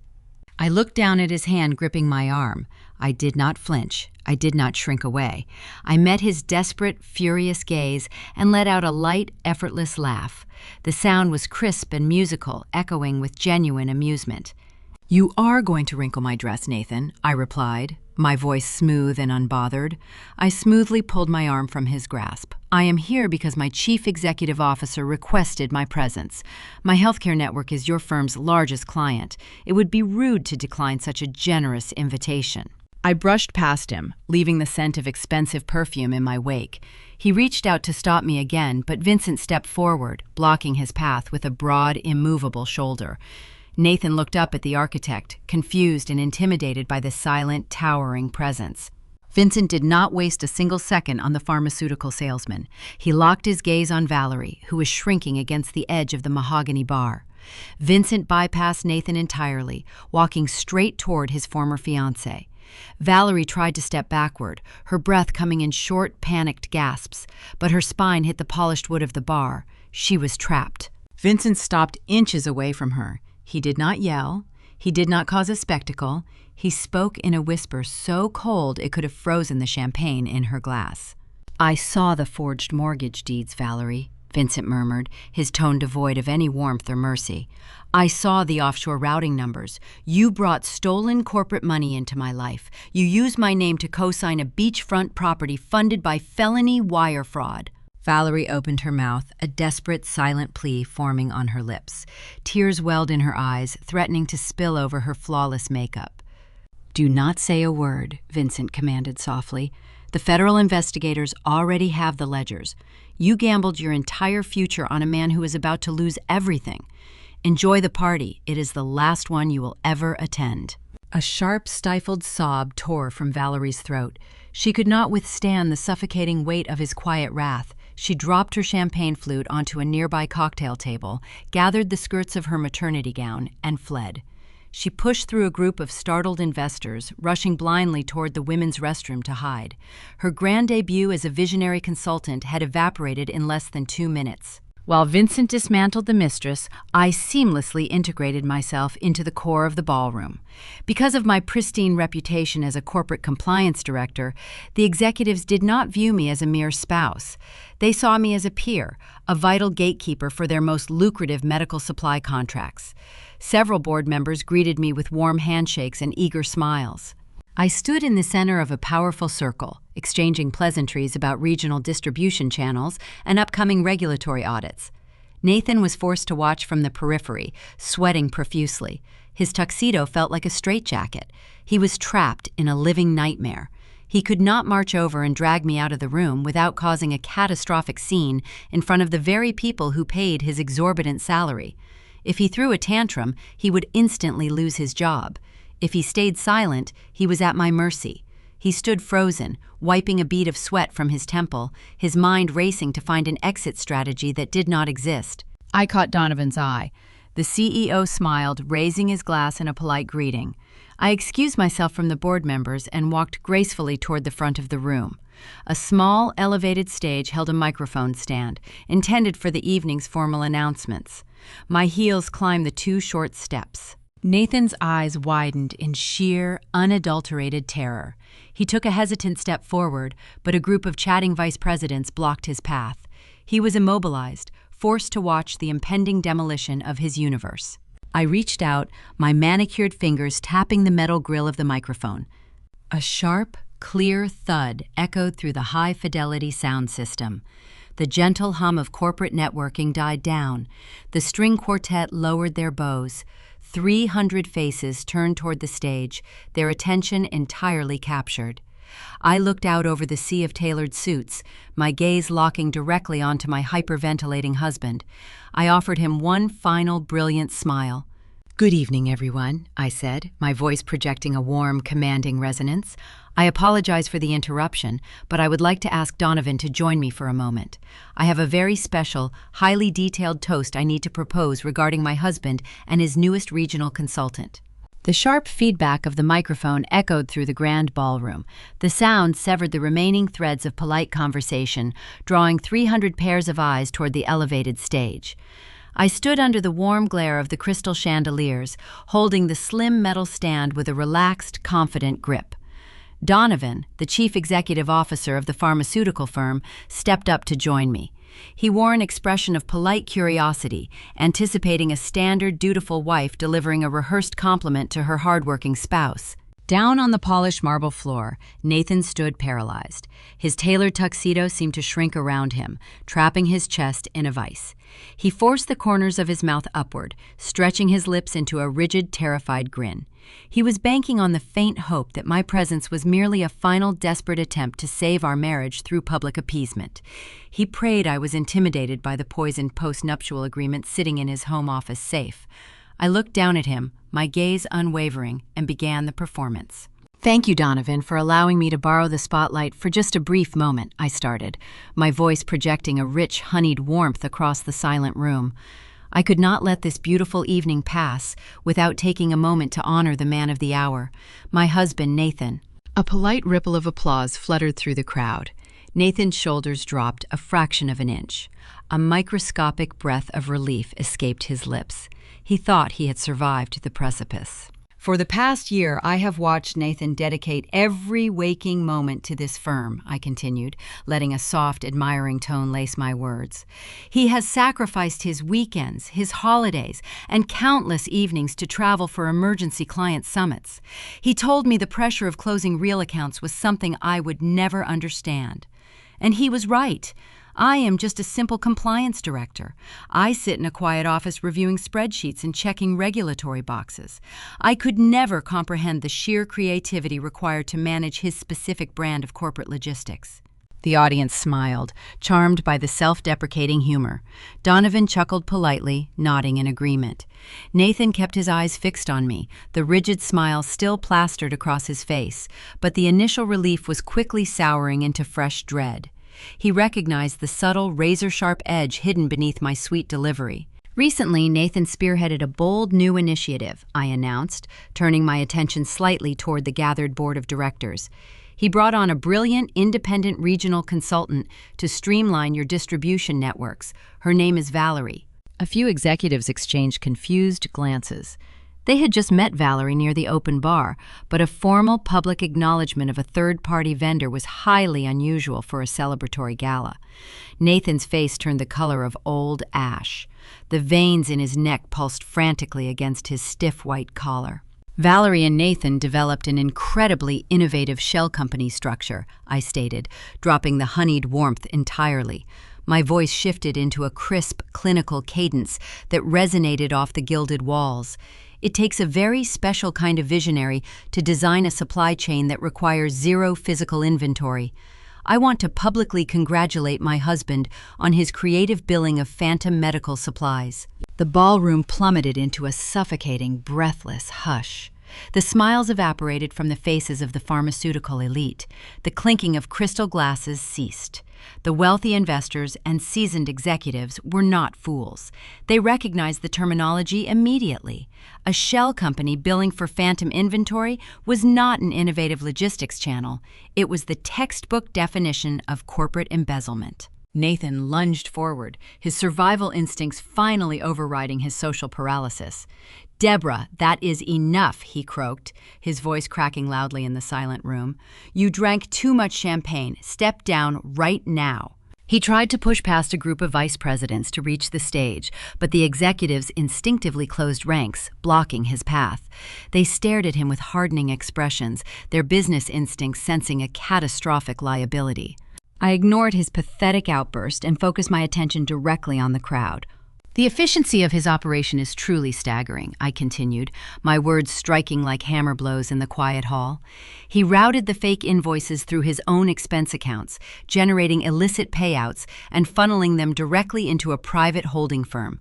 I looked down at his hand gripping my arm. I did not flinch. I did not shrink away. I met his desperate, furious gaze and let out a light, effortless laugh. The sound was crisp and musical, echoing with genuine amusement. "You are going to wrinkle my dress, Nathan," I replied, my voice smooth and unbothered. I smoothly pulled my arm from his grasp. "I am here because my chief executive officer requested my presence. My healthcare network is your firm's largest client. It would be rude to decline such a generous invitation." I brushed past him, leaving the scent of expensive perfume in my wake. He reached out to stop me again, but Vincent stepped forward, blocking his path with a broad, immovable shoulder. Nathan looked up at the architect, confused and intimidated by the silent, towering presence. Vincent did not waste a single second on the pharmaceutical salesman. He locked his gaze on Valerie, who was shrinking against the edge of the mahogany bar. Vincent bypassed Nathan entirely, walking straight toward his former fiancée. Valerie tried to step backward, her breath coming in short, panicked gasps, but her spine hit the polished wood of the bar. She was trapped. Vincent stopped inches away from her. He did not yell. He did not cause a spectacle. He spoke in a whisper so cold it could have frozen the champagne in her glass. "I saw the forged mortgage deeds, Valerie," Vincent murmured, his tone devoid of any warmth or mercy. "I saw the offshore routing numbers. You brought stolen corporate money into my life. You used my name to co-sign a beachfront property funded by felony wire fraud." Valerie opened her mouth, a desperate, silent plea forming on her lips. Tears welled in her eyes, threatening to spill over her flawless makeup. "Do not say a word," Vincent commanded softly. "The federal investigators already have the ledgers. You gambled your entire future on a man who is about to lose everything. Enjoy the party. It is the last one you will ever attend." A sharp, stifled sob tore from Valerie's throat. She could not withstand the suffocating weight of his quiet wrath. She dropped her champagne flute onto a nearby cocktail table, gathered the skirts of her maternity gown, and fled. She pushed through a group of startled investors, rushing blindly toward the women's restroom to hide. Her grand debut as a visionary consultant had evaporated in less than 2 minutes. While Vincent dismantled the mistress, I seamlessly integrated myself into the core of the ballroom. Because of my pristine reputation as a corporate compliance director, the executives did not view me as a mere spouse. They saw me as a peer, a vital gatekeeper for their most lucrative medical supply contracts. Several board members greeted me with warm handshakes and eager smiles. I stood in the center of a powerful circle, exchanging pleasantries about regional distribution channels and upcoming regulatory audits. Nathan was forced to watch from the periphery, sweating profusely. His tuxedo felt like a straitjacket. He was trapped in a living nightmare. He could not march over and drag me out of the room without causing a catastrophic scene in front of the very people who paid his exorbitant salary. If he threw a tantrum, he would instantly lose his job. If he stayed silent, he was at my mercy. He stood frozen, wiping a bead of sweat from his temple, his mind racing to find an exit strategy that did not exist. I caught Donovan's eye. The CEO smiled, raising his glass in a polite greeting. I excused myself from the board members and walked gracefully toward the front of the room. A small, elevated stage held a microphone stand, intended for the evening's formal announcements. My heels climbed the 2 short steps. Nathan's eyes widened in sheer, unadulterated terror. He took a hesitant step forward, but a group of chatting vice presidents blocked his path. He was immobilized, forced to watch the impending demolition of his universe. I reached out, my manicured fingers tapping the metal grill of the microphone. A sharp, clear thud echoed through the high-fidelity sound system. The gentle hum of corporate networking died down. The string quartet lowered their bows. 300 faces turned toward the stage, their attention entirely captured. I looked out over the sea of tailored suits, my gaze locking directly onto my hyperventilating husband. I offered him one final brilliant smile. "Good evening, everyone," I said, my voice projecting a warm, commanding resonance. "I apologize for the interruption, but I would like to ask Donovan to join me for a moment. I have a very special, highly detailed toast I need to propose regarding my husband and his newest regional consultant." The sharp feedback of the microphone echoed through the grand ballroom. The sound severed the remaining threads of polite conversation, drawing 300 pairs of eyes toward the elevated stage. I stood under the warm glare of the crystal chandeliers, holding the slim metal stand with a relaxed, confident grip. Donovan, the chief executive officer of the pharmaceutical firm, stepped up to join me. He wore an expression of polite curiosity, anticipating a standard, dutiful wife delivering a rehearsed compliment to her hardworking spouse. Down on the polished marble floor, Nathan stood paralyzed. His tailored tuxedo seemed to shrink around him, trapping his chest in a vice. He forced the corners of his mouth upward, stretching his lips into a rigid, terrified grin. He was banking on the faint hope that my presence was merely a final desperate attempt to save our marriage through public appeasement. He prayed I was intimidated by the poisoned post-nuptial agreement sitting in his home office safe. I looked down at him, my gaze unwavering, and began the performance. "Thank you, Donovan, for allowing me to borrow the spotlight for just a brief moment," I started, my voice projecting a rich, honeyed warmth across the silent room. I could not let this beautiful evening pass without taking a moment to honor the man of the hour, my husband, Nathan. A polite ripple of applause fluttered through the crowd. Nathan's shoulders dropped a fraction of an inch. A microscopic breath of relief escaped his lips. He thought he had survived the precipice. "For the past year, I have watched Nathan dedicate every waking moment to this firm," I continued, letting a soft, admiring tone lace my words. "He has sacrificed his weekends, his holidays, and countless evenings to travel for emergency client summits. He told me the pressure of closing real accounts was something I would never understand. And he was right. I am just a simple compliance director. I sit in a quiet office reviewing spreadsheets and checking regulatory boxes. I could never comprehend the sheer creativity required to manage his specific brand of corporate logistics." The audience smiled, charmed by the self-deprecating humor. Donovan chuckled politely, nodding in agreement. Nathan kept his eyes fixed on me, the rigid smile still plastered across his face, but the initial relief was quickly souring into fresh dread. He recognized the subtle, razor-sharp edge hidden beneath my sweet delivery. "Recently, Nathan spearheaded a bold new initiative," I announced, turning my attention slightly toward the gathered board of directors. "He brought on a brilliant, independent regional consultant to streamline your distribution networks. Her name is Valerie." A few executives exchanged confused glances. They had just met Valerie near the open bar, but a formal public acknowledgement of a third-party vendor was highly unusual for a celebratory gala. Nathan's face turned the color of old ash. The veins in his neck pulsed frantically against his stiff white collar. "Valerie and Nathan developed an incredibly innovative shell company structure," I stated, dropping the honeyed warmth entirely. My voice shifted into a crisp, clinical cadence that resonated off the gilded walls. "It takes a very special kind of visionary to design a supply chain that requires zero physical inventory. I want to publicly congratulate my husband on his creative billing of phantom medical supplies." The ballroom plummeted into a suffocating, breathless hush. The smiles evaporated from the faces of the pharmaceutical elite. The clinking of crystal glasses ceased. The wealthy investors and seasoned executives were not fools. They recognized the terminology immediately. A shell company billing for phantom inventory was not an innovative logistics channel. It was the textbook definition of corporate embezzlement. Nathan lunged forward, his survival instincts finally overriding his social paralysis. "Deborah, that is enough," he croaked, his voice cracking loudly in the silent room. "You drank too much champagne. Step down right now." He tried to push past a group of vice presidents to reach the stage, but the executives instinctively closed ranks, blocking his path. They stared at him with hardening expressions, their business instincts sensing a catastrophic liability. I ignored his pathetic outburst and focused my attention directly on the crowd. "The efficiency of his operation is truly staggering," I continued, my words striking like hammer blows in the quiet hall. "He routed the fake invoices through his own expense accounts, generating illicit payouts and funneling them directly into a private holding firm.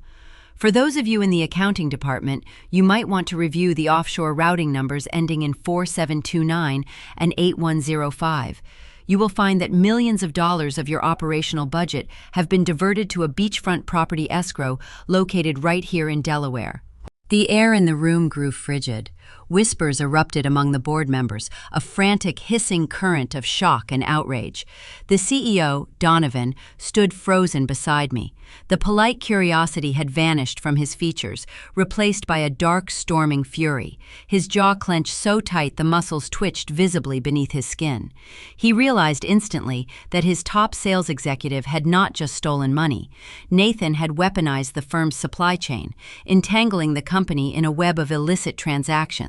For those of you in the accounting department, you might want to review the offshore routing numbers ending in 4729 and 8105. You will find that millions of dollars of your operational budget have been diverted to a beachfront property escrow located right here in Delaware." The air in the room grew frigid. Whispers erupted among the board members, a frantic hissing current of shock and outrage. The CEO, Donovan, stood frozen beside me. The polite curiosity had vanished from his features, replaced by a dark, storming fury. His jaw clenched so tight the muscles twitched visibly beneath his skin. He realized instantly that his top sales executive had not just stolen money. Nathan had weaponized the firm's supply chain, entangling the company in a web of illicit transactions.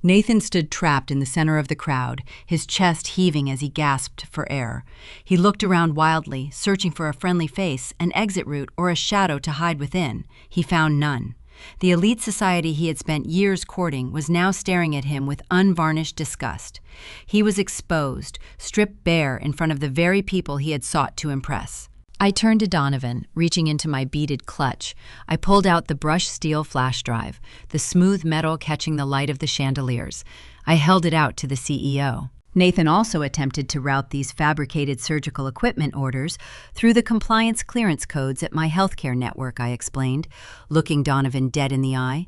Nathan stood trapped in the center of the crowd, his chest heaving as he gasped for air. He looked around wildly, searching for a friendly face, an exit route, or a shadow to hide within. He found none. The elite society he had spent years courting was now staring at him with unvarnished disgust. He was exposed, stripped bare in front of the very people he had sought to impress. I turned to Donovan, reaching into my beaded clutch. I pulled out the brushed steel flash drive, the smooth metal catching the light of the chandeliers. I held it out to the CEO. Nathan also attempted to route these fabricated surgical equipment orders through the compliance clearance codes at my healthcare network, I explained, looking Donovan dead in the eye.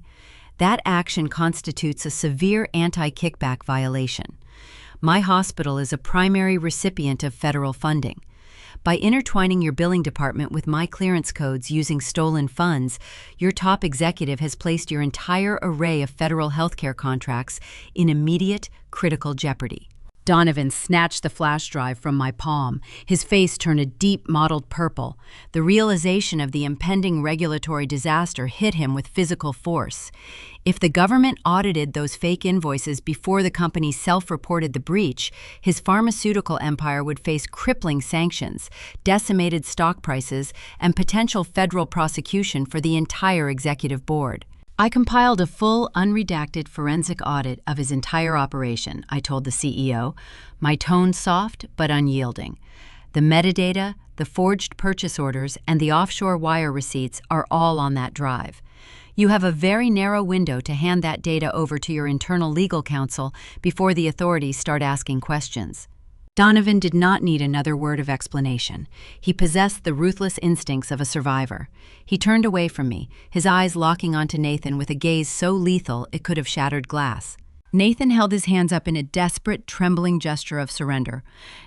That action constitutes a severe anti-kickback violation. My hospital is a primary recipient of federal funding. By intertwining your billing department with my clearance codes using stolen funds, your top executive has placed your entire array of federal healthcare contracts in immediate, critical jeopardy. Donovan snatched the flash drive from my palm. His face turned a deep mottled purple. The realization of the impending regulatory disaster hit him with physical force. If the government audited those fake invoices before the company self-reported the breach, his pharmaceutical empire would face crippling sanctions, decimated stock prices, and potential federal prosecution for the entire executive board. I compiled a full, unredacted forensic audit of his entire operation, I told the CEO, my tone soft but unyielding. The metadata, the forged purchase orders, and the offshore wire receipts are all on that drive. You have a very narrow window to hand that data over to your internal legal counsel before the authorities start asking questions. Donovan did not need another word of explanation. He possessed the ruthless instincts of a survivor. He turned away from me, his eyes locking onto Nathan with a gaze so lethal it could have shattered glass. Nathan held his hands up in a desperate, trembling gesture of surrender.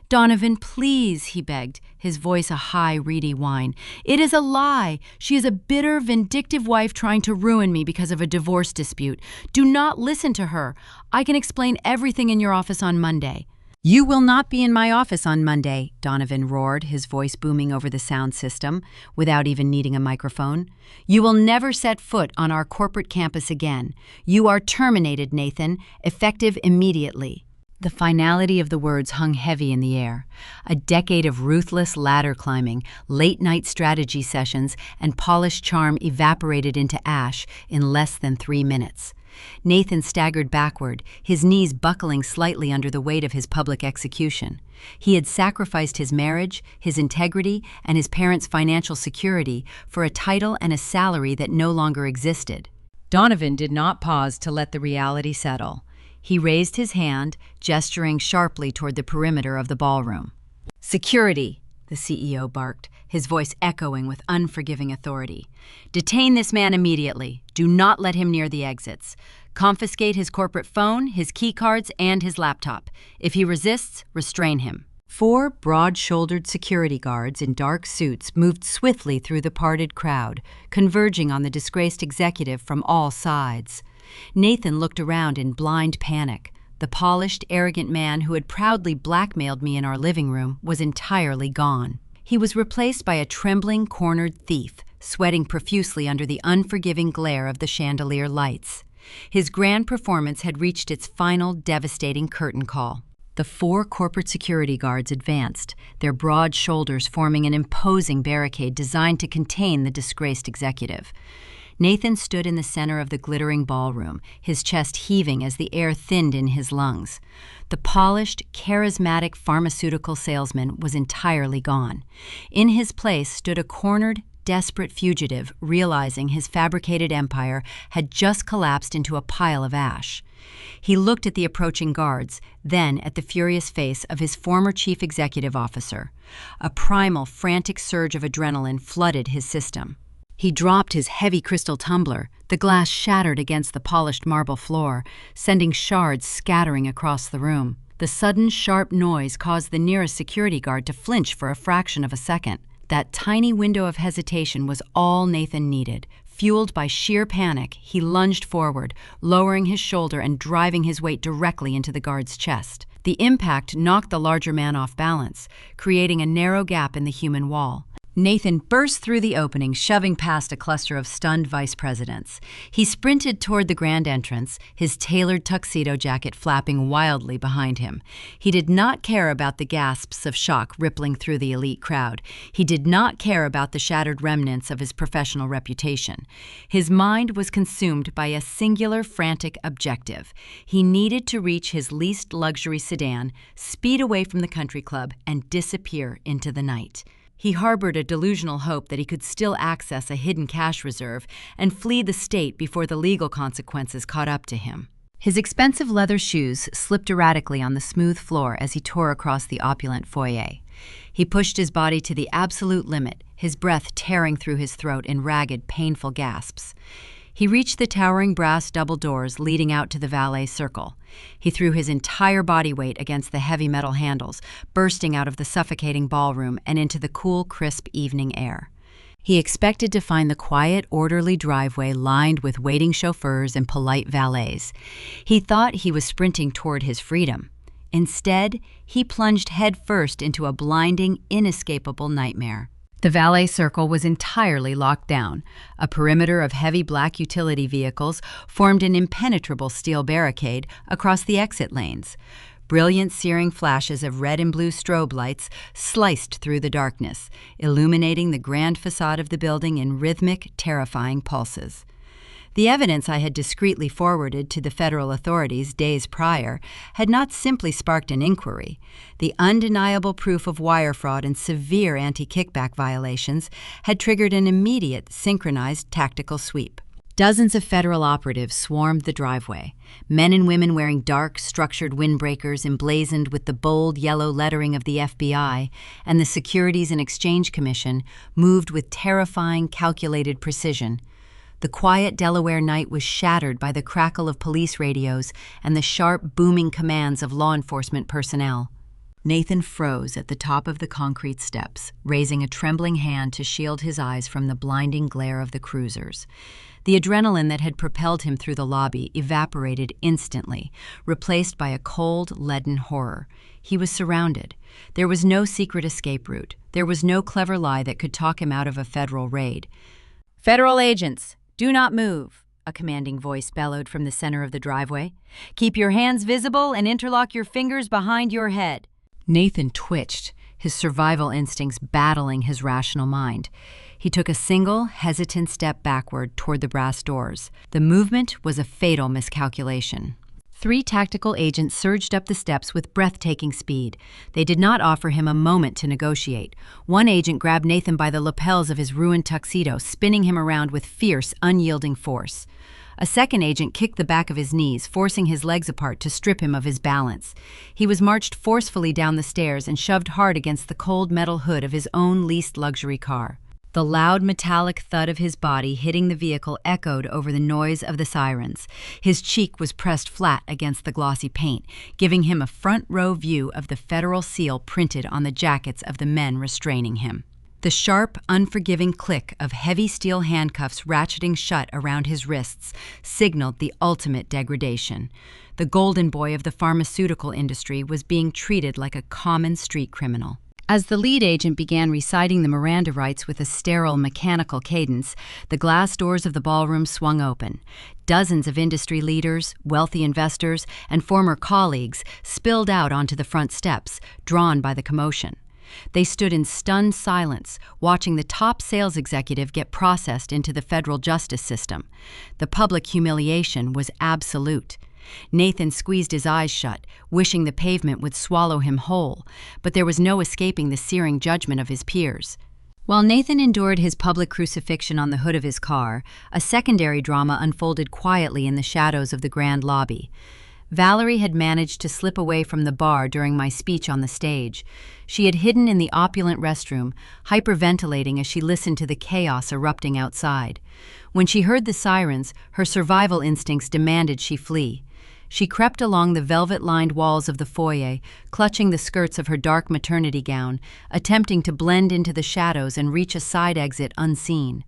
"Donovan, please," he begged, his voice a high, reedy whine. "It is a lie. She is a bitter, vindictive wife trying to ruin me because of a divorce dispute. Do not listen to her. I can explain everything in your office on Monday." "You will not be in my office on Monday," Donovan roared, his voice booming over the sound system, without even needing a microphone. "You will never set foot on our corporate campus again. You are terminated, Nathan, effective immediately." The finality of the words hung heavy in the air. A decade of ruthless ladder climbing, late-night strategy sessions, and polished charm evaporated into ash in less than 3 minutes. Nathan staggered backward, his knees buckling slightly under the weight of his public execution. He had sacrificed his marriage, his integrity, and his parents' financial security for a title and a salary that no longer existed. Donovan did not pause to let the reality settle. He raised his hand, gesturing sharply toward the perimeter of the ballroom. "Security," the CEO barked, his voice echoing with unforgiving authority. "Detain this man immediately. Do not let him near the exits. Confiscate his corporate phone, his keycards, and his laptop. If he resists, restrain him." 4 broad-shouldered security guards in dark suits moved swiftly through the parted crowd, converging on the disgraced executive from all sides. Nathan looked around in blind panic. The polished, arrogant man who had proudly blackmailed me in our living room was entirely gone. He was replaced by a trembling, cornered thief, sweating profusely under the unforgiving glare of the chandelier lights. His grand performance had reached its final, devastating curtain call. The 4 corporate security guards advanced, their broad shoulders forming an imposing barricade designed to contain the disgraced executive. Nathan stood in the center of the glittering ballroom, his chest heaving as the air thinned in his lungs. The polished, charismatic pharmaceutical salesman was entirely gone. In his place stood a cornered, desperate fugitive, realizing his fabricated empire had just collapsed into a pile of ash. He looked at the approaching guards, then at the furious face of his former chief executive officer. A primal, frantic surge of adrenaline flooded his system. He dropped his heavy crystal tumbler. The glass shattered against the polished marble floor, sending shards scattering across the room. The sudden, sharp noise caused the nearest security guard to flinch for a fraction of a second. That tiny window of hesitation was all Nathan needed. Fueled by sheer panic, he lunged forward, lowering his shoulder and driving his weight directly into the guard's chest. The impact knocked the larger man off balance, creating a narrow gap in the human wall. Nathan burst through the opening, shoving past a cluster of stunned vice presidents. He sprinted toward the grand entrance, his tailored tuxedo jacket flapping wildly behind him. He did not care about the gasps of shock rippling through the elite crowd. He did not care about the shattered remnants of his professional reputation. His mind was consumed by a singular, frantic objective. He needed to reach his least luxury sedan, speed away from the country club, and disappear into the night. He harbored a delusional hope that he could still access a hidden cash reserve and flee the state before the legal consequences caught up to him. His expensive leather shoes slipped erratically on the smooth floor as he tore across the opulent foyer. He pushed his body to the absolute limit, his breath tearing through his throat in ragged, painful gasps. He reached the towering brass double doors leading out to the valet circle. He threw his entire body weight against the heavy metal handles, bursting out of the suffocating ballroom and into the cool, crisp evening air. He expected to find the quiet, orderly driveway lined with waiting chauffeurs and polite valets. He thought he was sprinting toward his freedom. Instead, he plunged headfirst into a blinding, inescapable nightmare. The valet circle was entirely locked down. A perimeter of heavy black utility vehicles formed an impenetrable steel barricade across the exit lanes. Brilliant, searing flashes of red and blue strobe lights sliced through the darkness, illuminating the grand facade of the building in rhythmic, terrifying pulses. The evidence I had discreetly forwarded to the federal authorities days prior had not simply sparked an inquiry. The undeniable proof of wire fraud and severe anti-kickback violations had triggered an immediate, synchronized tactical sweep. Dozens of federal operatives swarmed the driveway, men and women wearing dark, structured windbreakers emblazoned with the bold yellow lettering of the FBI and the Securities and Exchange Commission moved with terrifying, calculated precision. The quiet Delaware night was shattered by the crackle of police radios and the sharp, booming commands of law enforcement personnel. Nathan froze at the top of the concrete steps, raising a trembling hand to shield his eyes from the blinding glare of the cruisers. The adrenaline that had propelled him through the lobby evaporated instantly, replaced by a cold, leaden horror. He was surrounded. There was no secret escape route. There was no clever lie that could talk him out of a federal raid. "Federal agents, do not move," a commanding voice bellowed from the center of the driveway. "Keep your hands visible and interlock your fingers behind your head." Nathan twitched, his survival instincts battling his rational mind. He took a single, hesitant step backward toward the brass doors. The movement was a fatal miscalculation. 3 tactical agents surged up the steps with breathtaking speed. They did not offer him a moment to negotiate. One agent grabbed Nathan by the lapels of his ruined tuxedo, spinning him around with fierce, unyielding force. A second agent kicked the back of his knees, forcing his legs apart to strip him of his balance. He was marched forcefully down the stairs and shoved hard against the cold metal hood of his own leased luxury car. The loud metallic thud of his body hitting the vehicle echoed over the noise of the sirens. His cheek was pressed flat against the glossy paint, giving him a front-row view of the federal seal printed on the jackets of the men restraining him. The sharp, unforgiving click of heavy steel handcuffs ratcheting shut around his wrists signaled the ultimate degradation. The golden boy of the pharmaceutical industry was being treated like a common street criminal. As the lead agent began reciting the Miranda rights with a sterile, mechanical cadence, the glass doors of the ballroom swung open. Dozens of industry leaders, wealthy investors, and former colleagues spilled out onto the front steps, drawn by the commotion. They stood in stunned silence, watching the top sales executive get processed into the federal justice system. The public humiliation was absolute. Nathan squeezed his eyes shut, wishing the pavement would swallow him whole, but there was no escaping the searing judgment of his peers. While Nathan endured his public crucifixion on the hood of his car, a secondary drama unfolded quietly in the shadows of the grand lobby. Valerie had managed to slip away from the bar during my speech on the stage. She had hidden in the opulent restroom, hyperventilating as she listened to the chaos erupting outside. When she heard the sirens, her survival instincts demanded she flee. She crept along the velvet-lined walls of the foyer, clutching the skirts of her dark maternity gown, attempting to blend into the shadows and reach a side exit unseen.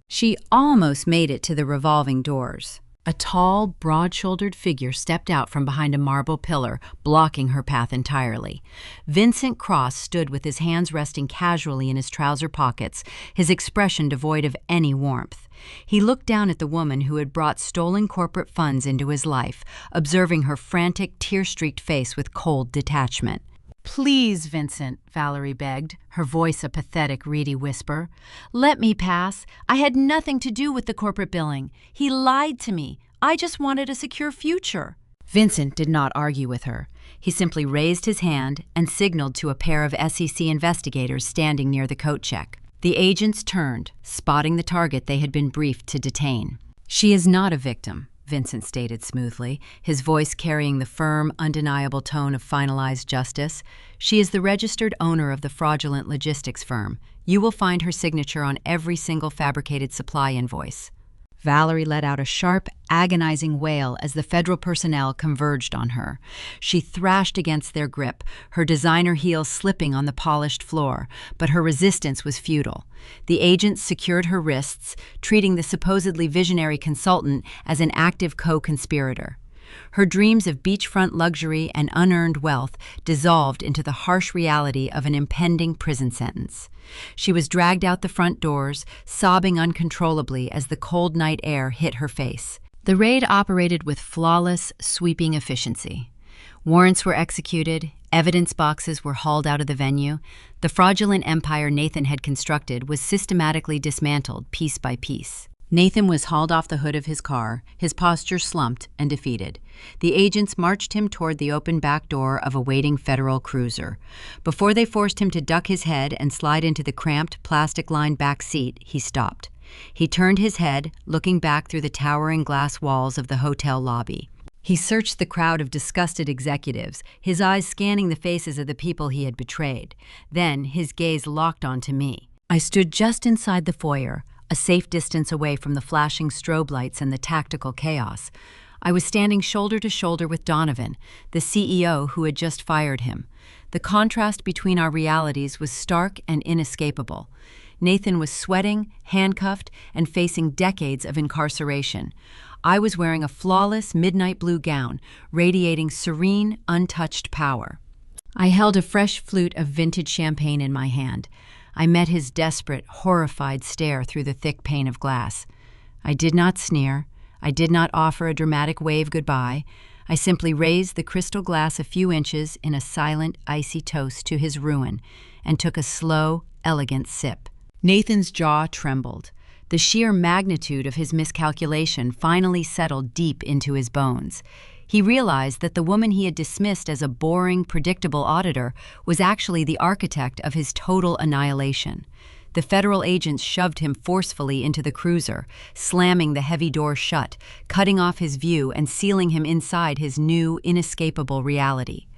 She almost made it to the revolving doors. A tall, broad-shouldered figure stepped out from behind a marble pillar, blocking her path entirely. Vincent Cross stood with his hands resting casually in his trouser pockets, his expression devoid of any warmth. He looked down at the woman who had brought stolen corporate funds into his life, observing her frantic, tear-streaked face with cold detachment. "Please, Vincent," Valerie begged, her voice a pathetic, reedy whisper. "Let me pass. I had nothing to do with the corporate billing. He lied to me. I just wanted a secure future." Vincent did not argue with her. He simply raised his hand and signaled to a pair of SEC investigators standing near the coat check. The agents turned, spotting the target they had been briefed to detain. "She is not a victim," Vincent stated smoothly, his voice carrying the firm, undeniable tone of finalized justice. "She is the registered owner of the fraudulent logistics firm. You will find her signature on every single fabricated supply invoice." Valerie let out a sharp, agonizing wail as the federal personnel converged on her. She thrashed against their grip, her designer heels slipping on the polished floor, but her resistance was futile. The agents secured her wrists, treating the supposedly visionary consultant as an active co-conspirator. Her dreams of beachfront luxury and unearned wealth dissolved into the harsh reality of an impending prison sentence. She was dragged out the front doors, sobbing uncontrollably as the cold night air hit her face. The raid operated with flawless, sweeping efficiency. Warrants were executed, evidence boxes were hauled out of the venue. The fraudulent empire Nathan had constructed was systematically dismantled piece by piece. Nathan was hauled off the hood of his car, his posture slumped and defeated. The agents marched him toward the open back door of a waiting federal cruiser. Before they forced him to duck his head and slide into the cramped, plastic-lined back seat, he stopped. He turned his head, looking back through the towering glass walls of the hotel lobby. He searched the crowd of disgusted executives, his eyes scanning the faces of the people he had betrayed. Then his gaze locked onto me. I stood just inside the foyer, a safe distance away from the flashing strobe lights and the tactical chaos. I was standing shoulder to shoulder with Donovan, the CEO who had just fired him. The contrast between our realities was stark and inescapable. Nathan was sweating, handcuffed, and facing decades of incarceration. I was wearing a flawless midnight blue gown, radiating serene, untouched power. I held a fresh flute of vintage champagne in my hand. I met his desperate, horrified stare through the thick pane of glass. I did not sneer. I did not offer a dramatic wave goodbye. I simply raised the crystal glass a few inches in a silent, icy toast to his ruin and took a slow, elegant sip. Nathan's jaw trembled. The sheer magnitude of his miscalculation finally settled deep into his bones. He realized that the woman he had dismissed as a boring, predictable auditor was actually the architect of his total annihilation. The federal agents shoved him forcefully into the cruiser, slamming the heavy door shut, cutting off his view and sealing him inside his new, inescapable reality.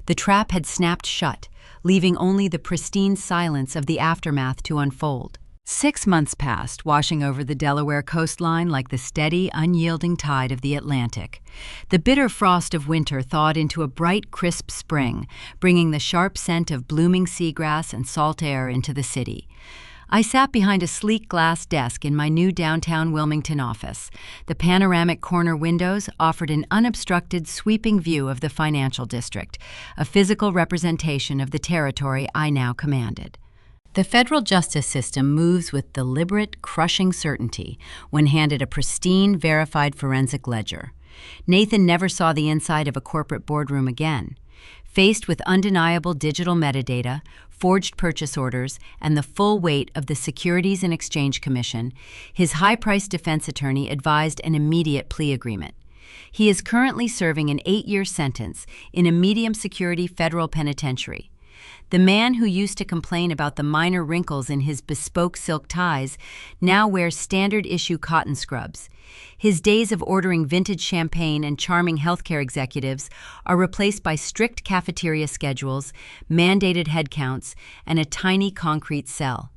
The trap had snapped shut, leaving only the pristine silence of the aftermath to unfold. 6 months passed, washing over the Delaware coastline like the steady, unyielding tide of the Atlantic. The bitter frost of winter thawed into a bright, crisp spring, bringing the sharp scent of blooming seagrass and salt air into the city. I sat behind a sleek glass desk in my new downtown Wilmington office. The panoramic corner windows offered an unobstructed, sweeping view of the financial district, a physical representation of the territory I now commanded. The federal justice system moves with deliberate, crushing certainty when handed a pristine, verified forensic ledger. Nathan never saw the inside of a corporate boardroom again. Faced with undeniable digital metadata, forged purchase orders, and the full weight of the Securities and Exchange Commission, his high-priced defense attorney advised an immediate plea agreement. He is currently serving an 8-year sentence in a medium-security federal penitentiary. The man who used to complain about the minor wrinkles in his bespoke silk ties now wears standard-issue cotton scrubs. His days of ordering vintage champagne and charming healthcare executives are replaced by strict cafeteria schedules, mandated head counts, and a tiny concrete cell.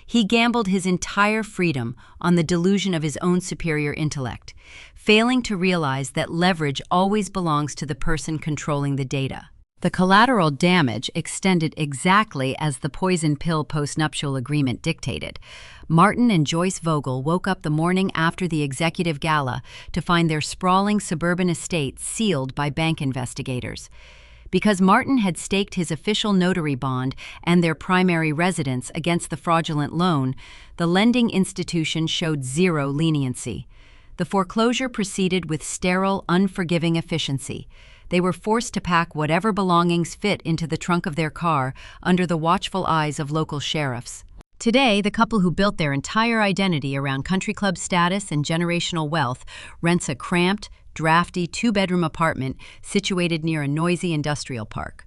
He gambled his entire freedom on the delusion of his own superior intellect, failing to realize that leverage always belongs to the person controlling the data. The collateral damage extended exactly as the poison pill postnuptial agreement dictated. Martin and Joyce Vogel woke up the morning after the executive gala to find their sprawling suburban estate sealed by bank investigators. Because Martin had staked his official notary bond and their primary residence against the fraudulent loan, the lending institution showed zero leniency. The foreclosure proceeded with sterile, unforgiving efficiency. They were forced to pack whatever belongings fit into the trunk of their car under the watchful eyes of local sheriffs. Today, the couple who built their entire identity around country club status and generational wealth rents a cramped, drafty 2-bedroom apartment situated near a noisy industrial park.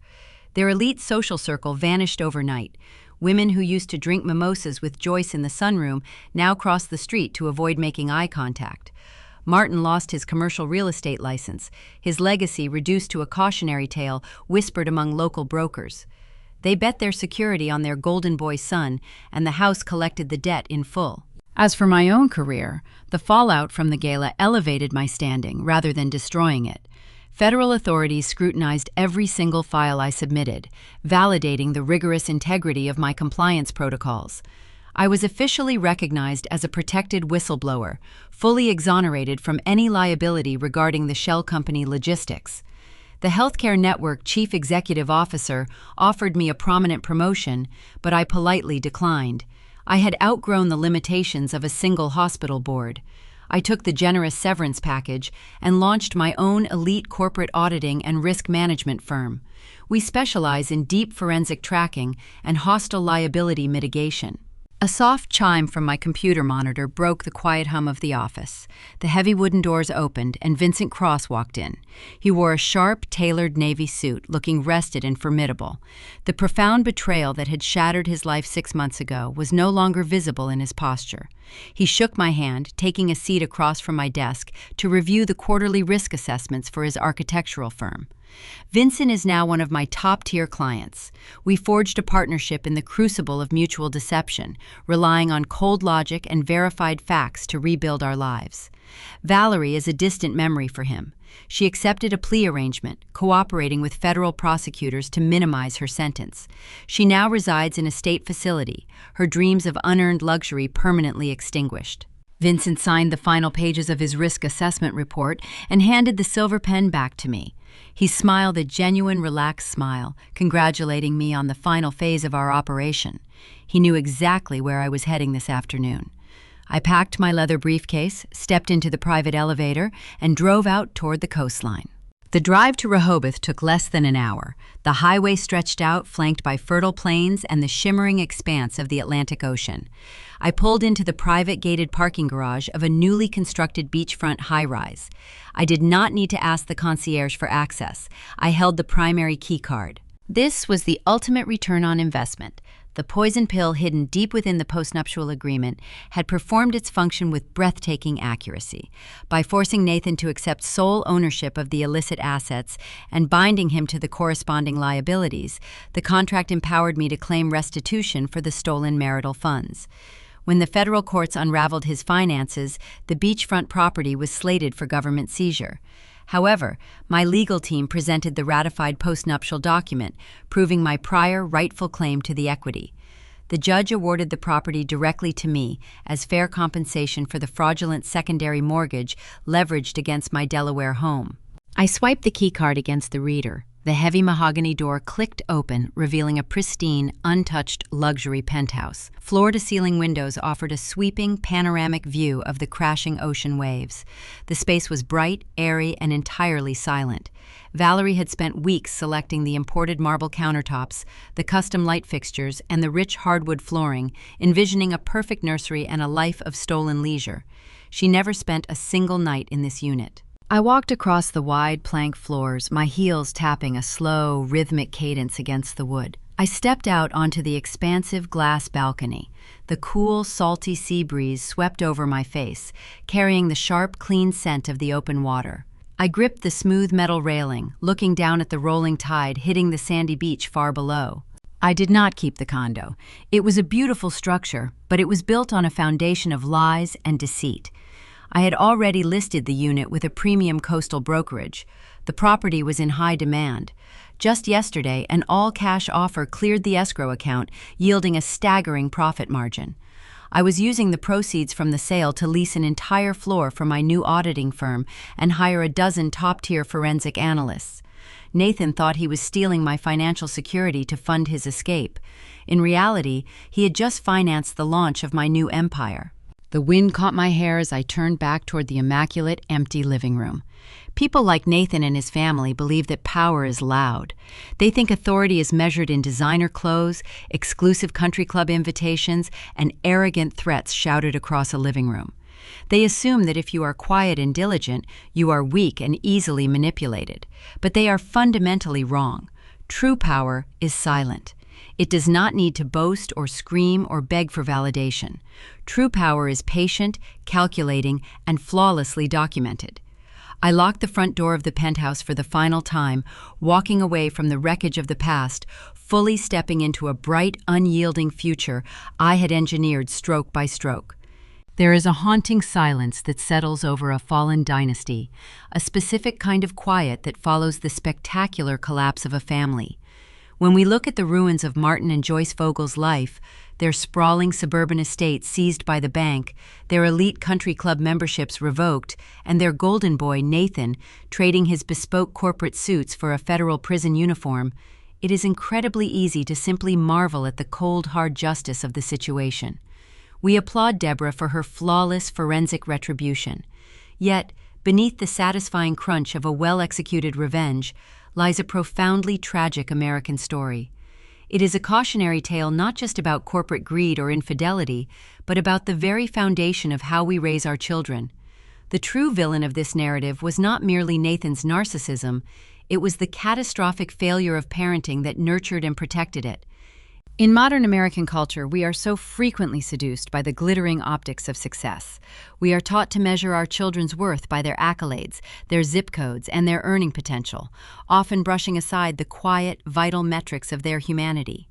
Their elite social circle vanished overnight. Women who used to drink mimosas with Joyce in the sunroom now cross the street to avoid making eye contact. Martin lost his commercial real estate license, his legacy reduced to a cautionary tale whispered among local brokers. They bet their security on their golden boy son, and the house collected the debt in full. As for my own career, the fallout from the gala elevated my standing rather than destroying it. Federal authorities scrutinized every single file I submitted, validating the rigorous integrity of my compliance protocols. I was officially recognized as a protected whistleblower, fully exonerated from any liability regarding the shell company logistics. The healthcare network chief executive officer offered me a prominent promotion, but I politely declined. I had outgrown the limitations of a single hospital board. I took the generous severance package and launched my own elite corporate auditing and risk management firm. We specialize in deep forensic tracking and hostile liability mitigation. A soft chime from my computer monitor broke the quiet hum of the office. The heavy wooden doors opened, and Vincent Cross walked in. He wore a sharp, tailored navy suit, looking rested and formidable. The profound betrayal that had shattered his life 6 months ago was no longer visible in his posture. He shook my hand, taking a seat across from my desk to review the quarterly risk assessments for his architectural firm. Vincent is now one of my top-tier clients. We forged a partnership in the crucible of mutual deception, relying on cold logic and verified facts to rebuild our lives. Valerie is a distant memory for him. She accepted a plea arrangement, cooperating with federal prosecutors to minimize her sentence. She now resides in a state facility, her dreams of unearned luxury permanently extinguished. Vincent signed the final pages of his risk assessment report and handed the silver pen back to me. He smiled a genuine, relaxed smile, congratulating me on the final phase of our operation. He knew exactly where I was heading this afternoon. I packed my leather briefcase, stepped into the private elevator, and drove out toward the coastline. The drive to Rehoboth took less than an hour. The highway stretched out, flanked by fertile plains and the shimmering expanse of the Atlantic Ocean. I pulled into the private gated parking garage of a newly constructed beachfront high-rise. I did not need to ask the concierge for access. I held the primary key card. This was the ultimate return on investment. The poison pill hidden deep within the postnuptial agreement had performed its function with breathtaking accuracy. By forcing Nathan to accept sole ownership of the illicit assets and binding him to the corresponding liabilities, the contract empowered me to claim restitution for the stolen marital funds. When the federal courts unraveled his finances, the beachfront property was slated for government seizure. However, my legal team presented the ratified postnuptial document, proving my prior rightful claim to the equity. The judge awarded the property directly to me as fair compensation for the fraudulent secondary mortgage leveraged against my Delaware home. I swiped the keycard against the reader. The heavy mahogany door clicked open, revealing a pristine, untouched luxury penthouse. Floor-to-ceiling windows offered a sweeping, panoramic view of the crashing ocean waves. The space was bright, airy, and entirely silent. Valerie had spent weeks selecting the imported marble countertops, the custom light fixtures, and the rich hardwood flooring, envisioning a perfect nursery and a life of stolen leisure. She never spent a single night in this unit. I walked across the wide plank floors, my heels tapping a slow, rhythmic cadence against the wood. I stepped out onto the expansive glass balcony. The cool, salty sea breeze swept over my face, carrying the sharp, clean scent of the open water. I gripped the smooth metal railing, looking down at the rolling tide hitting the sandy beach far below. I did not keep the condo. It was a beautiful structure, but it was built on a foundation of lies and deceit. I had already listed the unit with a premium coastal brokerage. The property was in high demand. Just yesterday, an all-cash offer cleared the escrow account, yielding a staggering profit margin. I was using the proceeds from the sale to lease an entire floor for my new auditing firm and hire a dozen top-tier forensic analysts. Nathan thought he was stealing my financial security to fund his escape. In reality, he had just financed the launch of my new empire. The wind caught my hair as I turned back toward the immaculate, empty living room. People like Nathan and his family believe that power is loud. They think authority is measured in designer clothes, exclusive country club invitations, and arrogant threats shouted across a living room. They assume that if you are quiet and diligent, you are weak and easily manipulated. But they are fundamentally wrong. True power is silent. It does not need to boast or scream or beg for validation. True power is patient, calculating, and flawlessly documented. I locked the front door of the penthouse for the final time, walking away from the wreckage of the past, fully stepping into a bright, unyielding future I had engineered stroke by stroke. There is a haunting silence that settles over a fallen dynasty, a specific kind of quiet that follows the spectacular collapse of a family. When we look at the ruins of Martin and Joyce Vogel's life, their sprawling suburban estates seized by the bank, their elite country club memberships revoked, and their golden boy, Nathan, trading his bespoke corporate suits for a federal prison uniform, it is incredibly easy to simply marvel at the cold, hard justice of the situation. We applaud Deborah for her flawless forensic retribution. Yet, beneath the satisfying crunch of a well-executed revenge, lies a profoundly tragic American story. It is a cautionary tale not just about corporate greed or infidelity, but about the very foundation of how we raise our children. The true villain of this narrative was not merely Nathan's narcissism, it was the catastrophic failure of parenting that nurtured and protected it. In modern American culture, we are so frequently seduced by the glittering optics of success. We are taught to measure our children's worth by their accolades, their zip codes, and their earning potential, often brushing aside the quiet, vital metrics of their humanity.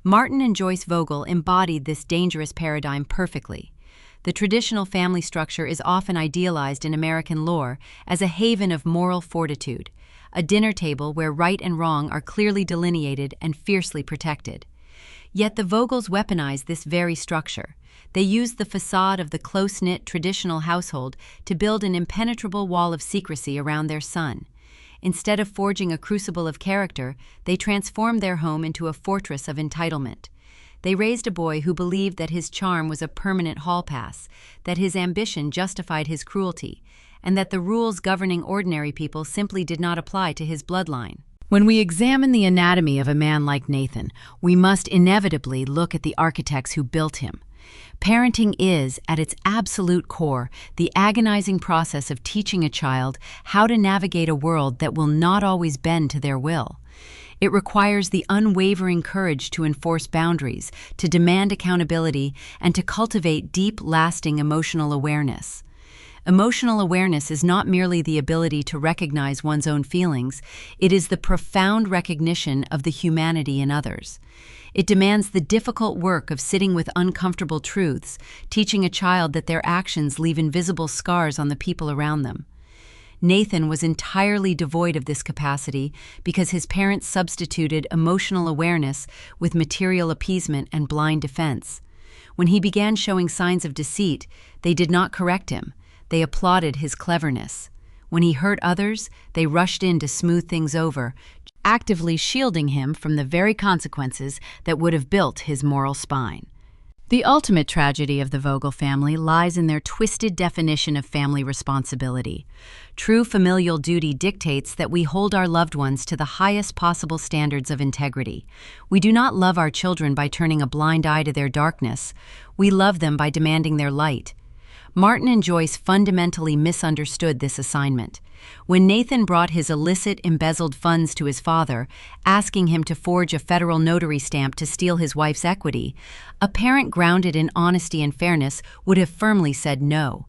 Martin and Joyce Vogel embodied this dangerous paradigm perfectly. The traditional family structure is often idealized in American lore as a haven of moral fortitude, a dinner table where right and wrong are clearly delineated and fiercely protected. Yet the Vogels weaponized this very structure. They used the facade of the close-knit traditional household to build an impenetrable wall of secrecy around their son. Instead of forging a crucible of character, they transformed their home into a fortress of entitlement. They raised a boy who believed that his charm was a permanent hall pass, that his ambition justified his cruelty, and that the rules governing ordinary people simply did not apply to his bloodline. When we examine the anatomy of a man like Nathan, we must inevitably look at the architects who built him. Parenting is, at its absolute core, the agonizing process of teaching a child how to navigate a world that will not always bend to their will. It requires the unwavering courage to enforce boundaries, to demand accountability, and to cultivate deep, lasting emotional awareness. Emotional awareness is not merely the ability to recognize one's own feelings, it is the profound recognition of the humanity in others. It demands the difficult work of sitting with uncomfortable truths, teaching a child that their actions leave invisible scars on the people around them. Nathan was entirely devoid of this capacity because his parents substituted emotional awareness with material appeasement and blind defense. When he began showing signs of deceit, they did not correct him. They applauded his cleverness. When he hurt others, they rushed in to smooth things over, actively shielding him from the very consequences that would have built his moral spine. The ultimate tragedy of the Vogel family lies in their twisted definition of family responsibility. True familial duty dictates that we hold our loved ones to the highest possible standards of integrity. We do not love our children by turning a blind eye to their darkness. We love them by demanding their light. Martin and Joyce fundamentally misunderstood this assignment. When Nathan brought his illicit, embezzled funds to his father, asking him to forge a federal notary stamp to steal his wife's equity, a parent grounded in honesty and fairness would have firmly said no.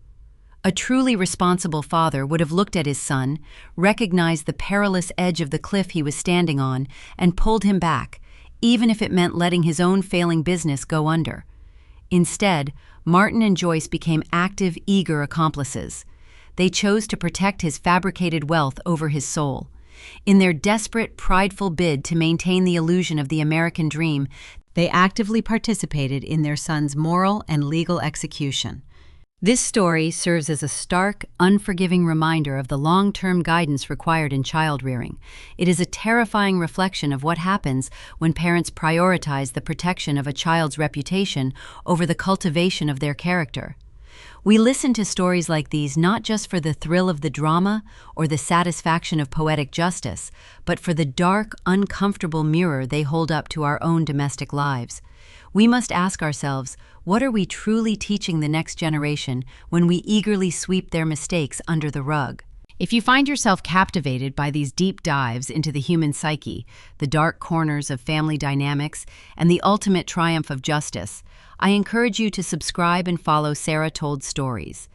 A truly responsible father would have looked at his son, recognized the perilous edge of the cliff he was standing on, and pulled him back, even if it meant letting his own failing business go under. Instead, Martin and Joyce became active, eager accomplices. They chose to protect his fabricated wealth over his soul. In their desperate, prideful bid to maintain the illusion of the American dream, they actively participated in their son's moral and legal execution. This story serves as a stark, unforgiving reminder of the long-term guidance required in child-rearing. It is a terrifying reflection of what happens when parents prioritize the protection of a child's reputation over the cultivation of their character. We listen to stories like these not just for the thrill of the drama or the satisfaction of poetic justice, but for the dark, uncomfortable mirror they hold up to our own domestic lives. We must ask ourselves, what are we truly teaching the next generation when we eagerly sweep their mistakes under the rug? If you find yourself captivated by these deep dives into the human psyche, the dark corners of family dynamics, and the ultimate triumph of justice, I encourage you to subscribe and follow Sarah Told Stories.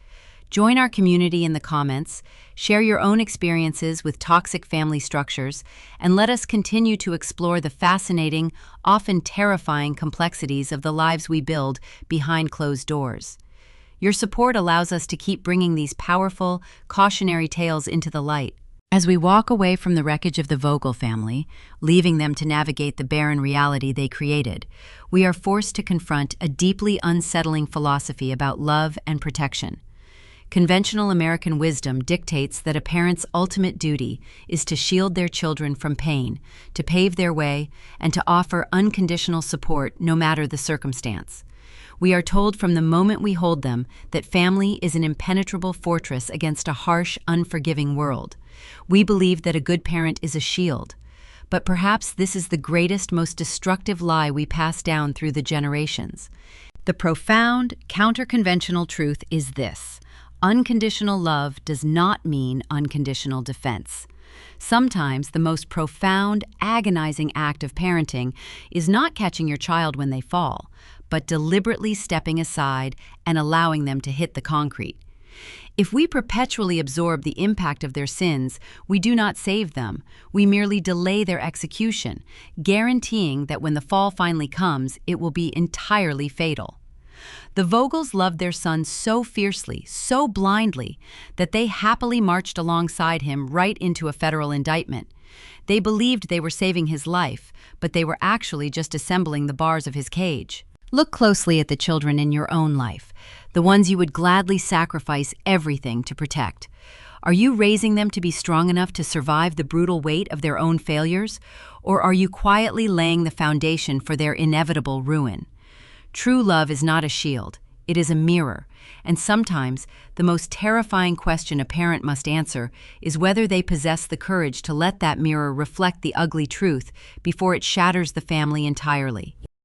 Join our community in the comments, share your own experiences with toxic family structures, and let us continue to explore the fascinating, often terrifying complexities of the lives we build behind closed doors. Your support allows us to keep bringing these powerful, cautionary tales into the light. As we walk away from the wreckage of the Vogel family, leaving them to navigate the barren reality they created, we are forced to confront a deeply unsettling philosophy about love and protection. Conventional American wisdom dictates that a parent's ultimate duty is to shield their children from pain, to pave their way, and to offer unconditional support no matter the circumstance. We are told from the moment we hold them that family is an impenetrable fortress against a harsh, unforgiving world. We believe that a good parent is a shield. But perhaps this is the greatest, most destructive lie we pass down through the generations. The profound, counter-conventional truth is this: unconditional love does not mean unconditional defense. Sometimes the most profound, agonizing act of parenting is not catching your child when they fall, but deliberately stepping aside and allowing them to hit the concrete. If we perpetually absorb the impact of their sins, we do not save them. We merely delay their execution, guaranteeing that when the fall finally comes, it will be entirely fatal. The Vogels loved their son so fiercely, so blindly, that they happily marched alongside him right into a federal indictment. They believed they were saving his life, but they were actually just assembling the bars of his cage. Look closely at the children in your own life, the ones you would gladly sacrifice everything to protect. Are you raising them to be strong enough to survive the brutal weight of their own failures, or are you quietly laying the foundation for their inevitable ruin? True love is not a shield, It is a mirror, and sometimes the most terrifying question a parent must answer is whether they possess the courage to let that mirror reflect the ugly truth before it shatters the family entirely.